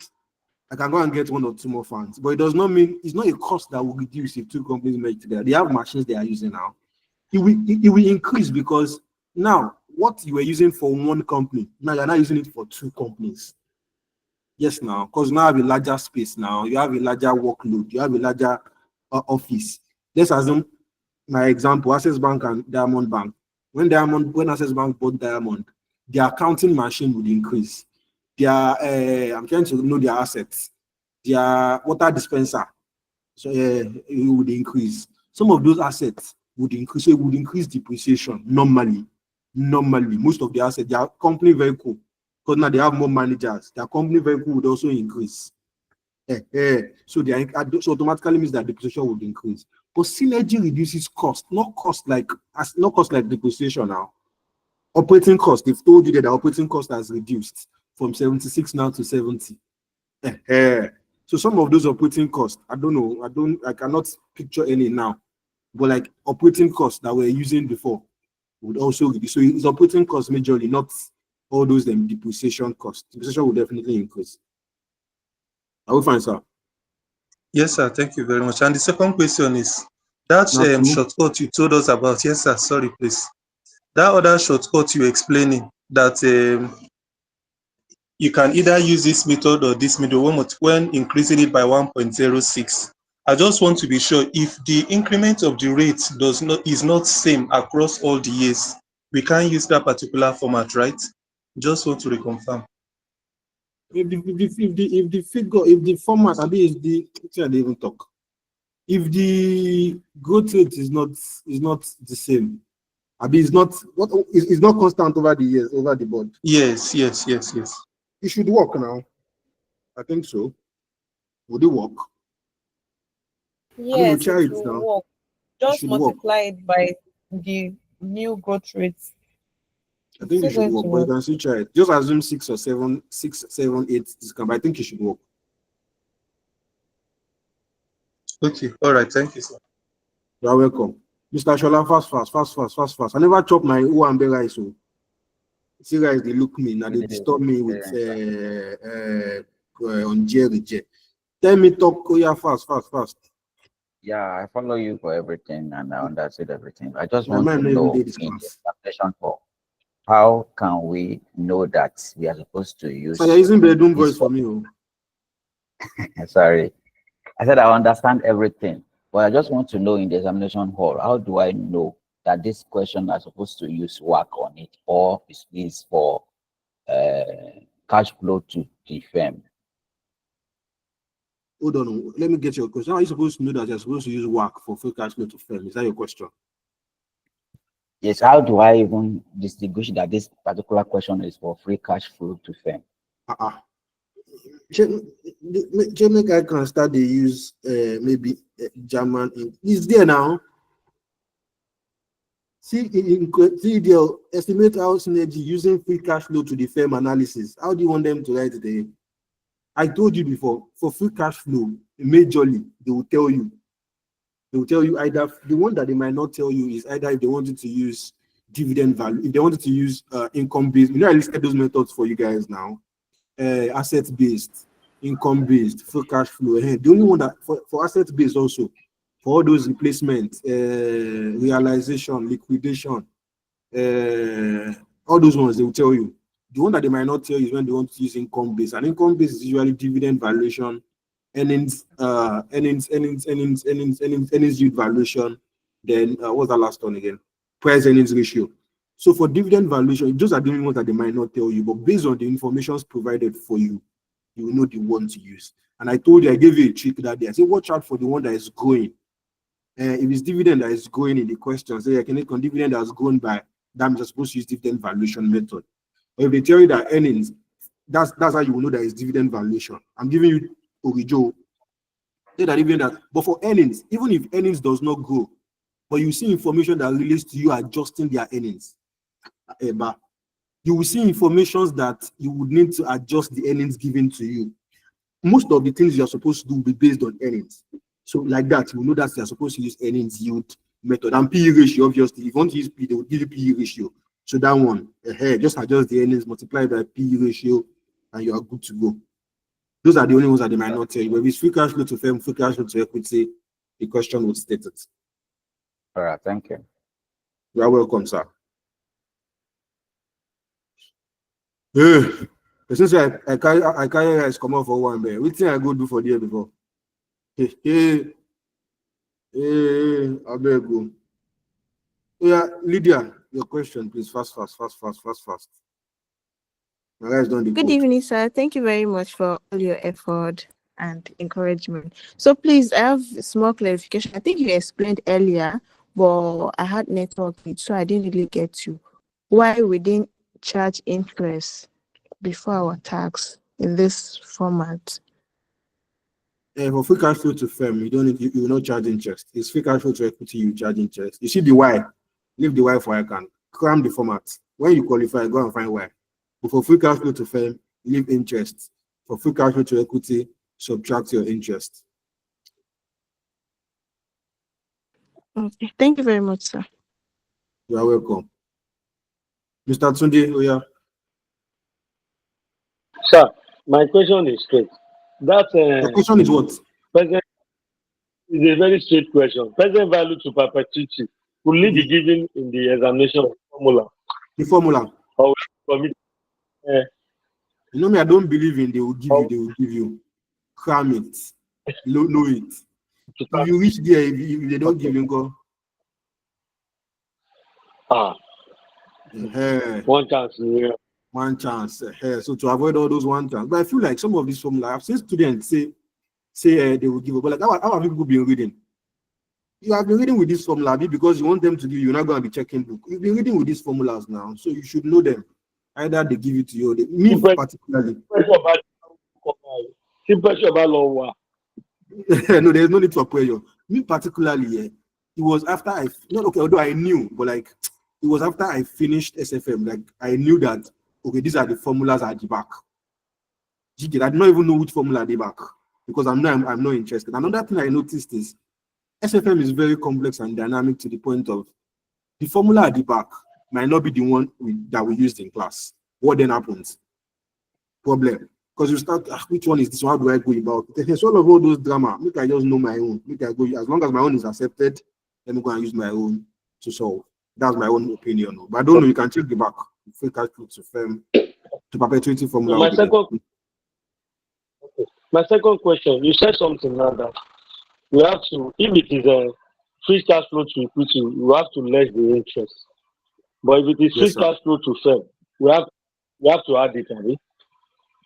S1: I can go and get one or two more fans. But it does not mean, it's not a cost that will reduce if two companies merge together. They have machines they are using now. It will increase because now what you were using for one company, now you're not using it for two companies. Yes, now, because now you have a larger space now, you have a larger workload, you have a larger office. Let's assume my example, Access Bank and Diamond Bank. When Access Bank bought Diamond, their accounting machine would increase. I'm trying to know their assets. Their water dispenser, so it would increase. Some of those assets would increase, so it would increase depreciation normally. Most of the assets, their company vehicle, because now they have more managers, their company vehicle would also increase. So automatically means that depreciation would increase. But synergy reduces cost, not cost like depreciation now. Operating cost, they've told you that the operating cost has reduced from 76 now to 70. So some of those operating costs, I cannot picture any now, but like operating costs that we're using before would also reduce. So it's operating costs majorly, not all those depreciation costs. Depreciation will definitely increase. I will find, sir.
S13: Yes, sir. Thank you very much. And the second question is that shortcut you told us about. Yes, sir. Sorry, please. That other shortcut you explaining that you can either use this method or this method when increasing it by 1.06. I just want to be sure if the increment of the rate is not same across all the years, we can't use that particular format, right? Just want to reconfirm.
S1: If the format, I mean, I didn't even talk. If the growth rate is not the same, I mean, it's not constant over the years, over the board.
S13: Yes.
S1: It should work now. I think so. Would it work?
S12: Yes,
S1: try
S12: it
S1: it now.
S12: will work. Just multiply it by the new growth rates.
S1: I think it should work, but you can still try it. Just assume 6 or 7, 6, 7, 8 but I think it should work.
S13: Okay, all right, thank you, sir.
S1: You're welcome. Mr. Shola, fast. I never chop my Uambe rice. So see guys, they look me, now they disturb me with on Jerry. Tell me talk, fast.
S21: Yeah, I follow you for everything and I understood everything. I just
S1: My
S21: want
S1: man
S21: to
S1: never
S21: know
S1: did this
S21: in the
S1: class.
S21: examination hall, how can we know that we are supposed to use?
S1: So you're using bedroom voice for me. Oh.
S21: Sorry. I said I understand everything, but I just want to know in the examination hall, how do I know that this question are supposed to use work on it or is for cash flow to the firm?
S1: Hold on, let me get your question. How are you supposed to know that you're supposed to use work for free cash flow to firm? Is that your question?
S21: Yes, how do I even distinguish that this particular question is for free cash flow to firm?
S1: Make I can start to use maybe German. It's there now. see they'll estimate our synergy using free cash flow to the firm analysis. How do you want them to write it there? I told you before, for free cash flow, majorly, they will tell you. They will tell you either, the one that they might not tell you is either if they wanted to use dividend value, if they wanted to use income based. I listed those methods for you guys now. Asset based, income based, free cash flow. The only one that for asset based also, for all those replacement, realization, liquidation, all those ones they will tell you. The one that they might not tell you is when they want to use income based. And income based is usually dividend valuation, earnings yield valuation. Then what's that last one again? Price earnings ratio. So for dividend valuation, those are the only ones that they might not tell you, but based on the information provided for you, you will know the one to use. And I told you, I gave you a trick that day. I said, watch out for the one that is growing. If it's dividend that is growing in the question, say, I can make on dividend that's grown by, that means you're supposed to use dividend valuation method. Or if they tell you that earnings, that's how you will know that it's dividend valuation. I'm giving you Orijo. Say that even that, but for earnings, even if earnings does not grow, but you see information that relates to you adjusting their earnings, you will see information that you would need to adjust the earnings given to you. Most of the things you're supposed to do will be based on earnings. So like that, you know that you're supposed to use earnings yield method and PE ratio. Obviously, if you want to use P, they will give you PE ratio. So that one, just adjust the earnings, multiply by PE ratio, and you are good to go. Those are the only ones that they might not tell you. But if it's free cash flow to firm, free cash flow to equity, the question would state it.
S21: All right, thank you.
S1: You are welcome, sir. Since I carry rice come out for one bear. Which thing I go do for the year before? I better go. Yeah, Lydia, your question, please. Fast. My guys don't
S8: Good
S1: decode.
S8: evening, sir. Thank you very much for all your effort and encouragement. So please, I have a small clarification. I think you explained earlier, but I had network, so I didn't really get you. Why we didn't charge interest before our tax in this format?
S1: For free cash flow to firm, you will not charge interest. It's free cash flow to equity, you charge interest. You see the why. Leave the why for I can. Cram the format. When you qualify, go and find why. But for free cash flow to firm, leave interest. For free cash flow to equity, subtract your interest.
S8: Okay, thank you very much, sir.
S1: You are welcome. Mr. Tunde, oh yeah.
S18: Sir, my question is straight. That
S1: The question is what?
S18: present is a very straight question. Present value to perpetuity will it be given in the examination formula?
S1: The formula.
S18: Or will it
S1: You know me, I don't believe in they will give you. Cram it. Know it. If you reach there, if they don't give you, go.
S18: One chance. Yeah.
S1: One chance. So to avoid all those one chance. But I feel like some of these formula, I've seen students say they will give up. But like how have people been reading? You have been reading with this formula because you want them to give you, you're not going to be checking book. You've been reading with these formulas now, so you should know them. Either they give it to you or me particularly. No, there's no need for pressure. Me particularly, it was after although I knew, but like it was after I finished SFM, like I knew that okay, these are the formulas at the back. I did not even know which formula at the back because I'm not interested. Another thing I noticed is SFM is very complex and dynamic to the point of the formula at the back might not be the one that we used in class. What then happens? Problem. Because you start, which one is this? How do I go about it? There's all those drama. Make I just know my own. Make I go, as long as my own is accepted, let me go and use my own to solve. That's my own opinion. But I don't know, you can check the back. Free cash flow to firm, to perpetuity formula.
S18: My second question, you said something now that we have to, if it is a free cash flow to equity, you have to less the interest. But if it is free cash flow to firm, we have to add it, right?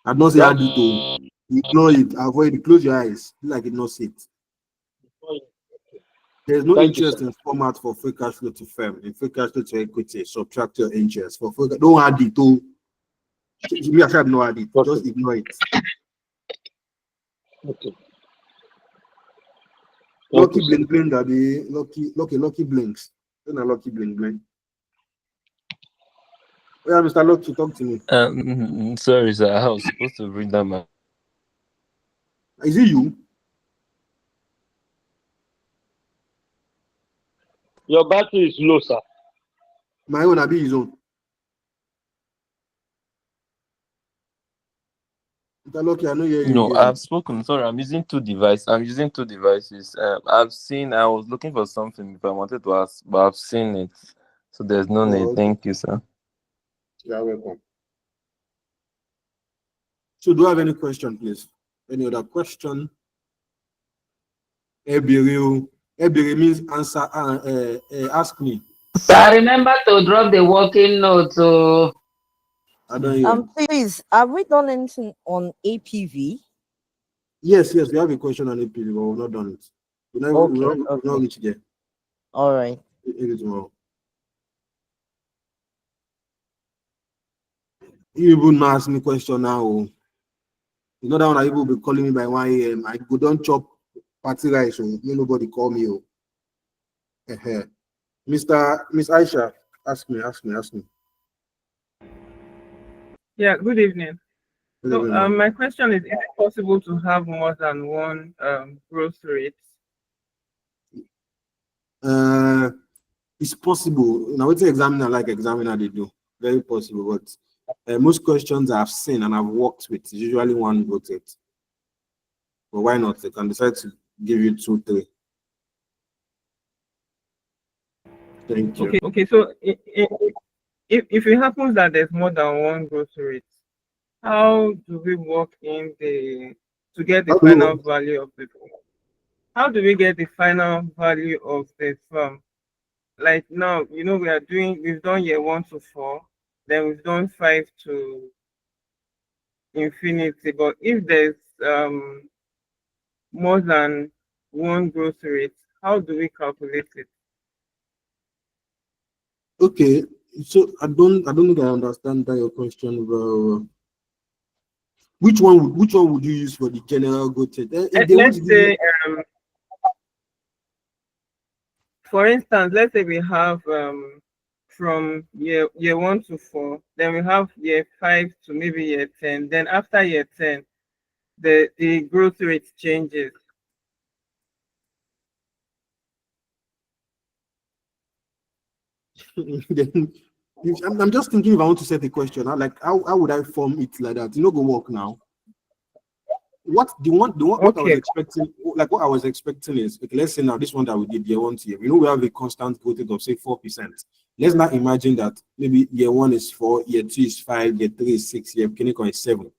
S1: I don't say add it to ignore it, avoid it, close your eyes, like it not see it. There's no interest in format for free cash flow to firm. In free cash flow to equity, subtract your interest. For free, don't add it to. Me, I said no add it. Okay. Just ignore it.
S18: Okay.
S1: Lucky bling bling, that be lucky blinks. Then a lucky bling bling. Yeah, Mr. Lucky, talk to me.
S4: Sorry, sir. I was supposed to bring down my.
S1: Is it you?
S18: Your battery is low, sir.
S1: My own, I be his own. Mr. Lucky, I know you
S4: No,
S1: again.
S4: I've spoken. Sorry, I'm using two devices. I'm using two devices. I've seen. I was looking for something if I wanted to ask, but I've seen it, so there's no
S1: Oh,
S4: need.
S1: okay.
S4: Thank you, sir.
S1: You're welcome. So, do you have any question, please? Any other question? Ebere means answer. Ask me.
S6: So remember to drop the working note. So
S1: I don't hear.
S16: Please, have we done anything on APV?
S1: Yes, we have a question on APV, but we've not done it. We've not reached there.
S16: All right.
S1: It is tomorrow. You even ask me question now. You know that one I will be calling me by 1 a.m. I go don't chop party rice, so nobody call me. Miss Aisha, ask me.
S22: Yeah, good evening.
S1: Good
S22: So
S1: evening,
S22: my question is it possible to have more than one growth rate?
S1: It's possible. Now, what's examiner they do? Very possible, but most questions I've seen and I've worked with is usually one growth rate. But why not? They can decide to give you 2, 3. Thank you.
S22: Okay. So if it happens that there's more than one growth rate, how do we work in to get the final value of the firm? How do we get the final value of the firm? Like now, we've done year 1 to 4, then we've done 5 to infinity. But if there's more than one growth rate, how do we calculate it?
S1: Okay, so I don't think I understand that your question. Which one would you use for the general growth rate?
S22: Let's say, for instance, let's say we have from year 1 to 4, then we have year 5 to maybe year 10. Then after year 10, the growth rate changes.
S1: I'm just thinking if I want to set a question, like how would I form it like that? Go work now. What I was expecting, like what I was expecting is, okay, let's say now this one that we did year 1 to year, we have a constant growth rate of say 4%. Let's not imagine that maybe year 1 is 4, year 2 is 5, year 3 is 6, year clinical is 7.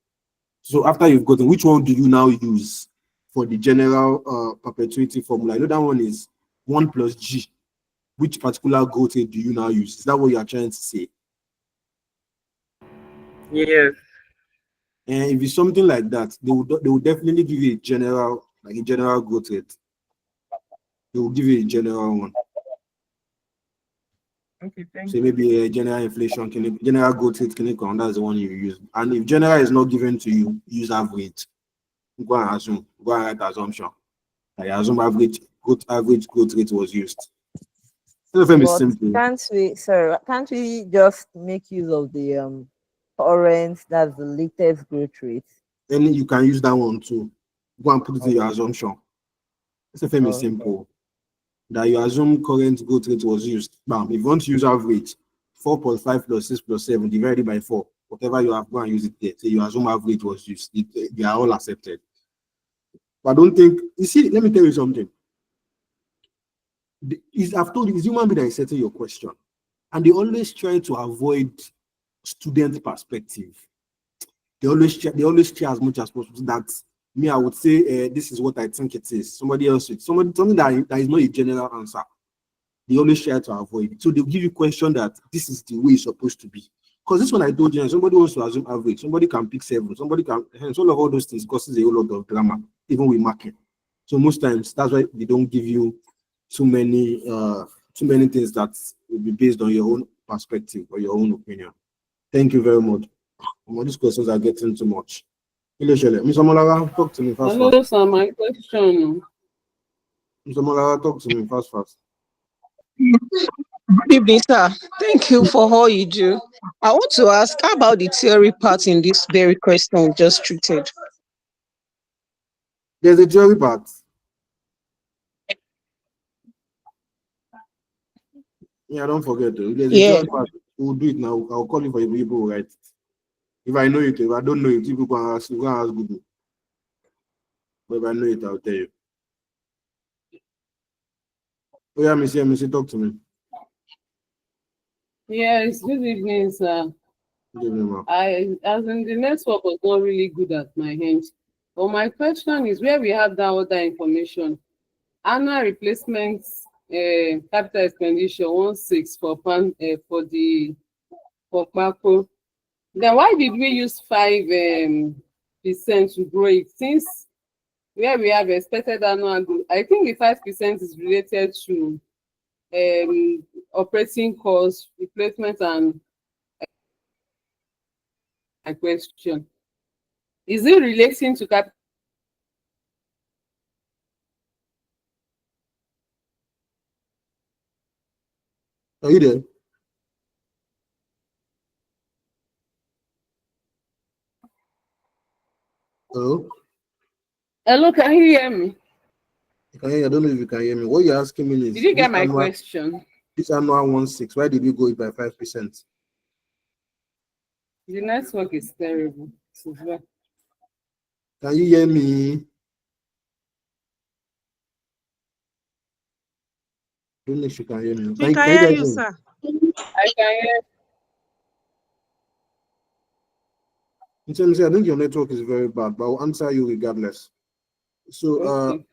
S1: So after you've gotten, which one do you now use for the general perpetuity formula? I know that one is 1 plus G. Which particular growth rate do you now use? Is that what you are trying to say?
S22: Yes.
S1: And if it's something like that, they will definitely give you a general growth rate. They will give you a general one.
S22: Okay, thank
S1: you. So maybe a general inflation, general growth rate, that's the one you use. And if general is not given to you, use average. Go and write assumption. I assume average growth rate was used. SFM is simple.
S16: Can't we just make use of the current, that's the latest growth rate?
S1: Then you can use that one too. Go and put it in your assumption. SFM is simple. That you assume current growth rate was used. Bam. If you want to use average, 4.5 plus 6 plus 7 divided by 4. Whatever you have, go and use it there. So you assume average was used. They are all accepted. But I don't think, let me tell you something. I've told you, it's human being that is setting your question. And they always try to avoid student perspective. They always try as much as possible. That me, I would say, this is what I think it is. Something that is not a general answer. They always try to avoid it. So they'll give you a question that this is the way it's supposed to be. Because this one I told you, somebody wants to assume average, somebody can pick 7, somebody can, hence all those things causes a whole lot of drama, even with marking. So most times that's why they don't give you too many things that will be based on your own perspective or your own opinion. Thank you very much. These questions are getting too much. Mr. Molara, talk to me fast.
S22: Hello, sir. My question.
S1: Mr. Molara, talk to me fast.
S23: Good evening, sir. Thank you for all you do.
S12: I want to ask, how about the theory part in this very question we just treated?
S1: There's a theory part. Yeah, don't forget though. There's a theory part. We'll do it now. I'll call you for people who write it. If I know it, if I don't know it, people can ask, you can ask Google. But if I know it, I'll tell you. Oh yeah, Missy, talk to me.
S3: Yes, good evening, sir.
S1: Good evening, ma'am.
S3: As in the network was not really good at my end. But my question is where we have that other information. Annual replacements, capital expenditure 16 for for Paco. Then why did we use 5% to grow it? Since where we have expected annual growth, I think the 5% is related to operating costs, replacement, and my question. Is it relating to capital?
S1: Are you there? Hello?
S3: Hello, can you hear me?
S1: I can hear you. I don't know if you can hear me. What you're asking me is
S3: Did you get my question?
S1: This annual 16, why did we go it by 5%?
S3: The network is terrible.
S1: Can you hear me? I don't know if you can hear me.
S2: We can hear you, sir.
S3: I can hear.
S1: I think your network is very bad, but I'll answer you regardless. So
S3: Okay.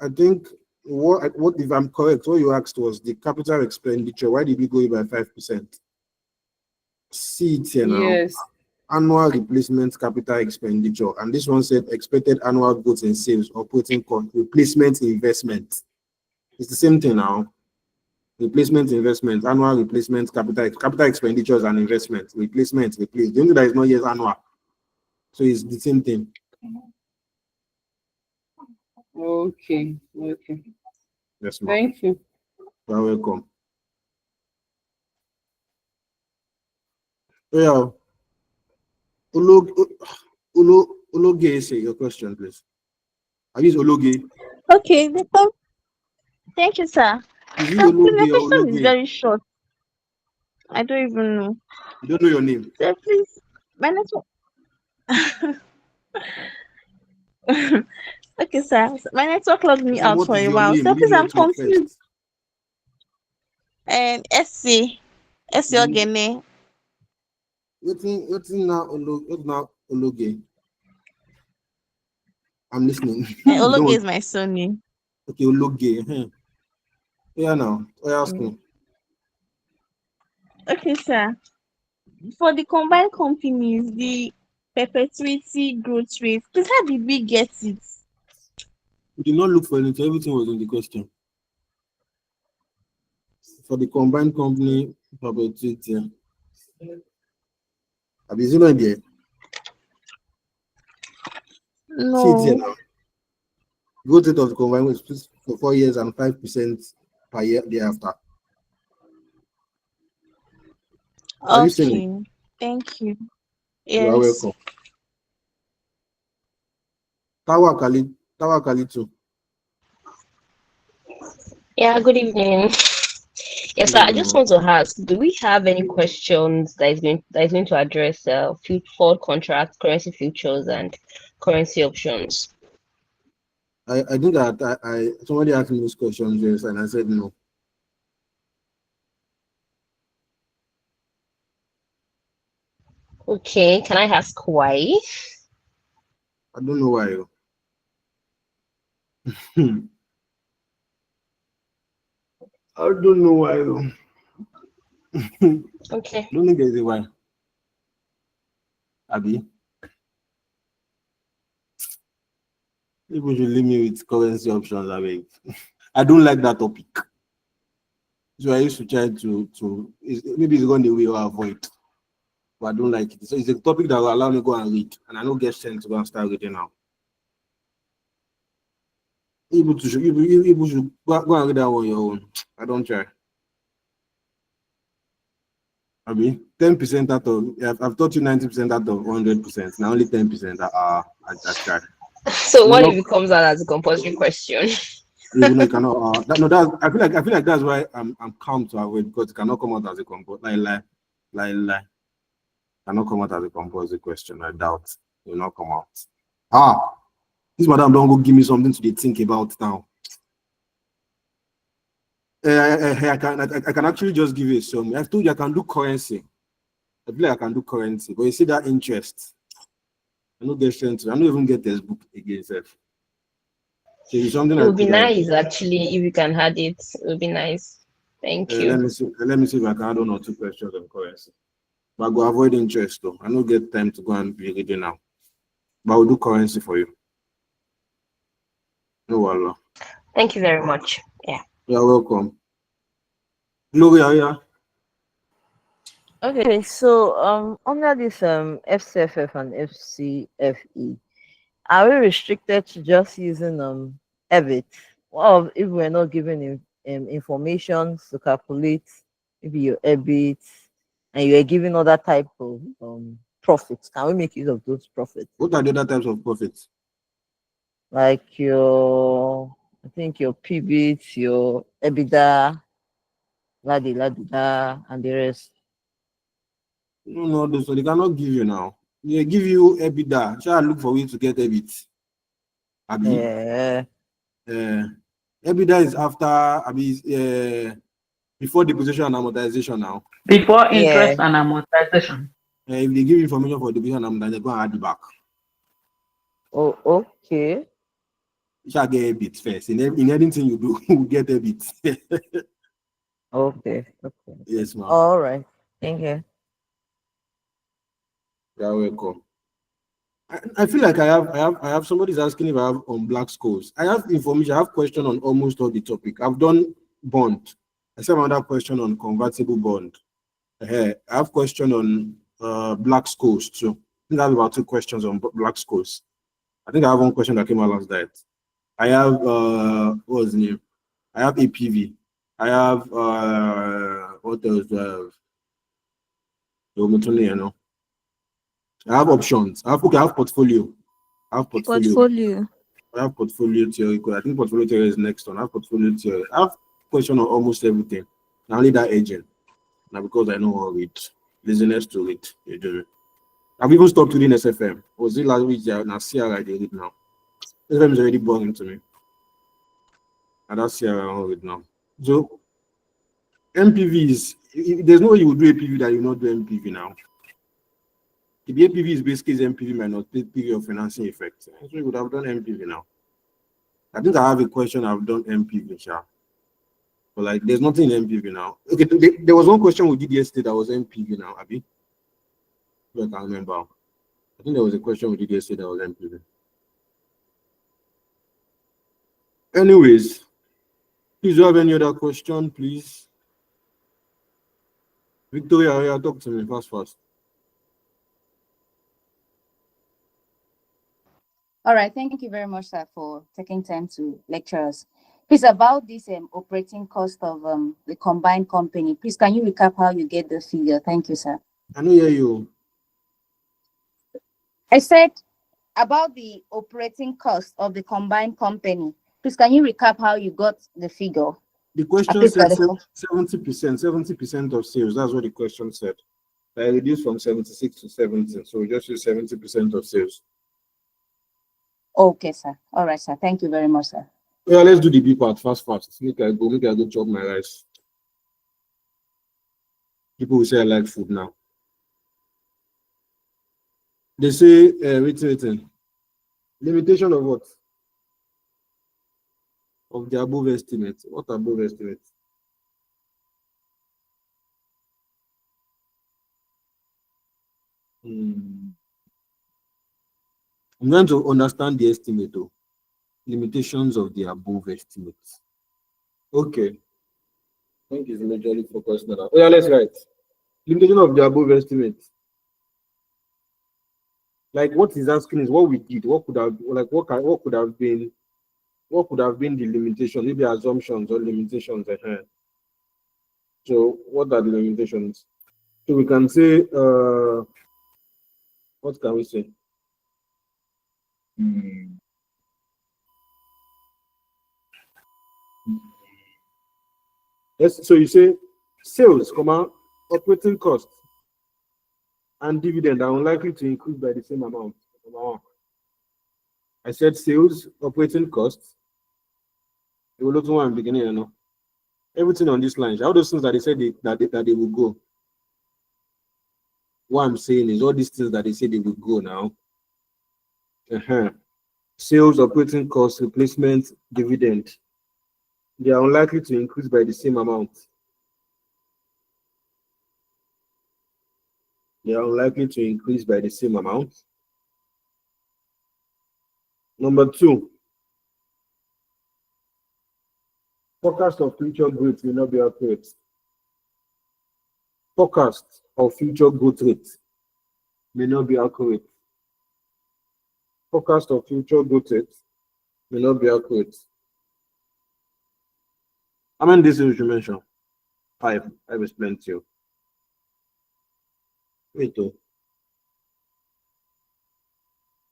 S1: I think what if I'm correct, what you asked was the capital expenditure. Why did we go by 5%? See it here now.
S3: Yes.
S1: Annual replacement capital expenditure. And this one said expected annual growth in sales, operating cost, replacement investment. It's the same thing now. Replacement investment, annual replacement capital expenditures and investment, replacement, replace. The only that is not yet annual. So it's the same thing.
S3: Okay. Okay.
S1: Yes, ma'am.
S3: Thank you.
S1: You're welcome. Yeah. Ologe, say your question, please. I use Ologe.
S8: Okay, thank you, sir.
S1: Is it
S8: So please, my
S1: Ologe or
S8: question is
S1: Ologe?
S8: very short. I don't even know.
S1: You don't know your name?
S8: So please, my network. Okay, sir. So my network logged me
S1: So
S8: out
S1: what
S8: for
S1: is
S8: a
S1: your
S8: while.
S1: name?
S8: So
S1: Leave
S8: please, I'm
S1: network
S8: confused.
S1: first.
S8: SC Ogene.
S1: What's now Ologe? I'm listening.
S8: And
S1: You don't
S8: Ologe
S1: want...
S8: is my surname.
S1: Okay, Ologe. Yeah, now. Ask me.
S8: Okay, sir. For the combined companies, the perpetuity growth rate, please, how did we get it?
S1: We did not look for anything. Everything was in the question. For the combined company, perpetuity. Have you seen it there? See it here
S8: No.
S1: now. Growth rate of the combined was for 4 years and 5% per year thereafter. Have you seen it?
S8: Okay. Thank you.
S1: You are
S8: Yes.
S1: welcome. Tawa Kali too.
S5: Yeah, good evening. Yes, sir, I just want to ask, do we have any questions that is going to address forward contract, currency futures, and currency options?
S1: I think that somebody asked me this question, yes, and I said no.
S5: Okay, can I ask why?
S1: I don't know why. I don't know why.
S5: Okay.
S1: Don't think there's a why. Abby. People should leave me with currency options. I don't like that topic. So I used to try to maybe it's gone the way or avoid. But I don't like it. So it's a topic that will allow me to go and read. And I don't get sent to go and start reading now. People should go and read that on your own. I don't try. I mean, 10% out of, I've taught you 90% out of 100%. Now only 10% I tried.
S5: So what if it comes out as a compulsory question?
S1: Even though you cannot, I feel like that's why I'm calm to avoid, because it cannot come out as a compulsory, lie. Cannot come out as a compulsory question. I doubt it will not come out. This madam don't go give me something to think about now. I can actually just give you a sum. I've told you I can do currency. I feel like I can do currency, but you see that interest. I don't get strength. I don't even get this book again, Seth. So it's something
S5: It
S1: I
S5: would be
S1: could
S5: nice actually if you can add it. It would be nice. Thank you.
S1: Let me see if I can add 1 or 2 questions on currency. But I go avoid interest though. I don't get time to go and be reading now. But I'll do currency for you. No Allah.
S5: Thank you very much. Yeah.
S1: You're welcome. Gloria, yeah.
S16: Okay, so under this FCFF and FCFE, are we restricted to just using EBIT? What if we're not given information to calculate maybe your EBIT and you're given other type of profits? Can we make use of those profits?
S1: What are the other types of profits?
S16: Like I think your PBIT, your EBITDA, and the rest.
S1: No, so they cannot give you now. They give you EBITDA. Shall I look for ways to get EBIT? Abi?
S16: Yeah.
S1: EBITDA is after before depreciation and amortization now.
S6: Before interest and amortization.
S1: If they give information for depreciation and amortization, they go and add it back.
S16: Oh, okay.
S1: You shall get EBIT first. In anything you do, you get EBIT.
S16: Okay.
S1: Yes, ma'am.
S16: All right. Thank you.
S1: You're welcome. I feel like I have somebody's asking if I have on black scores. I have information, I have question on almost all the topic. I've done bond. I have another question on convertible bond. I have question on black scores too. I think I have about 2 questions on black scores. I think I have 1 question that came out last night. I have what was the name? I have APV. I have what else do I have? You know. I have options. I have portfolio. I have portfolio. I have portfolio theory. I think portfolio theory is next one. I have portfolio theory. I have question on almost everything. Now only that agent. Now because I know how to read. Laziness to read. You do it. I've even stopped reading SFM. Was it last week? Now CRI they read now. SFM is already boring to me. And that's CRI I read now. So MPVs, there's no way you would do APV that you not do MPV now. If the APV is basically MPV minus PV of financing effect. So we would have done MPV now. I think I have a question I've done MPV, sure. But like there's nothing in MPV now. Okay, there was 1 question we did yesterday that was MPV now, Abby. I can't remember. I think there was a question we did yesterday that was MPV. Anyways, please, do you have any other question, please? Victoria, talk to me fast.
S7: All right, thank you very much, sir, for taking time to lecture us. Please, about this operating cost of the combined company, please, can you recap how you get the figure? Thank you, sir.
S1: I don't hear you.
S7: I said about the operating cost of the combined company. Please, can you recap how you got the figure?
S1: The question said 70% of sales. That's what the question said. I reduced from 76 to 70, so we just use 70% of sales.
S7: Okay, sir. All right, sir. Thank you very much, sir.
S1: Yeah, let's do the B part fast. Make I go chop my rice. People will say I like food now. They say written. Limitation of what? Of the above estimate. What above estimate? I'm going to understand the estimate though. Limitations of the above estimates. Okay. I think it's majorly focused on that. Oh yeah, let's write. Limitation of the above estimate. Like what he's asking is what we did. What could have been the limitation? Maybe assumptions or limitations. So what are the limitations? So we can say, what can we say? Yes, so you say sales, operating costs and dividend are unlikely to increase by the same amount. I said sales, operating costs. You will look one beginning, you know. Everything on this line, all those things that they said that they will go. What I'm saying is all these things that they say they will go now. Sales, operating costs, replacement, dividend. They are unlikely to increase by the same amount. They are unlikely to increase by the same amount. Number 2, forecast of future growth will not be accurate. Forecast of future growth rate may not be accurate. Forecast of future growth rate may not be accurate. How many days did you mention? 5. I will explain to you. Wait,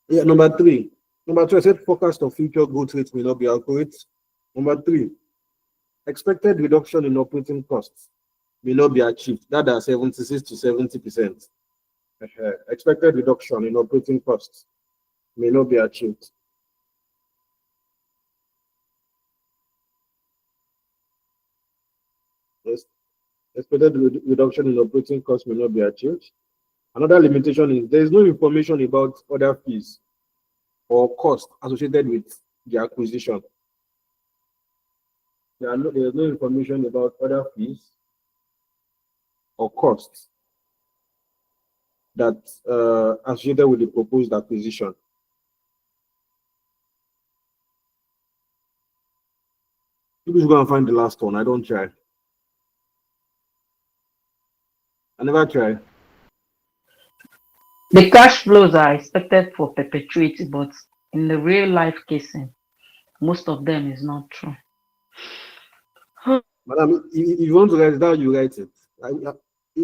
S1: yeah, number 3. Number 2, I said forecast of future growth rate may not be accurate. Number 3, expected reduction in operating costs may not be achieved. That are 76 to 70%. Expected reduction in operating costs may not be achieved. Yes. Expected reduction in operating costs may not be achieved. Another limitation is there is no information about other fees or costs associated with the acquisition. There is no information about other fees or costs that associated with the proposed acquisition. People should go and find the last one. I don't try. I never try.
S6: The cash flows are expected for perpetuity, but in the real life casing, most of them is not true.
S1: Madam, if you want to write it down, you write it.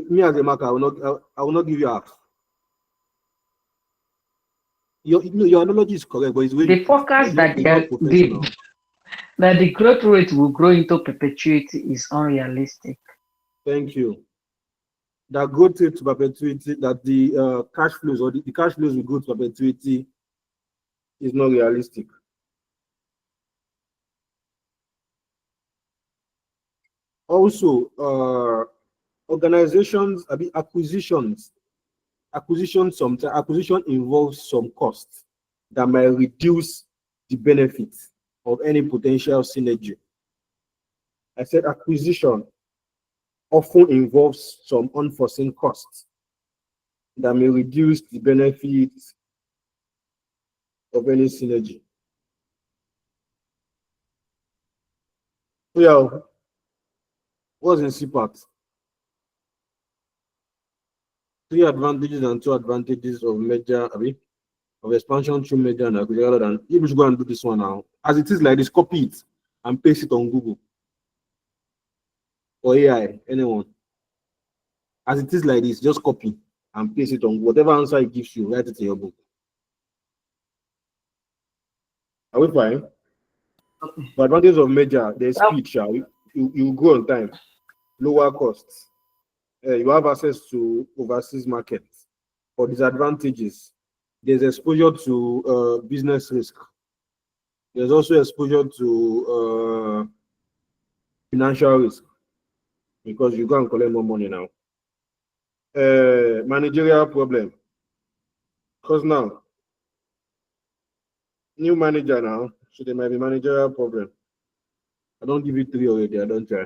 S1: Me as a marker, I will not give you half. Your analogy is correct, but it's
S6: The forecast that the growth rate will grow into perpetuity is unrealistic.
S1: Thank you. That growth rate to perpetuity, that the cash flows or the cash flows will go to perpetuity is not realistic. Also, organizations, acquisitions sometimes acquisition involves some costs that might reduce the benefits of any potential synergy. I said acquisition often involves some unforeseen costs that may reduce the benefits of any synergy. Yeah, what's in CPAT? 3 advantages and 2 advantages of merger, of expansion through merger and acquisition. Rather than you should go and do this one now. As it is like this, copy it and paste it on Google or AI, anyone. As it is like this, just copy and paste it on whatever answer it gives you, write it in your book. Are we fine? The advantage of merger, there's speed, shall we? You go on time, lower costs. You have access to overseas markets. For disadvantages, there's exposure to business risk. There's also exposure to financial risk because you go and collect more money now. Managerial problem. Because now, new manager now, so there might be managerial problem. I don't give you 3 already, I don't try.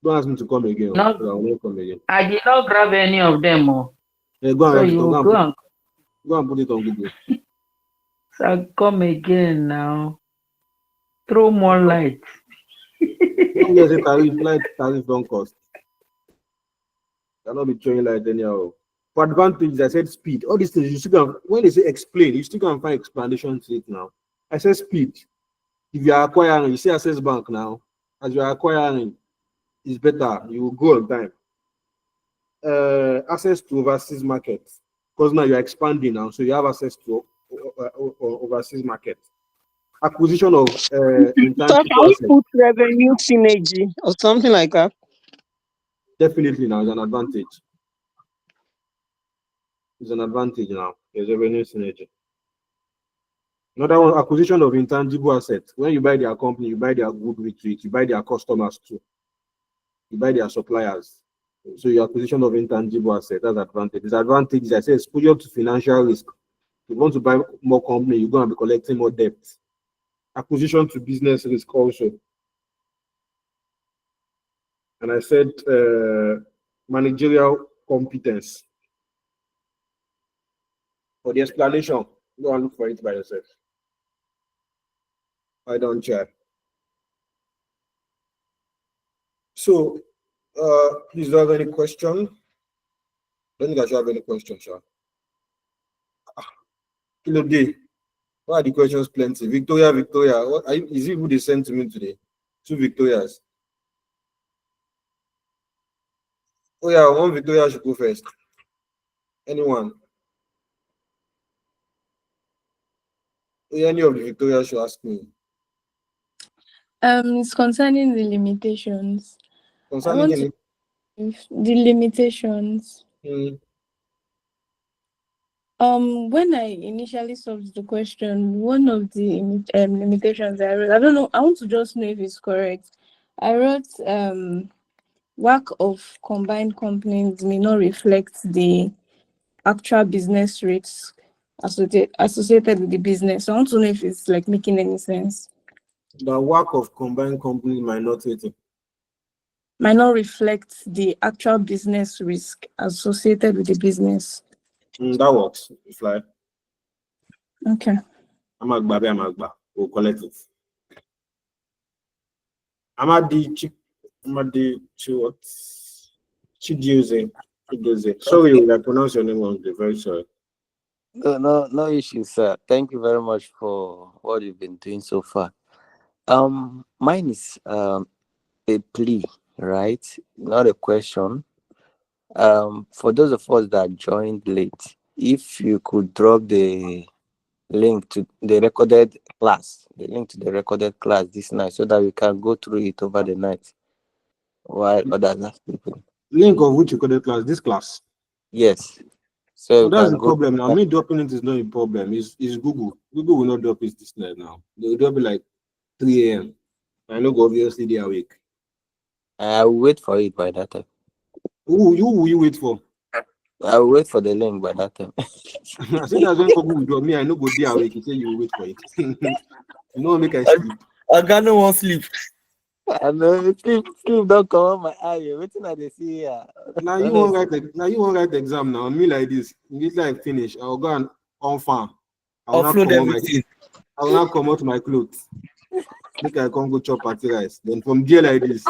S1: Don't ask me to come again.
S6: No,
S1: I won't come again.
S6: I did not grab any of them.
S1: Go and put it on Google.
S6: So come again now. Throw more light.
S1: Don't get a tariff don't cost. Cannot be throwing light anyhow. For advantage, I said speed. All these things you still can, when they say explain, you still can find explanation to it now. I said speed. If you are acquiring, you see Access Bank now, as you are acquiring, is better. You will go on time. Access to overseas markets, because now you're expanding now, so you have access to overseas market. Acquisition of
S9: So
S1: intangible
S9: can we
S1: assets.
S9: put revenue synergy or something like that?
S1: Definitely now is an advantage. It's an advantage now. There's revenue synergy. Another one, acquisition of intangible assets. When you buy their company, you buy their good with it, you buy their customers too, you buy their suppliers. So your acquisition of intangible assets, that's advantage. Disadvantage is, I say, exposure to financial risk. If you want to buy more company, you're going to be collecting more debt. Acquisition to business risk also. And I said managerial competence. For the explanation, go and look for it by yourself. I don't care. So, please, do you have any question? Don't think I should have any questions, sir. Kilo day. Why are the questions plenty? Victoria, what is it who they sent to me today? 2 Victorias. Oh yeah, 1 Victoria should go first. Anyone? Any of the Victorias should ask me.
S10: It's concerning the limitations.
S1: Concerning
S10: the limitations. When I initially solved the question, one of the limitations I wrote, I don't know, I want to just know if it's correct. I wrote work of combined companies may not reflect the actual business rates associated with the business. I want to know if it's like making any sense.
S1: The work of combined companies
S10: might not reflect the actual business risk associated with the business.
S1: That works. Fly.
S10: Okay.
S1: Amagba. We'll collect it. Amadi what? Chidiuze. Sorry, I pronounce your name wrong. Very sorry.
S23: No issues, sir. Thank you very much for what you've been doing so far. Mine is a plea, right? Not a question. For those of us that joined late, if you could drop the link to the recorded class, this night, so that we can go through it over the night while others are sleeping.
S1: Link of which recorded class? This class?
S23: Yes. So
S1: that's the problem now. Me dropping it is not a problem. It's Google. Google will not drop it this night now. They will drop it like 3 a.m. I know obviously they are awake.
S23: I will wait for it by that time.
S1: Who will you wait for?
S23: I will wait for the link by that time.
S1: I said that's when Google will drop me. I know go there awake. You say you will wait for it. You know, make I sleep.
S23: I got no one sleep. I know sleep don't come on my eye. Waiting at the see here.
S1: Now you won't write the exam now. Me like this. This like finish. I'll go and on farm. I will not come out my clothes. Make I come go chop party rice. Then from there like this.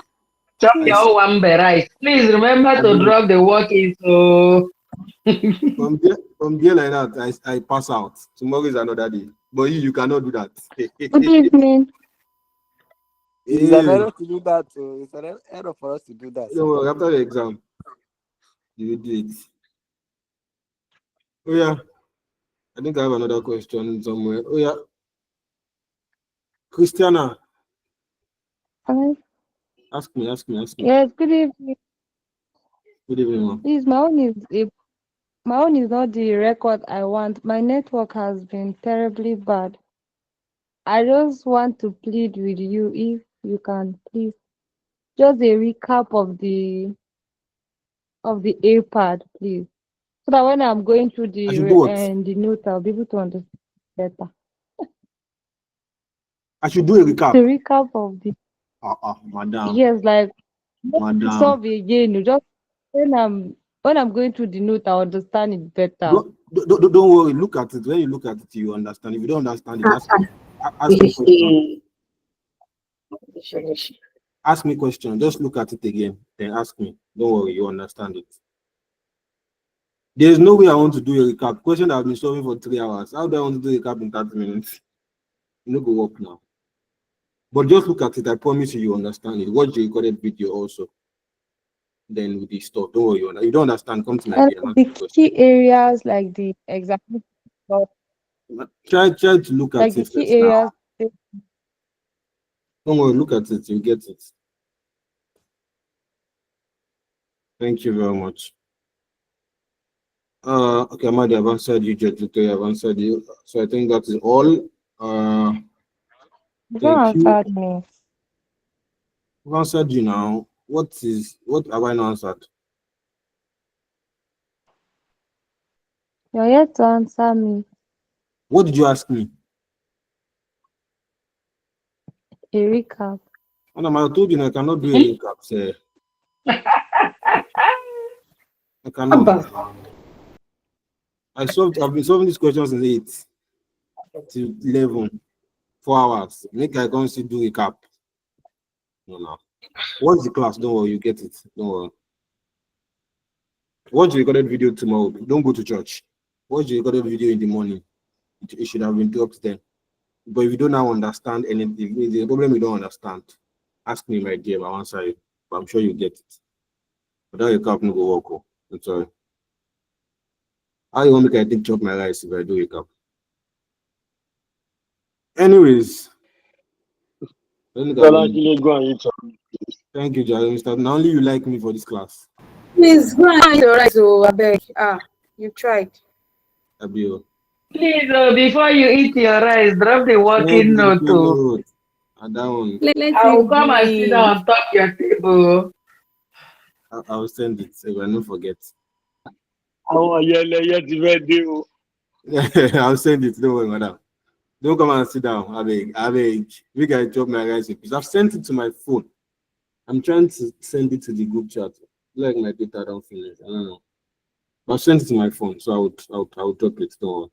S6: Chop your one rice. Please remember to drop the work in. So
S1: from there like that, I pass out. Tomorrow is another day. But you cannot do that.
S10: Good evening.
S23: It's an error to do that. It's an error for us to do that.
S1: No, after the exam, you will do it. Oh yeah. I think I have another question somewhere. Oh yeah. Christiana.
S10: Hi.
S1: Ask me.
S10: Yes, good evening.
S1: Good evening, ma'am.
S10: Please, my own is not the record I want. My network has been terribly bad. I just want to plead with you if you can please just a recap of the APAD, please. So that when I'm going through the notes, I'll be able to understand better.
S1: I should do a recap.
S10: The recap of the
S1: madam.
S10: Yes, like
S1: madam.
S10: Solve again. Just when I'm going through the note, I understand it better.
S1: Don't worry. Look at it. When you look at it, you understand. If you don't understand it, ask me question. Ask me question. Just look at it again. Then ask me. Don't worry. You understand it. There's no way I want to do a recap. Question that I've been solving for 3 hours. How do I want to do a recap in 30 minutes? You know, go work now. But just look at it. I promise you understand it. Watch the recorded video also. then with the stuff. Don't worry, you don't understand. Come to my
S10: And
S1: DM. Answer
S10: the
S1: the question.
S10: key areas like the example,
S1: Try to look
S10: like
S1: at
S10: the
S1: it
S10: key
S1: first now.
S10: areas.
S1: Don't worry, look at it. You get it. Thank you very much. Okay, Amadi, I've answered you, Judge Victoria, I've answered you. So I think that is all.
S10: You don't
S1: Thank you.
S10: answer me.
S1: I've answered you now. What have I not answered?
S10: You're yet to answer me.
S1: What did you ask me?
S10: A recap.
S1: Madam, I told you I cannot do a recap, sir. I cannot. I've been solving these questions since 8 to 11. 4 hours. Make I come see do recap. No. What's the class? Don't worry, you get it. Don't worry. Watch the recorded video tomorrow. Don't go to church. Watch the recorded video in the morning. It should have been dropped then. But if you don't now understand anything, it's a problem you don't understand. Ask me, my dear, I'll answer you. But I'm sure you get it. But that recap no go work. I'm sorry. How you want me to take chop my rice if I do recap? Anyways, let me
S18: Well, actually, go and eat some.
S1: thank you, Jerry. Now only you like me for this class.
S11: Please go and eat your rice, oh, I beg. You tried.
S1: Abio.
S6: Please, before you eat your rice, drop the walking note.
S1: And that one.
S6: I will come and sit down on top your table.
S1: I'll send it so I don't forget.
S18: Àwọn ayẹlẹyẹ ti fẹ́ dé o.
S1: I'll send it. Don't worry, madam. Don't come and sit down. I beg. We can drop my rice because I've sent it to my phone. I'm trying to send it to the group chat. Like my data don't finish. I don't know. I've sent it to my phone, so I would drop it. Don't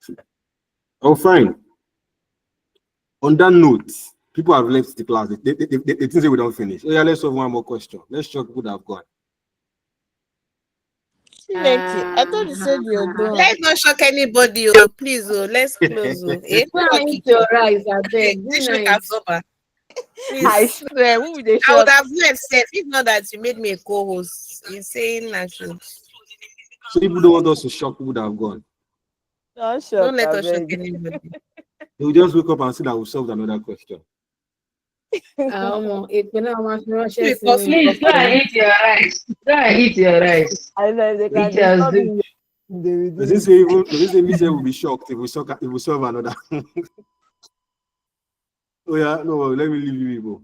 S1: worry. Oh, fine. On that note, people have left the class. They think say we don't finish. Oh yeah, let's have one more question. Let's shock people that have gone.
S8: I thought you said you're done.
S12: Let's not shock anybody, oh, please, oh, let's close. Oh.
S3: Go and eat your rice, I beg. Good
S12: Please,
S3: night.
S16: I swear, who will they
S12: I
S16: shock?
S12: would have left safe if not that you made me a co-host. You're saying I should.
S1: So people don't want us to shock people that have gone.
S12: Don't let us shock anybody.
S1: They will just wake up and see that we solved another question.
S6: Please go and eat your rice. Go and eat your rice.
S16: I know they can
S6: Eat your
S16: disturb
S6: soup.
S16: you. They will do
S1: Does this say me say we'll be shocked if we solve another? Oh yeah, no, let me leave you people.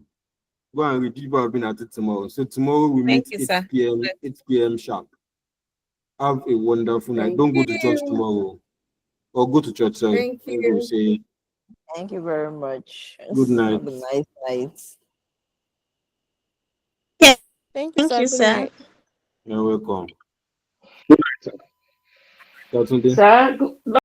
S1: Go and read. People have been at it tomorrow. So tomorrow we meet 8 p.m. sharp. Have a wonderful night. Don't go to church tomorrow. Or go to church, sorry.
S3: Thank you.
S1: Say
S16: Thank you very much.
S1: good night.
S16: Have a nice night.
S8: Yeah. Thank you,
S10: Thank
S8: sir.
S10: you,
S8: Good
S10: sir.
S8: night.
S1: You're welcome.
S6: Sir,